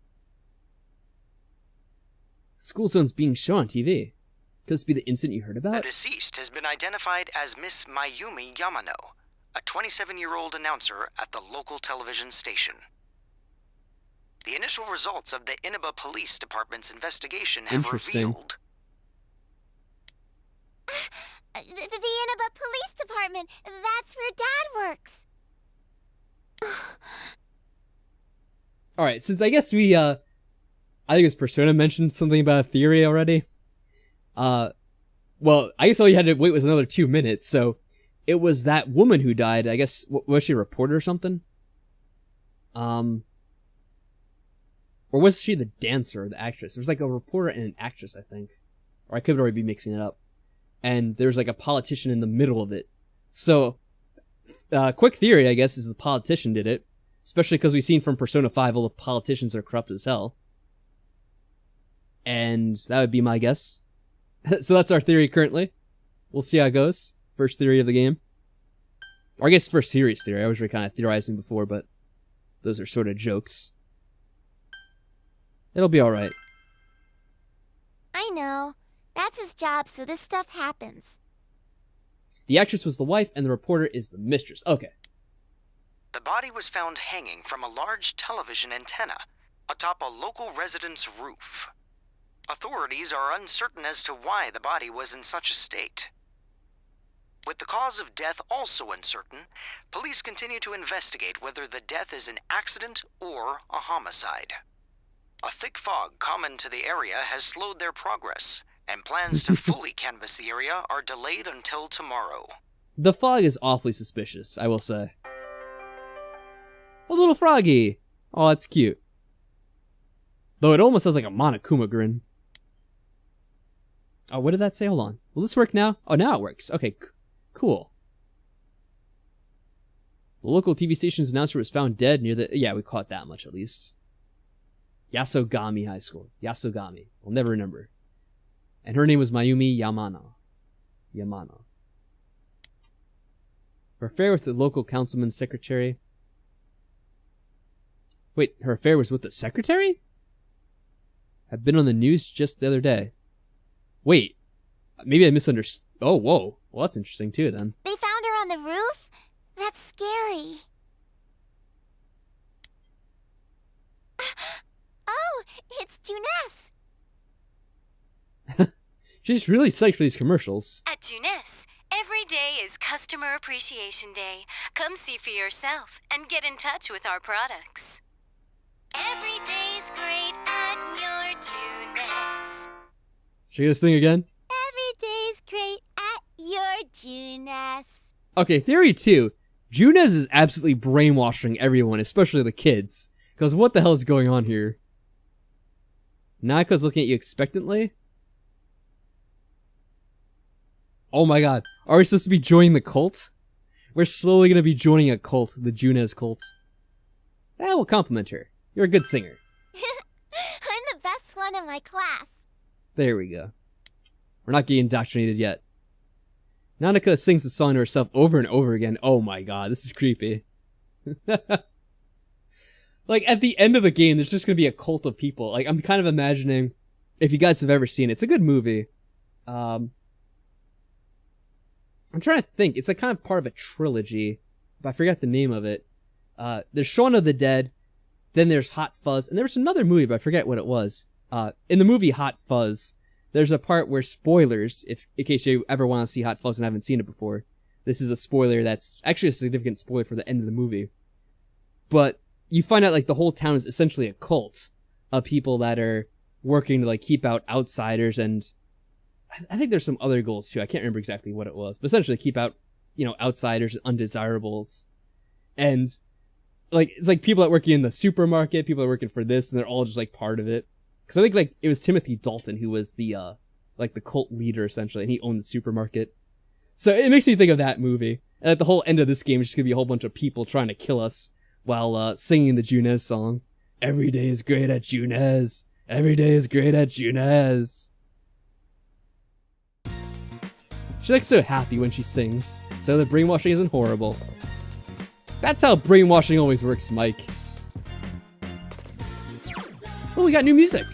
School zone's being shown on TV. Could this be the incident you heard The about? deceased has been identified as Miss Mayumi Yamano, a 27-year-old announcer at the local television station. The initial results of the Inaba Police Department's investigation have revealed... The Inaba Police Department! That's where Dad works! Alright, since I guess we, I think it was Persona mentioned something about a theory already. Well, I guess all you had to wait was another 2 minutes, so it was that woman who died. I guess, was she a reporter or something? Or was she the dancer or the actress? There was like a reporter and an actress, I think. Or I could already be mixing it up. And there's like a politician in the middle of it. So, quick theory, I guess, is the politician did it. Especially because we've seen from Persona 5 all the politicians are corrupt as hell. And that would be my guess. So that's our theory currently. We'll see how it goes. First theory of the game. Or I guess first serious theory. I was really kind of theorizing before, but those are sort of jokes. It'll be alright. I know. That's his job, so this stuff happens. The actress was the wife, and the reporter is the mistress. Okay. The body was found hanging from a large television antenna atop a local resident's roof. Authorities are uncertain as to why the body was in such a state. With the cause of death also uncertain, police continue to investigate whether the death is an accident or a homicide. A thick fog common to the area has slowed their progress, and plans to fully canvass the area are delayed until tomorrow. The fog is awfully suspicious, I will say. A little froggy! Oh, that's cute. Though it almost has like a Monokuma grin. Oh, what did that say? Hold on. Will this work now? Oh, now it works. Okay, cool. The local TV station's announcer was found dead near the... Yeah, we caught that much at least. Yasogami High School. Yasogami. I'll never remember. And her name was Mayumi Yamano. Her affair with the local councilman's secretary. Wait, her affair was with the secretary? Had been on the news just the other day. Wait, maybe I misunderstood. Oh, whoa. Well, that's interesting too then. They found her on the roof? That's scary. Oh, it's Juness. She's really psyched for these commercials. At Juness, every day is Customer Appreciation Day. Come see for yourself and get in touch with our products. Every day's great at your Juness. Should I sing again? Every day's great at your Juness. Okay, theory 2. Junez is absolutely brainwashing everyone, especially the kids. Because what the hell is going on here? Nanaka's looking at you expectantly? Oh my god. Are we supposed to be joining the cult? We're slowly going to be joining a cult, the Junez cult. That will compliment her. You're a good singer. I'm the best one in my class. There we go. We're not getting indoctrinated yet. Nanaka sings the song to herself over and over again. Oh my god, this is creepy. Like, at the end of the game, there's just gonna be a cult of people. Like, I'm kind of imagining, if you guys have ever seen it, it's a good movie. I'm trying to think. It's like kind of part of a trilogy, but I forgot the name of it. There's Shaun of the Dead, then there's Hot Fuzz, and there was another movie, but I forget what it was. In the movie Hot Fuzz, there's a part where spoilers, in case you ever want to see Hot Fuzz and haven't seen it before, this is a spoiler that's actually a significant spoiler for the end of the movie. But you find out like the whole town is essentially a cult of people that are working to like keep out outsiders, and I think there's some other goals too. I can't remember exactly what it was, but essentially keep out, outsiders and undesirables. And like, it's like people that working in the supermarket, people that are working for this, and they're all just like part of it. Because I think like it was Timothy Dalton who was the like the cult leader essentially, and he owned the supermarket. So it makes me think of that movie. And at the whole end of this game is just gonna be a whole bunch of people trying to kill us while singing the Junez song. Every day is great at Junez. Every day is great at Junez. She's like so happy when she sings. So the brainwashing isn't horrible. That's how brainwashing always works, Mike. Oh, we got new music.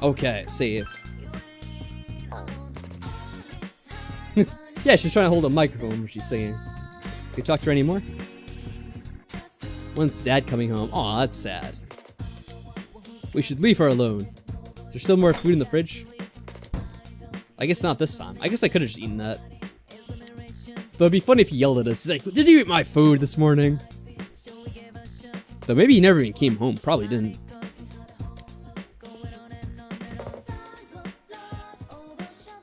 Okay, save. Yeah, she's trying to hold a microphone when she's singing. Can you talk to her anymore? When's Dad coming home? Aw, that's sad. We should leave her alone. Is there still more food in the fridge? I guess not this time. I guess I could have just eaten that. Though it'd be funny if he yelled at us, like, did you eat my food this morning? Though maybe he never even came home. Probably didn't.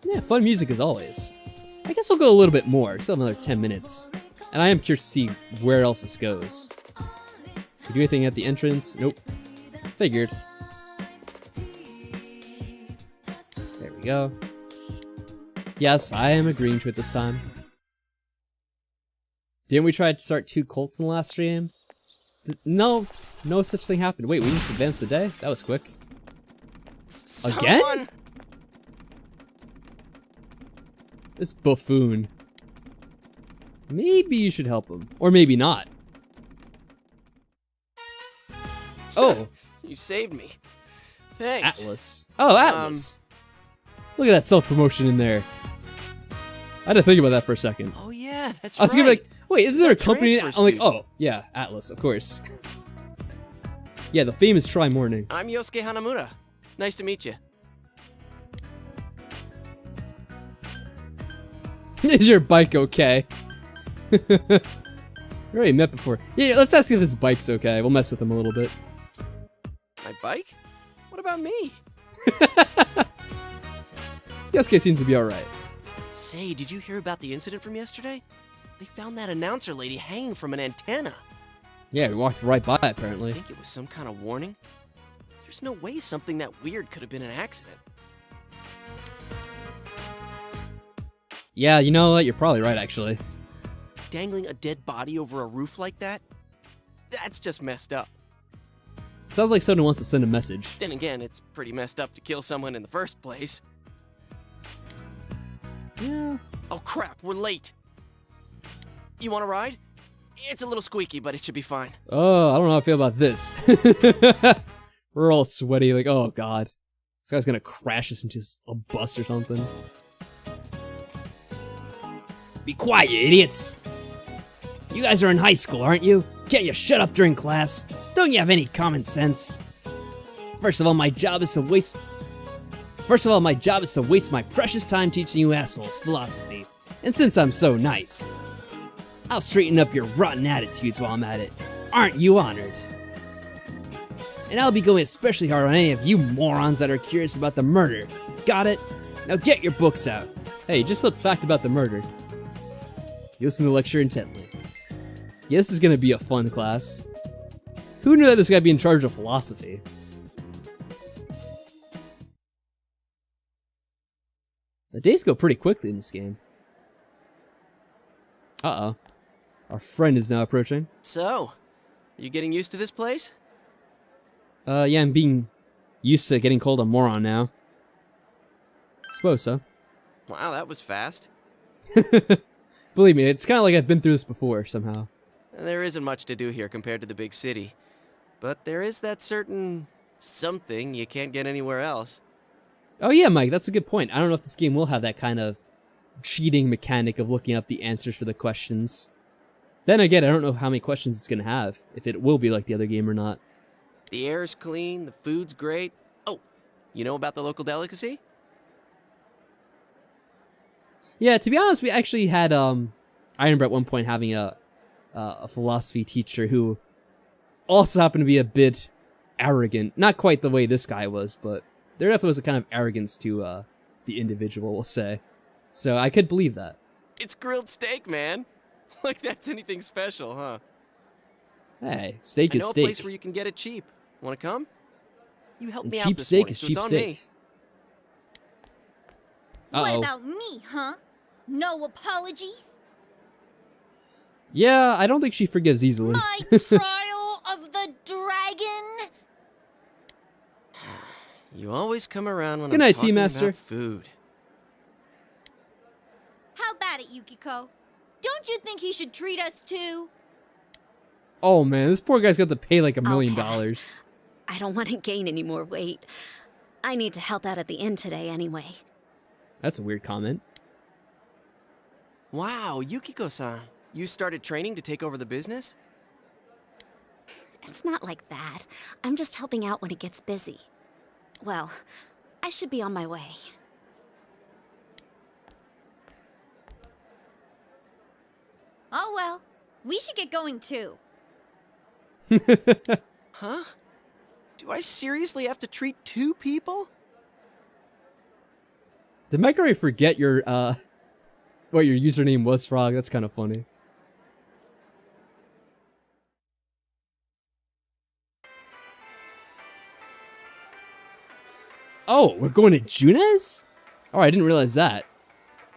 Yeah, fun music as always. I guess I'll go a little bit more. Still another 10 minutes. And I am curious to see where else this goes. Can we do anything at the entrance? Nope. Figured. There we go. Yes, I am agreeing to it this time. Didn't we try to start 2 cults in the last stream? No such thing happened. Wait, we just advanced the day? That was quick. Again? This buffoon. Maybe you should help him. Or maybe not. Oh. You saved me. Thanks. Atlas. Oh, Atlas. Look at that self-promotion in there. I had to think about that for a second. Oh yeah, that's I was right. gonna be like, wait, isn't there a company? I'm transfer like, student. oh, yeah, Atlas, of course. Yeah, the famous Try Morning. I'm Yosuke Hanamura. Nice to meet you. Is your bike okay? We already met before. Yeah, let's ask if his bike's okay. We'll mess with him a little bit. My bike? What about me? Yosuke seems to be alright. Say, did you hear about the incident from yesterday? They found that announcer lady hanging from an antenna. Yeah, we walked right by I apparently. think it was some kind of warning. There's no way something that weird could have been an accident. Yeah, you know what? You're probably right, actually. Dangling a dead body over a roof like that? That's just messed up. Sounds like someone wants to send a message. Then again, it's pretty messed up to kill someone in the first place. Yeah. Oh crap, we're late. You want to ride? It's a little squeaky, but it should be fine. Oh, I don't know how I feel about this. We're all sweaty, like, oh god. This guy's gonna crash us into a bus or something. Be quiet, you idiots! You guys are in high school, aren't you? Can't you shut up during class? Don't you have any common sense? First of all, my job is to waste my precious time teaching you assholes philosophy. And since I'm so nice, I'll straighten up your rotten attitudes while I'm at it. Aren't you honored? And I'll be going especially hard on any of you morons that are curious about the murder. Got it? Now get your books out. Hey, just a fact about the murder. You listen to the lecture intently. Yeah, this is gonna be a fun class. Who knew that this guy'd be in charge of philosophy? The days go pretty quickly in this game. Uh-oh. Our friend is now approaching. So, you getting used to this place? Yeah, I'm being used to getting called a moron now. Suppose so. Wow, that was fast. Believe me, it's kind of like I've been through this before, somehow. There isn't much to do here compared to the big city. But there is that certain something you can't get anywhere else. Oh yeah, Mike, that's a good point. I don't know if this game will have that kind of cheating mechanic of looking up the answers for the questions. Then again, I don't know how many questions it's going to have, if it will be like the other game or not. The air's clean, the food's great. Oh, you know about the local delicacy? Yeah, to be honest, we actually had, I remember at one point having a philosophy teacher who also happened to be a bit arrogant. Not quite the way this guy was, but there definitely was a kind of arrogance to the individual, we'll say. So I could believe that. It's grilled steak, man. Like that's anything special, huh? Hey, steak I is know steak. a place where you can get it cheap. Want to come? You helped me out Cheap this steak morning, is so cheap it's on steak. me. What about me, huh? No apologies? Yeah, I don't think she forgives easily. My trial of the dragon? You always come around when Good I'm night, talking Tea Master. about food. How about it, Yukiko? Don't you think he should treat us too? Oh man, this poor guy's got to pay like $1 million. I don't want to gain any more weight. I need to help out at the inn today anyway. That's a weird comment. Wow, Yukiko-san. You started training to take over the business? It's not like that. I'm just helping out when it gets busy. Well, I should be on my way. Oh well, we should get going too. Huh? Do I seriously have to treat 2 people? Did Mike already forget your, what your username was, Frog? That's kind of funny. Oh, we're going to Junes? Oh, I didn't realize that.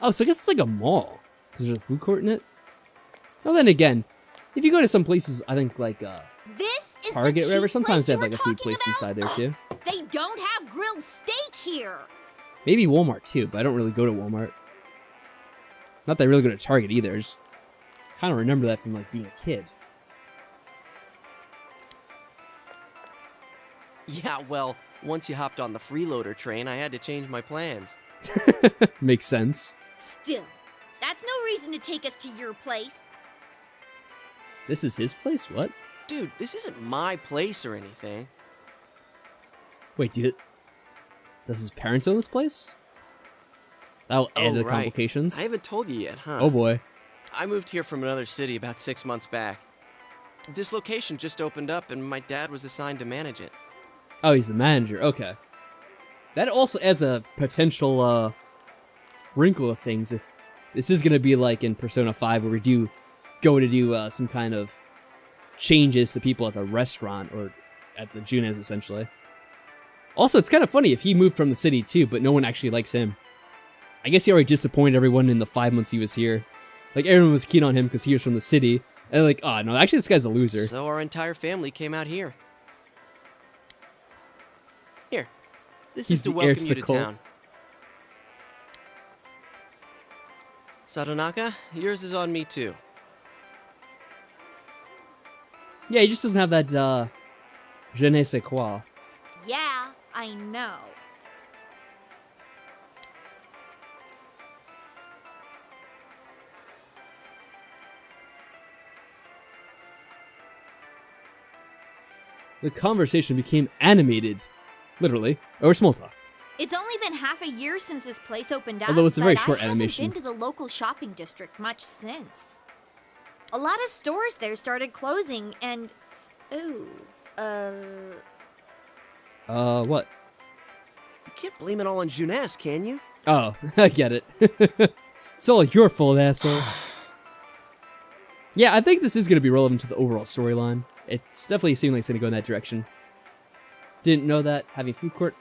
Oh, so I guess it's like a mall. Because there's a food court in it? Well, then again, if you go to some places, I think like, This is Target or the whatever, cheap sometimes place they you have like were a food talking place inside there too. They don't have grilled steak here. Maybe Walmart too, but I don't really go to Walmart. Not that I really go to Target either. I just kind of remember that from like being a kid. Yeah, well, once you hopped on the freeloader train, I had to change my plans. Makes sense. Still, that's no reason to take us to your place. This is his place? What? Dude, this isn't my place or anything. Wait, does his parents own this place? That'll add to the right. complications. I haven't told you yet, huh? Oh boy. I moved here from another city about 6 months back. This location just opened up and my dad was assigned to manage it. Oh, he's the manager. Okay. That also adds a potential wrinkle of things if this is going to be like in Persona 5 where we do go to do some kind of changes to people at the restaurant or at the Junes, essentially. Also, it's kind of funny if he moved from the city too, but no one actually likes him. I guess he already disappointed everyone in the 5 months he was here. Like, everyone was keen on him because he was from the city. And like, oh, no, actually this guy's a loser. So our entire family came out here. Here, this He's is to the heir welcome to you the to cult. town. Sadonaka, yours is on me too. Yeah, he just doesn't have that, je ne sais quoi. Yeah, I know. The conversation became animated. Literally. Over small talk. It's only been half a year since this place opened up, Although it's a very but short I haven't animation. been to the local shopping district much since. A lot of stores there started closing, and What? You can't blame it all on Junes, can you? Oh, I get it. It's all your fault, asshole. Yeah, I think this is going to be relevant to the overall storyline. It's definitely seeming like it's going to go in that direction. Didn't know that having food court.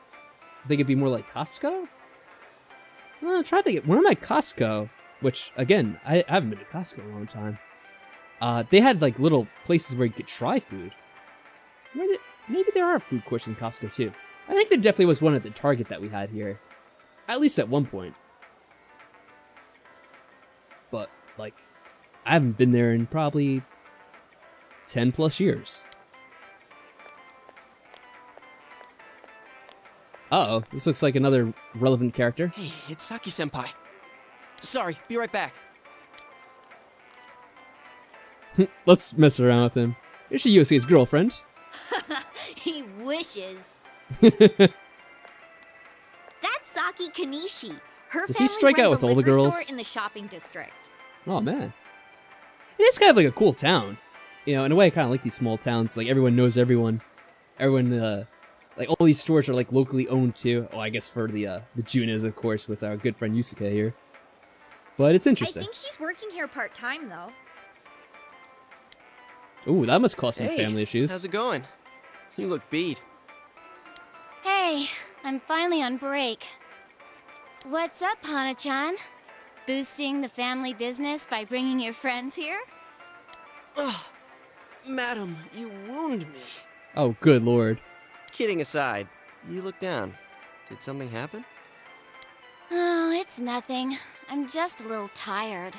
I think it'd be more like Costco? Well, try to think. Where am I Costco? Which, again, I haven't been to Costco in a long time. They had like little places where you could try food. Maybe there are food courts in Costco too. I think there definitely was one at the Target that we had here. At least at one point. But, like, I haven't been there in probably 10 plus years. Uh-oh, this looks like another relevant character. Hey, it's Saki-senpai. Sorry, be right back. Let's mess around with him. Is she Yosuke's girlfriend? he wishes. Does That's Saki Kanishi. Her he family strike out runs with a all the liquor girls? store in the shopping district. Oh, man. It is kind of like a cool town. You know, in a way, I kind of like these small towns. Like, everyone knows everyone. Everyone, like, all these stores are, like, locally owned, too. Oh, I guess for the Junes, of course, with our good friend Yusuke here. But it's interesting. I think she's working here part-time, though. Ooh, that must cause some Hey, family issues. how's it going? You look beat. Hey, I'm finally on break. What's up, Hana-chan? Boosting the family business by bringing your friends here? Ugh, madam, you wound me. Oh, good lord. Kidding aside, you look down. Did something happen? Oh, it's nothing. I'm just a little tired.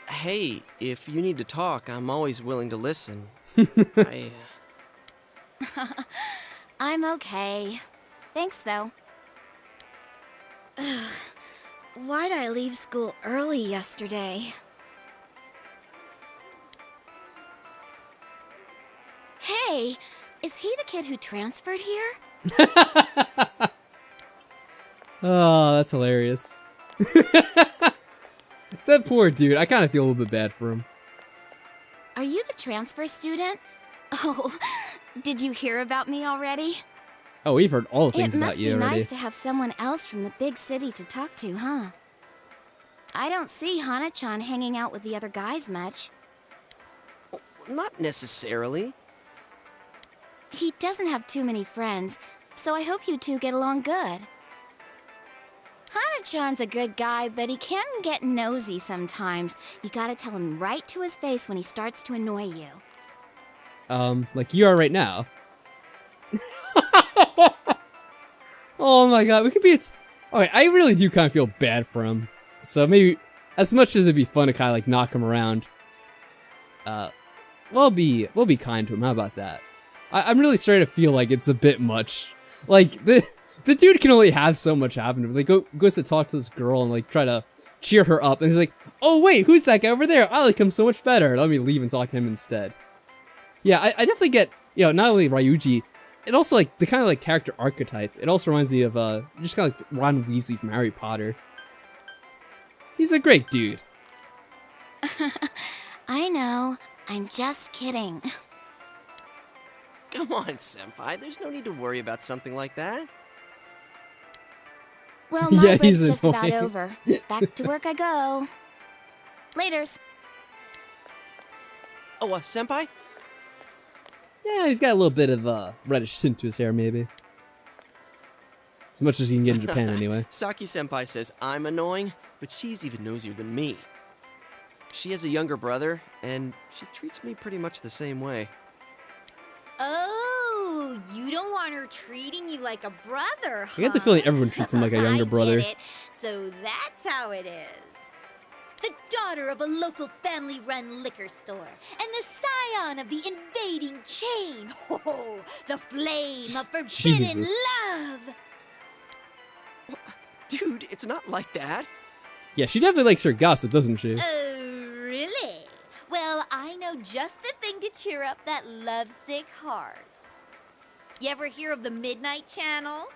Hey, if you need to talk, I'm always willing to listen. I'm okay. Thanks, though. Ugh, why'd I leave school early yesterday? Hey, is he the kid who transferred here? Oh, that's hilarious. That poor dude. I kind of feel a little bit bad for him. Are you the transfer student? Oh, did you hear about me already? Oh, we've heard all the things It about must you be already. nice to have someone else from the big city to talk to, huh? I don't see Hana-chan hanging out with the other guys much. Not necessarily. He doesn't have too many friends, so I hope you two get along good. Hana-chan's a good guy, but he can get nosy sometimes. You gotta tell him right to his face when he starts to annoy you. Like you are right now. Oh my god, we could be Alright, I really do kind of feel bad for him. So maybe, as much as it'd be fun to kind of like knock him around, we'll be kind to him. How about that? I'm really starting to feel like it's a bit much. Like, the dude can only have so much happen to him. Like, goes to talk to this girl and like try to cheer her up. And he's like, oh wait, who's that guy over there? I like him so much better. Let me leave and talk to him instead. Yeah, I definitely get, you know, not only Ryuji it also, like, the kind of, like, character archetype. It also reminds me of, just kind of like Ron Weasley from Harry Potter. He's a great dude. I know. I'm just kidding. Come on, Senpai. There's no need to worry about something like that. Well, my Yeah, break's he's just about annoying. over. Back to work I go. Laters. Oh, Senpai? Yeah, he's got a little bit of, reddish tint to his hair, maybe. As much as you can get in Japan, anyway. Saki Senpai says I'm annoying, but she's even nosier than me. She has a younger brother, and she treats me pretty much the same way. Oh, you don't want her treating you like a brother, huh? I get the feeling everyone treats him like a younger brother. I get it. So that's how it is. The daughter of a local family-run liquor store, and the scion of the invading chain. Oh, the flame of forbidden Jesus. love. Dude, it's not like that. Yeah, she definitely likes her gossip, doesn't she? Oh, really? Well, I know just the thing to cheer up that lovesick heart. You ever hear of the Midnight Channel?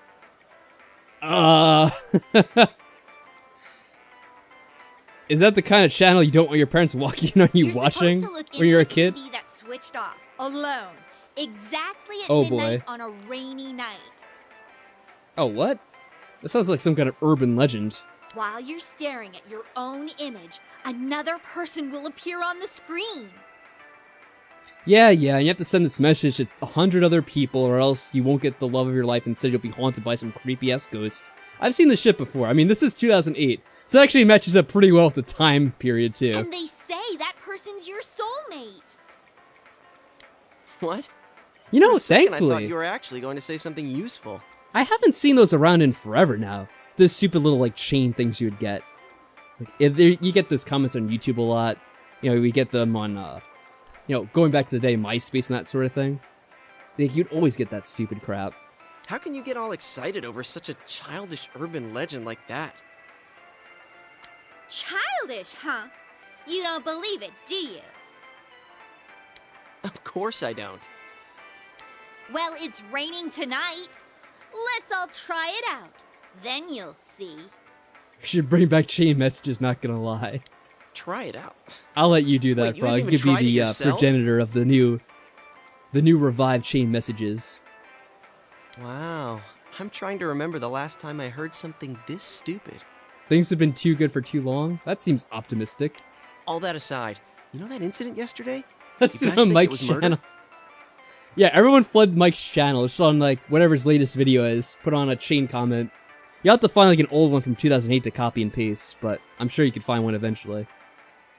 Is that the kind of channel you don't want your parents walking in on you You're watching supposed to look when you're a into kid? TV that's switched off, alone, exactly at Oh, midnight boy. on a rainy night. Oh, what? That sounds like some kind of urban legend. While you're staring at your own image, another person will appear on the screen. Yeah, and you have to send this message to 100 other people or else you won't get the love of your life. Instead, you'll be haunted by some creepy-ass ghost. I've seen this shit before. I mean, this is 2008, so it actually matches up pretty well with the time period, too. And they say that person's your soulmate. What? You know, For a second, I thankfully, thought you were actually going to say something useful. I haven't seen those around in forever now. Those stupid little, like, chain things you would get. Like, you get those comments on YouTube a lot. You know, we get them on, you know, going back to the day, MySpace and that sort of thing. Like, you'd always get that stupid crap. How can you get all excited over such a childish urban legend like that? Childish, huh? You don't believe it, do you? Of course I don't. Well, it's raining tonight. Let's all try it out. Then you'll see. You should bring back chain messages, not gonna lie. Try it out. I'll let you do that, Wait, you Frog. haven't Give even me tried it the yourself? progenitor of the new revived chain messages. Wow. I'm trying to remember the last time I heard something this stupid. Things have been too good for too long? That seems optimistic. All that aside, you know that incident yesterday? That's You guys on think it Mike's was murder? channel. Yeah, everyone flood Mike's channel. It's on, like, whatever his latest video is. Put on a chain comment. You have to find, like, an old one from 2008 to copy and paste, but I'm sure you could find one eventually.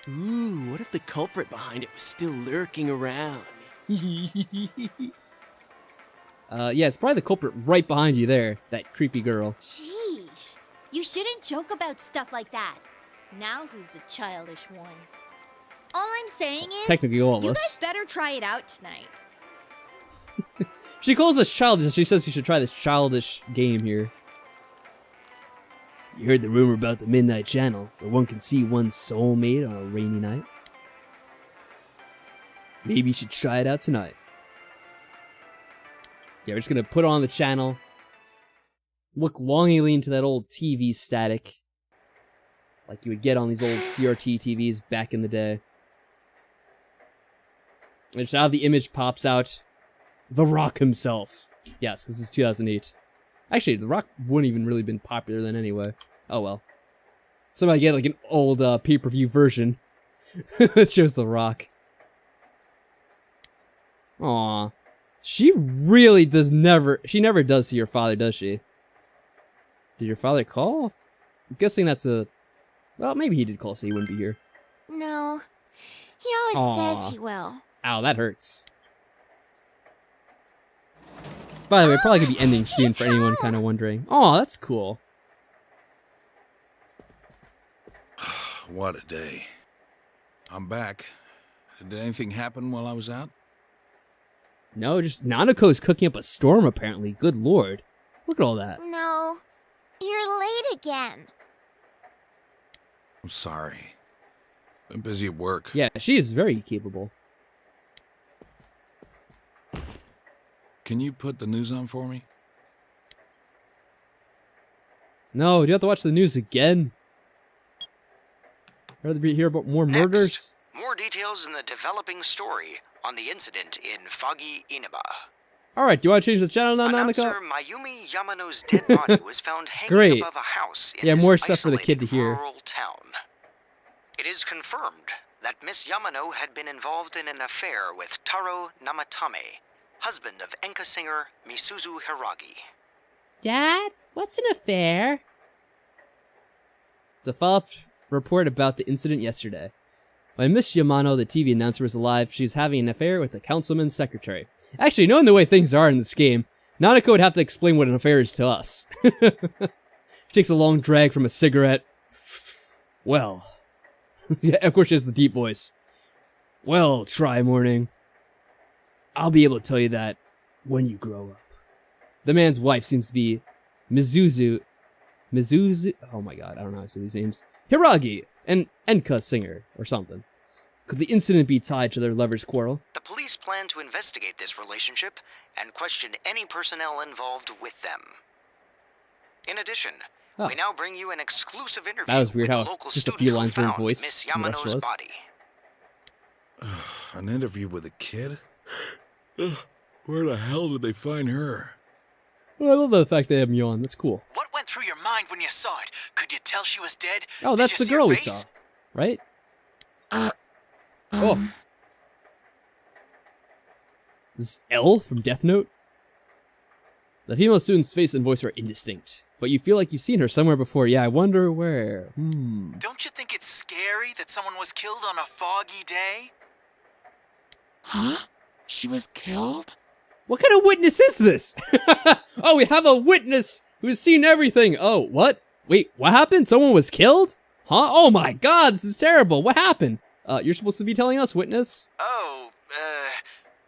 Ooh, what if the culprit behind it was still lurking around? Yeah, it's probably the culprit right behind you there. That creepy girl. Jeez, you shouldn't joke about stuff like that. Now who's the childish one? All I'm saying is, Technically all of you us. guys better try it out tonight. She calls us childish and she says we should try this childish game here. You heard the rumor about the Midnight Channel, where one can see one's soulmate on a rainy night? Maybe you should try it out tonight. Yeah, we're just gonna put on the channel, look longingly into that old TV static, like you would get on these old CRT TVs back in the day. And just how the image pops out, The Rock himself. Yes, because it's 2008. Actually, The Rock wouldn't even really been popular then anyway. Oh well. Somebody get like an old pay-per-view version that shows The Rock. Aw. She really does she never does see your father, does she? Did your father call? I'm guessing that's well, maybe he did call, so he wouldn't be here. No. He always Aw. says he will. Ow, that hurts. By the way, probably gonna be ending soon for anyone kind of wondering. Aw, that's cool. What a day. I'm back. Did anything happen while I was out? No, just Nanako's cooking up a storm apparently. Good lord. Look at all that. No. You're late again. I'm sorry. Been busy at work. Yeah, she is very capable. can you put the news on for me? No, do you have to watch the news again? Rather be hear about more murders? Next, more details in the developing story on the incident in foggy Inaba. Alright, do you want to change the channel now, Announcer Nanako? Mayumi Yamano's dead body was found hanging Great. above a house in Yeah, this more stuff for the kid to isolated hear. rural town. It is confirmed that Miss Yamano had been involved in an affair with Taro Namatame, husband of enka singer Misuzu Hiragi. Dad, what's an affair? It's a follow-up report about the incident yesterday. When Miss Yamano, the TV announcer, was alive, she was having an affair with the councilman's secretary. Actually, knowing the way things are in this game, Nanako would have to explain what an affair is to us. She takes a long drag from a cigarette. Well. Yeah, of course she has the deep voice. Well, Tri-Morning. I'll be able to tell you that when you grow up. The man's wife seems to be Mizuzu. Oh my god, I don't know how to say these names. Hiragi, an enka singer or something. Could the incident be tied to their lovers' quarrel? The police plan to investigate this relationship and question any personnel involved with them. In addition, we now bring you an exclusive interview That was weird with how the local just a student few who lines were in found voice. Miss and the rest Yamano's was. body. An interview with a kid? Where the hell did they find her? Well, I love the fact they have me on. That's cool. What went through your mind when you saw it? Could you tell she was dead? Oh, Did that's you the see her girl we face? saw, right? Oh. This is L from Death Note? The female student's face and voice are indistinct, but you feel like you've seen her somewhere before. Yeah, I wonder where. Don't you think it's scary that someone was killed on a foggy day? Huh? She was killed? What kind of witness is this? Oh, we have a witness who's seen everything. Oh, what? Wait, what happened? Someone was killed? Huh? Oh my god, this is terrible. What happened? You're supposed to be telling us, witness? Oh,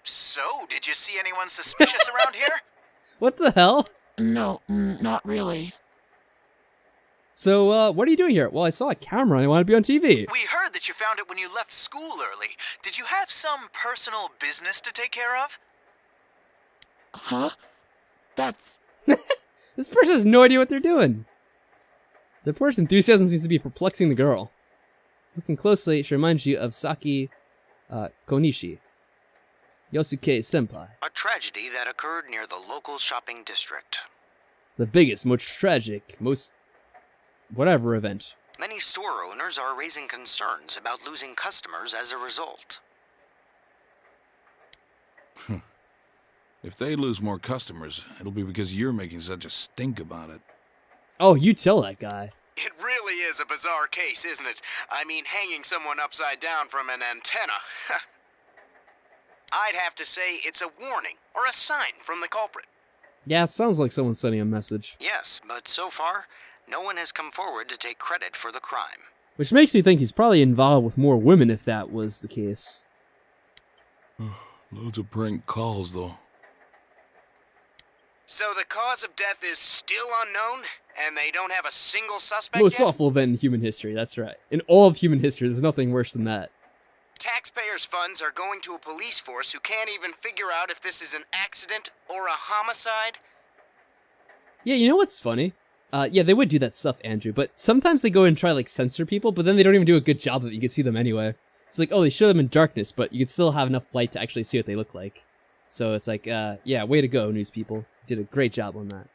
so did you see anyone suspicious around here? What the hell? No, not really. So, what are you doing here? Well, I saw a camera and I want to be on TV. We heard that you found it when you left school early. Did you have some personal business to take care of? Huh? That's... This person has no idea what they're doing. The poor's enthusiasm seems to be perplexing the girl. Looking closely, she reminds you of Saki Konishi, Yosuke Senpai. A tragedy that occurred near the local shopping district. The biggest, most tragic, most whatever event. Many store owners are raising concerns about losing customers as a result. If they lose more customers, it'll be because you're making such a stink about it. Oh, you tell that guy. It really is a bizarre case, isn't it? I mean, hanging someone upside down from an antenna. I'd have to say it's a warning or a sign from the culprit. Yeah, it sounds like someone's sending a message. Yes, but so far, no one has come forward to take credit for the crime. Which makes me think he's probably involved with more women if that was the case. Loads of prank calls, though. So the cause of death is still unknown, and they don't have a single suspect Most yet? awful event in human history, that's right. In all of human history, there's nothing worse than that. Taxpayers' funds are going to a police force who can't even figure out if this is an accident or a homicide. Yeah, you know what's funny? Yeah, they would do that stuff, Andrew, but sometimes they go and try, like, censor people, but then they don't even do a good job of it. You can see them anyway. It's like, oh, they show them in darkness, but you can still have enough light to actually see what they look like. So it's like, yeah, way to go, news people. Did a great job on that.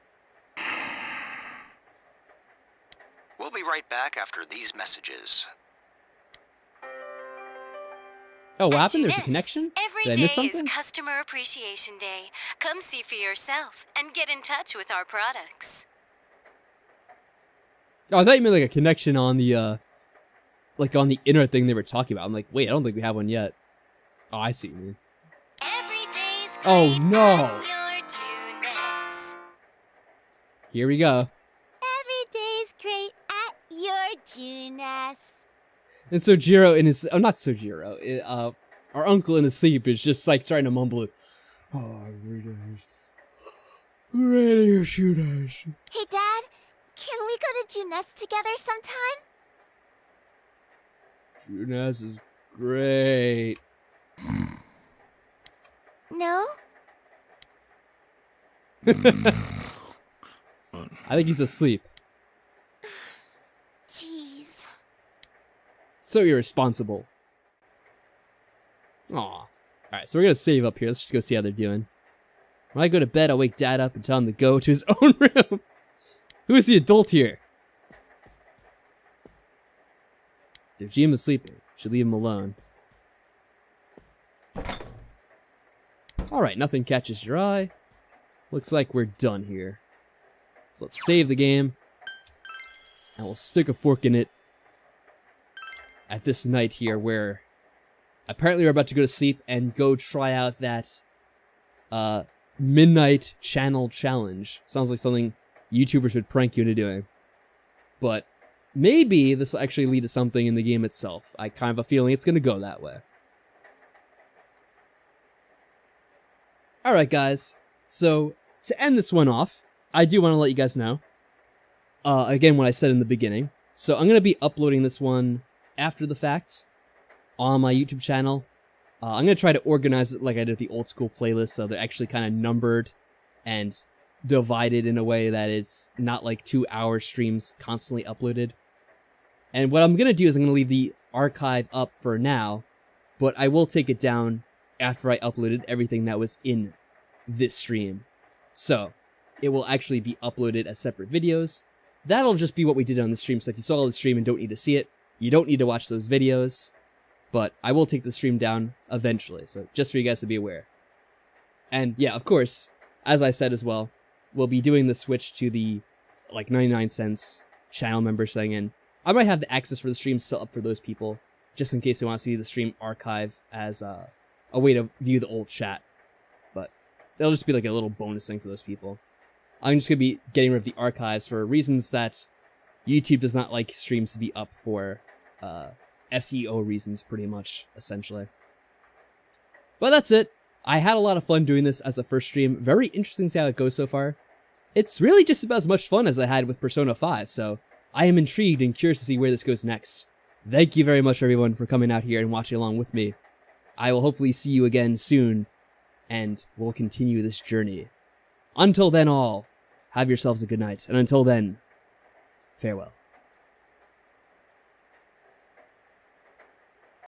We'll be right back after these messages. Oh, what happened? There's a connection? Every Did I day miss is something? Customer Appreciation Day. Come see for yourself and get in touch with our products. Oh, I thought you meant like a connection on the, like on the inner thing they were talking about. I'm like, wait, I don't think we have one yet. Oh, I see what you mean. Oh, no. Here we go. Every day's great at your Junas. And Sojiro in his, oh, not Sojiro, our uncle in his sleep is just like starting to mumble it. Oh, every day's radio shooters. Hey, Dad, can we go to Junes together sometime? Junas is great. No? I think he's asleep. Jeez. So irresponsible. Aw. Alright, so we're gonna save up here. Let's just go see how they're doing. When I go to bed, I'll wake Dad up and tell him to go to his own room. Who is the adult here? If GM is sleeping, should leave him alone. Alright, nothing catches your eye. Looks like we're done here. So let's save the game. And we'll stick a fork in it at this night here where apparently we're about to go to sleep and go try out that midnight channel challenge. Sounds like something YouTubers would prank you into doing. But maybe this will actually lead to something in the game itself. I kind of have a feeling it's going to go that way. Alright guys, so to end this one off, I do want to let you guys know, again what I said in the beginning, so I'm going to be uploading this one after the fact on my YouTube channel. I'm going to try to organize it like I did with the old school playlist, so they're actually kind of numbered and divided in a way that it's not like 2-hour streams constantly uploaded. And what I'm going to do is I'm going to leave the archive up for now, but I will take it down after I uploaded everything that was in this stream. So, it will actually be uploaded as separate videos. That'll just be what we did on the stream, so if you saw the stream and don't need to see it, you don't need to watch those videos. But I will take the stream down eventually, so just for you guys to be aware. And yeah, of course, as I said as well, we'll be doing the switch to the, like, 99 cents channel members thing, and I might have the access for the stream still up for those people, just in case they want to see the stream archive as a way to view the old chat. But it'll just be like a little bonus thing for those people. I'm just going to be getting rid of the archives for reasons that YouTube does not like streams to be up for SEO reasons, pretty much, essentially. But that's it. I had a lot of fun doing this as a first stream. Very interesting to see how it goes so far. It's really just about as much fun as I had with Persona 5, so I am intrigued and curious to see where this goes next. Thank you very much, everyone, for coming out here and watching along with me. I will hopefully see you again soon, and we'll continue this journey. Until then all, have yourselves a good night, and until then, farewell.